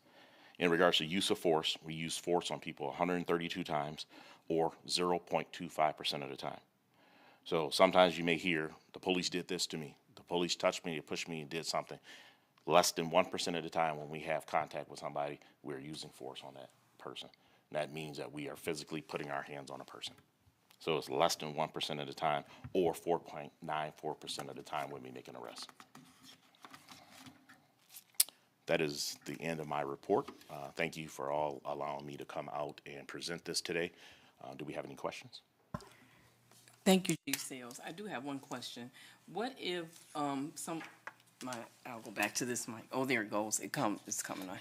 In regards to use of force, we used force on people 132 times, or 0.25% of the time. So sometimes you may hear, the police did this to me, the police touched me, they pushed me and did something. Less than 1% of the time when we have contact with somebody, we're using force on that person. And that means that we are physically putting our hands on a person. So it's less than 1% of the time, or 4.94% of the time when we make an arrest. That is the end of my report. Thank you for all allowing me to come out and present this today. Do we have any questions? Thank you, Chief Sales. I do have one question. What if I'll go back to this mic. Oh, there it goes. It's coming on.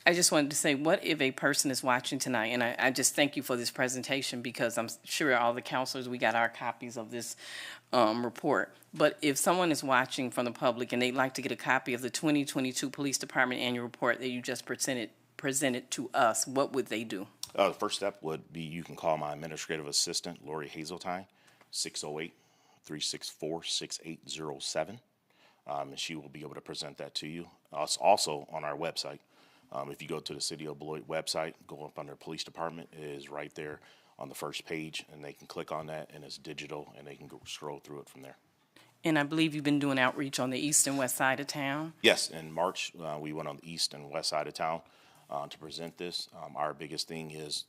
I just wanted to say, what if a person is watching tonight, and I just thank you for this presentation, because I'm sure all the counselors, we got our copies of this report. But if someone is watching from the public and they'd like to get a copy of the 2022 Police Department Annual Report that you just presented to us, what would they do? The first step would be you can call my administrative assistant, Lori Hazeltine, 608-364-6807. And she will be able to present that to you. It's also on our website. If you go to the City of Beloit website, go up under Police Department, it is right there on the first page, and they can click on that, and it's digital, and they can go scroll through it from there. And I believe you've been doing outreach on the east and west side of town? Yes, in March, we went on the east and west side of town to present this. Our biggest thing is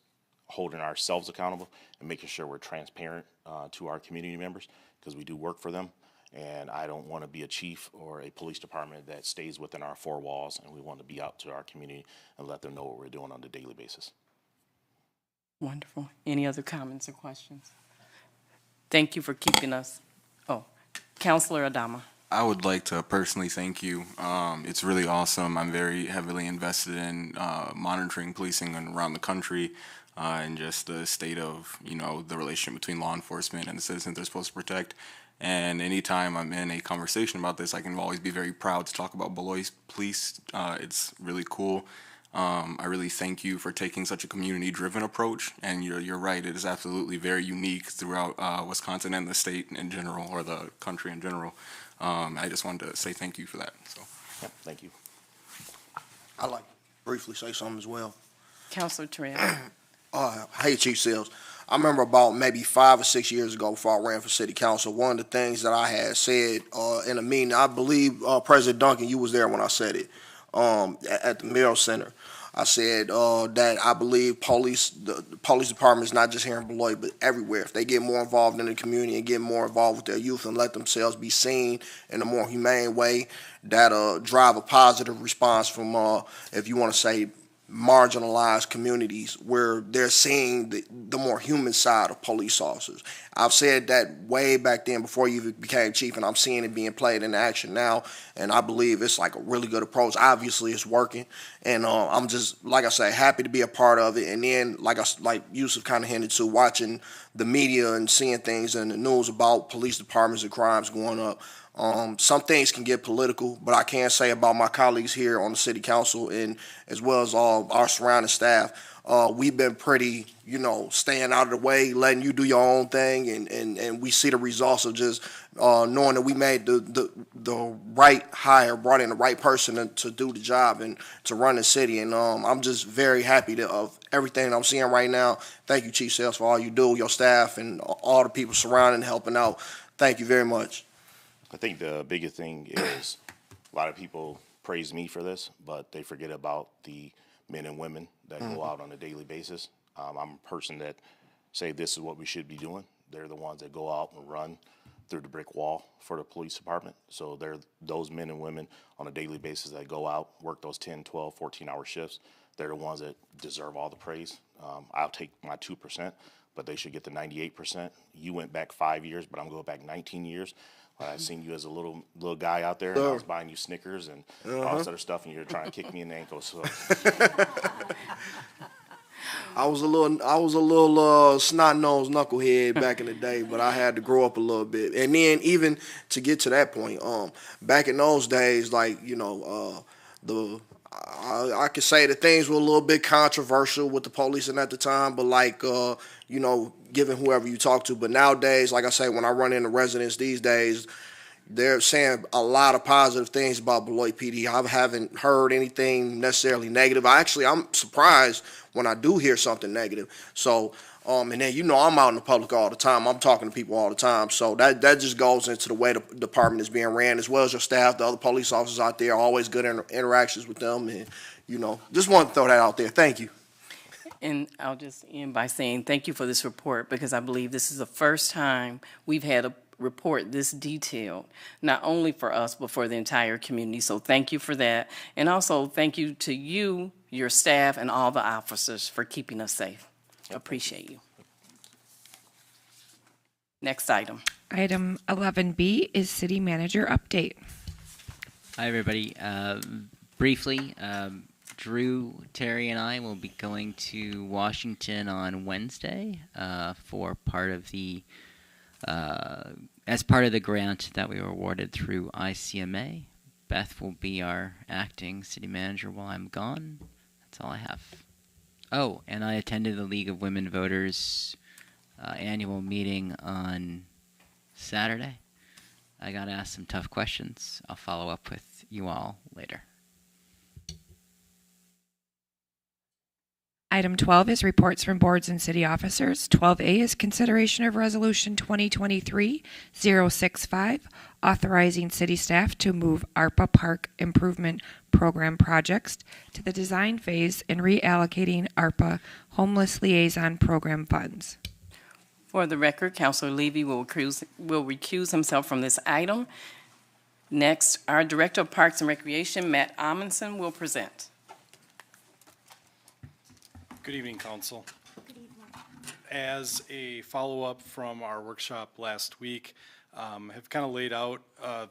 holding ourselves accountable and making sure we're transparent to our community members, because we do work for them. And I don't want to be a chief or a police department that stays within our four walls, and we want to be out to our community and let them know what we're doing on a daily basis. Wonderful. Any other comments or questions? Thank you for keeping us. Oh, Councilor Adama. I would like to personally thank you. It's really awesome. I'm very heavily invested in monitoring policing around the country and just the state of, the relationship between law enforcement and the citizens they're supposed to protect. And anytime I'm in a conversation about this, I can always be very proud to talk about Beloit Police. It's really cool. I really thank you for taking such a community-driven approach. And you're right, it is absolutely very unique throughout Wisconsin and the state in general, or the country in general. I just wanted to say thank you for that. So, yeah, thank you. I'd like to briefly say something as well. Councilor Terrell. Hey, Chief Sales. I remember about maybe 5 or 6 years ago, before I ran for city council, one of the things that I had said in a meeting, I believe President Duncan, you was there when I said it, at the Merrill Center. I said that I believe the police department is not just here in Beloit, but everywhere. If they get more involved in the community and get more involved with their youth and let themselves be seen in a more humane way, that'll drive a positive response from, if you want to say, marginalized communities where they're seeing the more human side of police officers. I've said that way back then before you even became chief, and I'm seeing it being played in action now, and I believe it's like a really good approach. Obviously, it's working, and I'm just, like I say, happy to be a part of it. And then, like Yusuf kind of hinted to, watching the media and seeing things in the news about police departments and crimes going up. Some things can get political, but I can say about my colleagues here on the city council and as well as all our surrounding staff, we've been pretty, staying out of the way, letting you do your own thing, and we see the results of just knowing that we made the right hire, brought in the right person to do the job and to run the city. And I'm just very happy of everything I'm seeing right now. Thank you, Chief Sales, for all you do, your staff, and all the people surrounding and helping out. Thank you very much. I think the biggest thing is a lot of people praise me for this, but they forget about the men and women that go out on a daily basis. I'm a person that say this is what we should be doing. They're the ones that go out and run through the brick wall for the police department. So they're those men and women on a daily basis that go out, work those 10, 12, 14-hour shifts. They're the ones that deserve all the praise. I'll take my 2%, but they should get the 98%. You went back 5 years, but I'm going back 19 years. I seen you as a little guy out there, and I was buying you Snickers and all this other stuff, and you're trying to kick me in the ankle. So I was a little snot-nosed knucklehead back in the day, but I had to grow up a little bit. And then even to get to that point, back in those days, I could say that things were a little bit controversial with the policing at the time, but given whoever you talk to. But nowadays, like I say, when I run into residents these days, they're saying a lot of positive things about Beloit PD. I haven't heard anything necessarily negative. I'm surprised when I do hear something negative. So, and then, I'm out in the public all the time. I'm talking to people all the time. So that just goes into the way the department is being ran, as well as your staff, the other police officers out there, always good interactions with them. And, just want to throw that out there. Thank you. And I'll just end by saying thank you for this report, because I believe this is the first time we've had a report this detailed, not only for us, but for the entire community. So thank you for that. And also thank you to you, your staff, and all the officers for keeping us safe. Appreciate you. Next item. Item 11B is City Manager Update. Hi, everybody. Briefly, Drew, Terry, and I will be going to Washington on Wednesday for part of the as part of the grant that we were awarded through ICMA. Beth will be our acting city manager while I'm gone. That's all I have. Oh, and I attended the League of Women Voters annual meeting on Saturday. I got asked some tough questions. I'll follow up with you all later. Item 12 is reports from boards and city officers. 12A is consideration of Resolution 2023-065, authorizing city staff to move ARPA Park Improvement Program projects to the design phase and reallocating ARPA Homeless Liaison Program funds. For the record, Councilor Levy will recuse himself from this item. Next, our Director of Parks and Recreation, Matt Amundson, will present. Good evening, Council. Good evening. As a follow-up from our workshop last week, have kind of laid out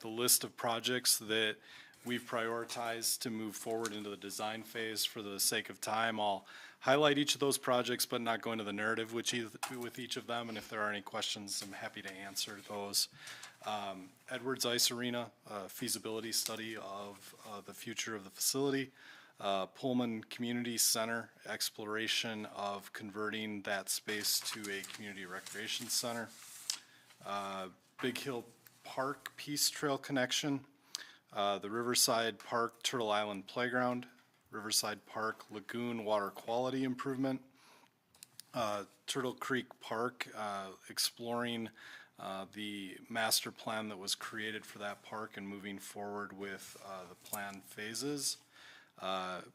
the list of projects that we've prioritized to move forward into the design phase. For the sake of time, I'll highlight each of those projects, but not go into the narrative with each of them. And if there are any questions, I'm happy to answer those. Edwards Ice Arena, feasibility study of the future of the facility. Pullman Community Center, exploration of converting that space to a community recreation center. Big Hill Park Peace Trail connection. The Riverside Park Turtle Island Playground. Riverside Park Lagoon water quality improvement. Turtle Creek Park, exploring the master plan that was created for that park and moving forward with the plan phases.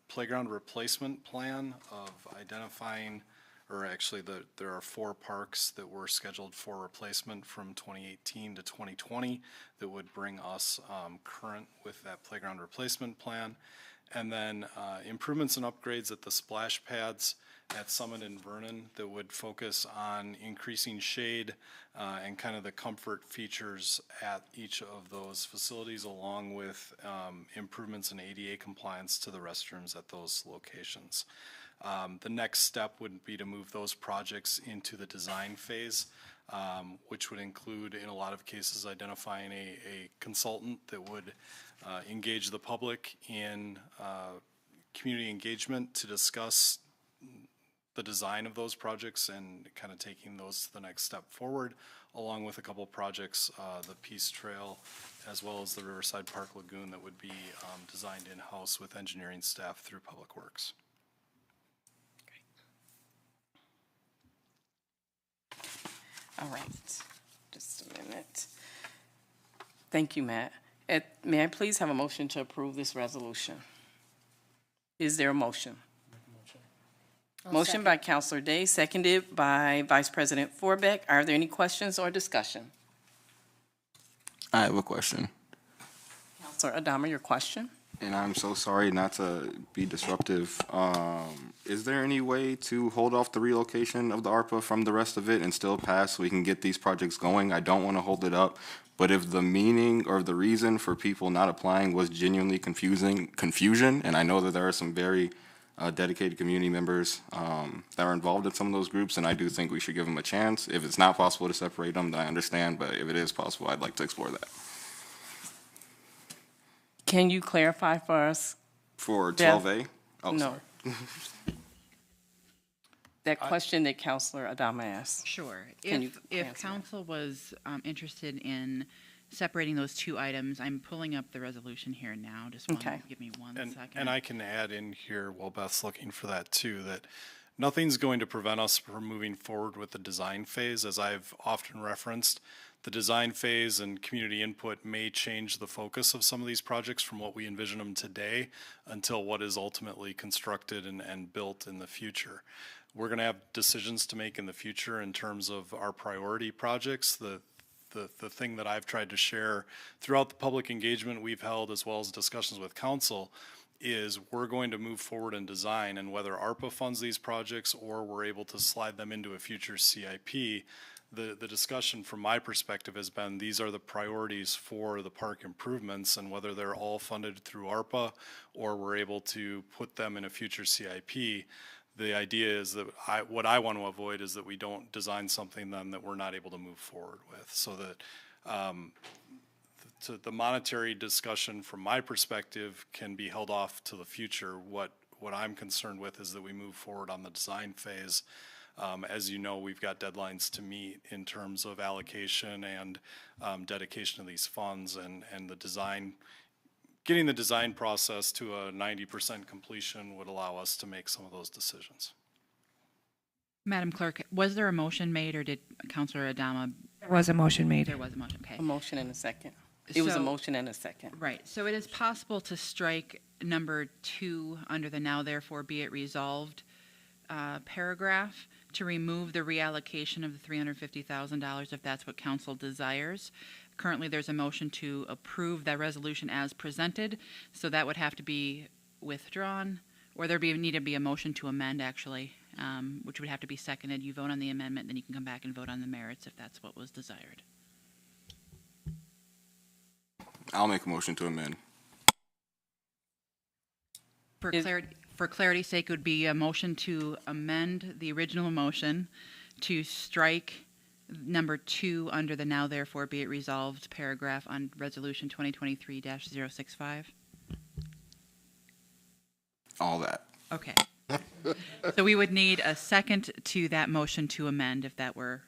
Playground replacement plan of identifying, or actually there are 4 parks that were scheduled for replacement from 2018 to 2020 that would bring us current with that playground replacement plan. And then improvements and upgrades at the splash pads at Summit and Vernon that would focus on increasing shade and kind of the comfort features at each of those facilities, along with improvements in ADA compliance to the restrooms at those locations. The next step would be to move those projects into the design phase, which would include, in a lot of cases, identifying a consultant that would engage the public in community engagement to discuss the design of those projects and kind of taking those to the next step forward, along with a couple projects, the Peace Trail, as well as the Riverside Park Lagoon, that would be designed in-house with engineering staff through Public Works. All right, just a minute. Thank you, Matt. May I please have a motion to approve this resolution? Is there a motion? Motion by Councilor Day, seconded by Vice President Forbeck. Are there any questions or discussion? I have a question. Councilor Adama, your question? And I'm so sorry not to be disruptive. Is there any way to hold off the relocation of the ARPA from the rest of it and still pass so we can get these projects going? I don't want to hold it up, but if the meaning or the reason for people not applying was genuinely confusion, and I know that there are some very dedicated community members that are involved in some of those groups, and I do think we should give them a chance. If it's not possible to separate them, then I understand, but if it is possible, I'd like to explore that. Can you clarify for us? For 12A? Beth? Oh, No. sorry. That question that Councilor Adama asked. Sure. Can you If answer council was interested in separating those two items, I'm pulling up the resolution here now. Just Okay. give me one second. And I can add in here, while Beth's looking for that too, that nothing's going to prevent us from moving forward with the design phase. As I've often referenced, the design phase and community input may change the focus of some of these projects from what we envision them today until what is ultimately constructed and built in the future. We're going to have decisions to make in the future in terms of our priority projects. The thing that I've tried to share throughout the public engagement we've held, as well as discussions with council, is we're going to move forward in design, and whether ARPA funds these projects or we're able to slide them into a future CIP, the discussion from my perspective has been these are the priorities for the park improvements, and whether they're all funded through ARPA or we're able to put them in a future CIP, the idea is that what I want to avoid is that we don't design something then that we're not able to move forward with. So that the monetary discussion from my perspective can be held off to the future. What I'm concerned with is that we move forward on the design phase. As you know, we've got deadlines to meet in terms of allocation and dedication of these funds, and the design. Getting the design process to a 90% completion would allow us to make some of those decisions. Madam Clerk, was there a motion made, or did Councilor Adama? There was a motion made. There was a motion, okay. A motion and a second. It was a So- motion and a second. Right, so it is possible to strike number 2 under the now therefore be it resolved paragraph to remove the reallocation of the $350,000 if that's what council desires. Currently, there's a motion to approve that resolution as presented, so that would have to be withdrawn, or need to be a motion to amend, actually, which would have to be seconded. You vote on the amendment, then you can come back and vote on the merits if that's what was desired. I'll make a motion to amend. For clarity's sake, it would be a motion to amend the original motion to strike number 2 under the now therefore be it resolved paragraph on resolution 2023-065. All that. Okay. So we would need a second to that motion to amend if that were,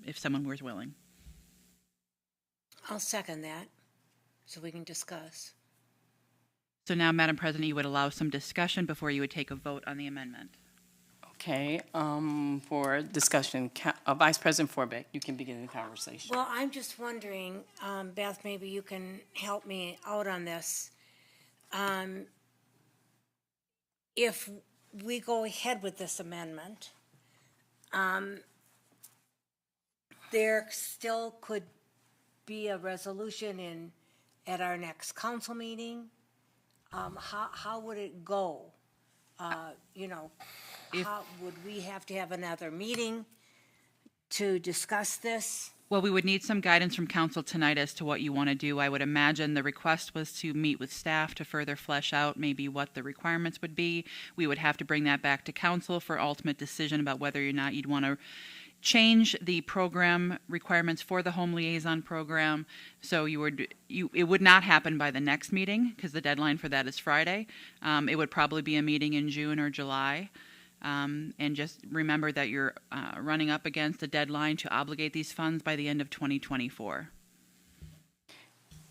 if someone was willing. I'll second that, so we can discuss. So now, Madam President, you would allow some discussion before you would take a vote on the amendment. Okay, for discussion, Vice President Forbeck, you can begin the conversation. Well, I'm just wondering, Beth, maybe you can help me out on this. If we go ahead with this amendment, there still could be a resolution at our next council meeting. how would it go? You know, how, would we have to have another meeting to discuss this? Well, we would need some guidance from council tonight as to what you want to do. I would imagine the request was to meet with staff to further flesh out maybe what the requirements would be. We would have to bring that back to council for ultimate decision about whether or not you'd want to change the program requirements for the home liaison program. So it would not happen by the next meeting because the deadline for that is Friday. It would probably be a meeting in June or July. And just remember that you're running up against a deadline to obligate these funds by the end of 2024.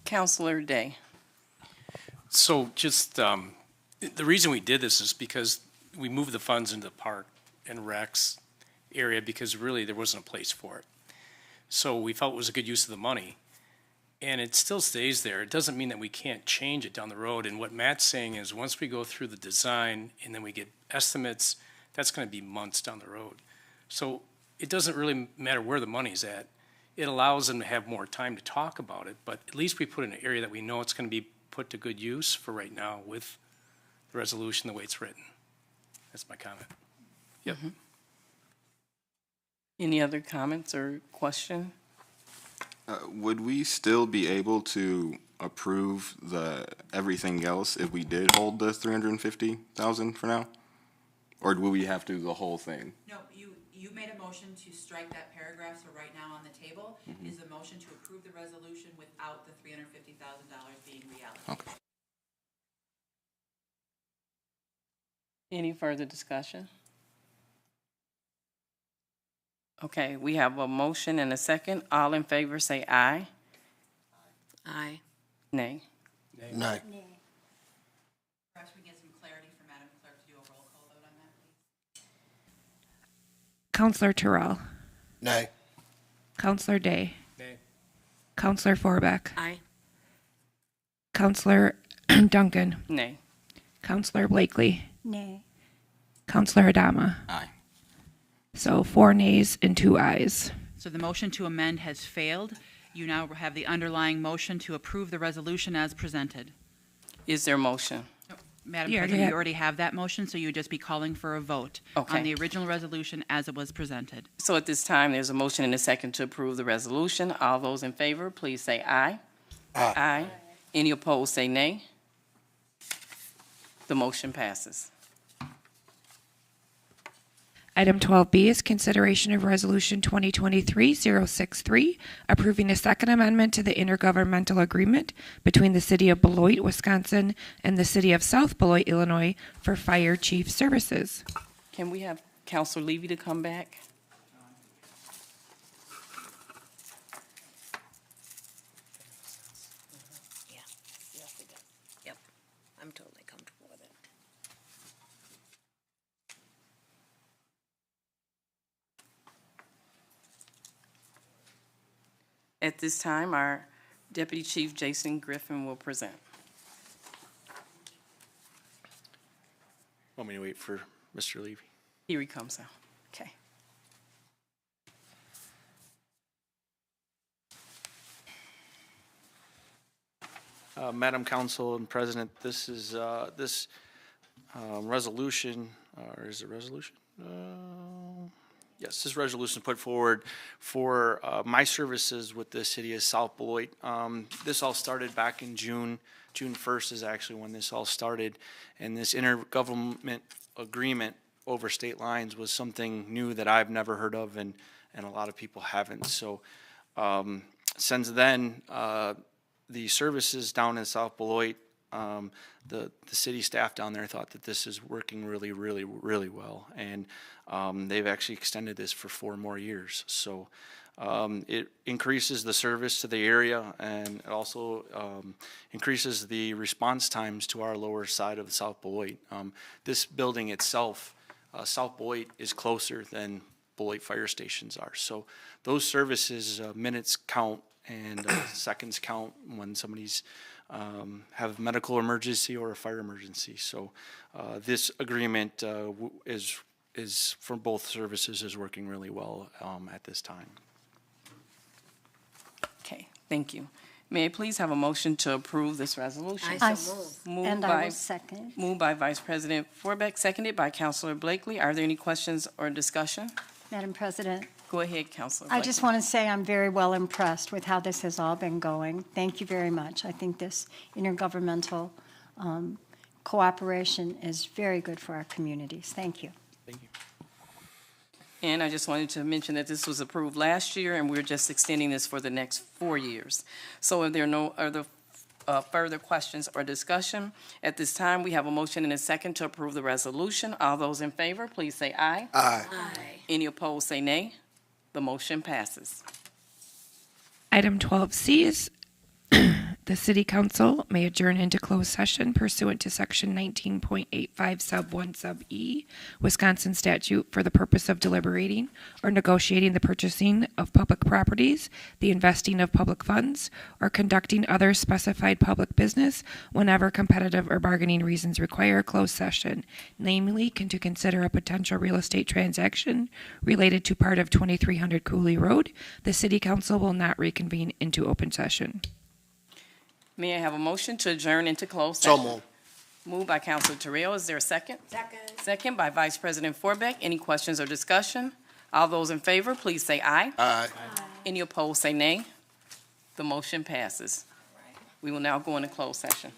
Councilor Day. So just the reason we did this is because we moved the funds into the park and recs area because really there wasn't a place for it. So we felt it was a good use of the money. And it still stays there. It doesn't mean that we can't change it down the road. And what Matt's saying is once we go through the design and then we get estimates, that's going to be months down the road. So it doesn't really matter where the money's at. It allows them to have more time to talk about it, but at least we put it in an area that we know it's going to be put to good use for right now with the resolution the way it's written. That's my comment. Yep. Mm-hmm. Any other comments or question? Would we still be able to approve everything else if we did hold the $350,000 for now? Or will we have to do the whole thing? No, you made a motion to strike that paragraph, so right now on the table is a motion to approve the resolution without the $350,000 being reallocated. Okay. Any further discussion? Okay, we have a motion and a second. All in favor say aye. Aye. Nay. Nay. Perhaps we get some clarity from Madam Clerk to do a roll call vote on that, please. Counselor Terrell. Nay. Counselor Day. Nay. Counselor Forbeck. Aye. Counselor Duncan. Nay. Counselor Blakely. Nay. Counselor Adama. Aye. So 4 nays and 2 ayes. So the motion to amend has failed. You now have the underlying motion to approve the resolution as presented. Is there a motion? Madam You already President, have- you already have that motion, so you would just be calling for a vote Okay. on the original resolution as it was presented. So at this time, there's a motion and a second to approve the resolution. All those in favor, please say aye. Aye. Aye. Any opposed, say nay. The motion passes. Item 12B is consideration of Resolution 2023-063, approving a second amendment to the intergovernmental agreement between the City of Beloit, Wisconsin, and the City of South Beloit, Illinois, for fire chief services. Can we have Counselor Levy to come back? Yeah. Yes, it does. Yep. I'm totally comfortable with it. At this time, our Deputy Chief Jason Griffin will present. Want me to wait for Mr. Levy? Here he comes now. Okay. Madam Council and President, this is this resolution, or is it resolution? Yes, this resolution put forward for my services with the City of South Beloit. This all started back in June. June 1st is actually when this all started, and this intergovernment agreement over state lines was something new that I've never heard of, and a lot of people haven't. So since then, the services down in South Beloit, the city staff down there thought that this is working really, really, really well, and they've actually extended this for 4 more years. So it increases the service to the area, and it also increases the response times to our lower side of South Beloit. This building itself, South Beloit, is closer than Beloit fire stations are. So those services, minutes count and seconds count when somebody's have a medical emergency or a fire emergency. So this agreement is for both services is working really well at this time. Okay, thank you. May I please have a motion to approve this resolution? I will second. Moved by Vice President Forbeck, seconded by Councilor Blakely. Are there any questions or discussion? Madam President, Go ahead, Councilor I Blakely. just want to say I'm very well impressed with how this has all been going. Thank you very much. I think this intergovernmental cooperation is very good for our communities. Thank you. Thank you. And I just wanted to mention that this was approved last year, and we're just extending this for the next 4 years. So if there are no other further questions or discussion, at this time, we have a motion and a second to approve the resolution. All those in favor, please say aye. Aye. Any opposed, say nay. The motion passes. Item 12C is the City Council may adjourn into closed session pursuant to Section 19.85 Sub 1 Sub E, Wisconsin statute, for the purpose of deliberating or negotiating the purchasing of public properties, the investing of public funds, or conducting other specified public business whenever competitive or bargaining reasons require a closed session, namely to consider a potential real estate transaction related to part of 2300 Cooley Road. The City Council will not reconvene into open session. May I have a motion to adjourn into closed session? So moved. Moved by Councilor Terrell. Is there a second? Second. Second by Vice President Forbeck. Any questions or discussion? All those in favor, please say aye. Aye. Any opposed, say nay. The motion passes. We will now go into closed session.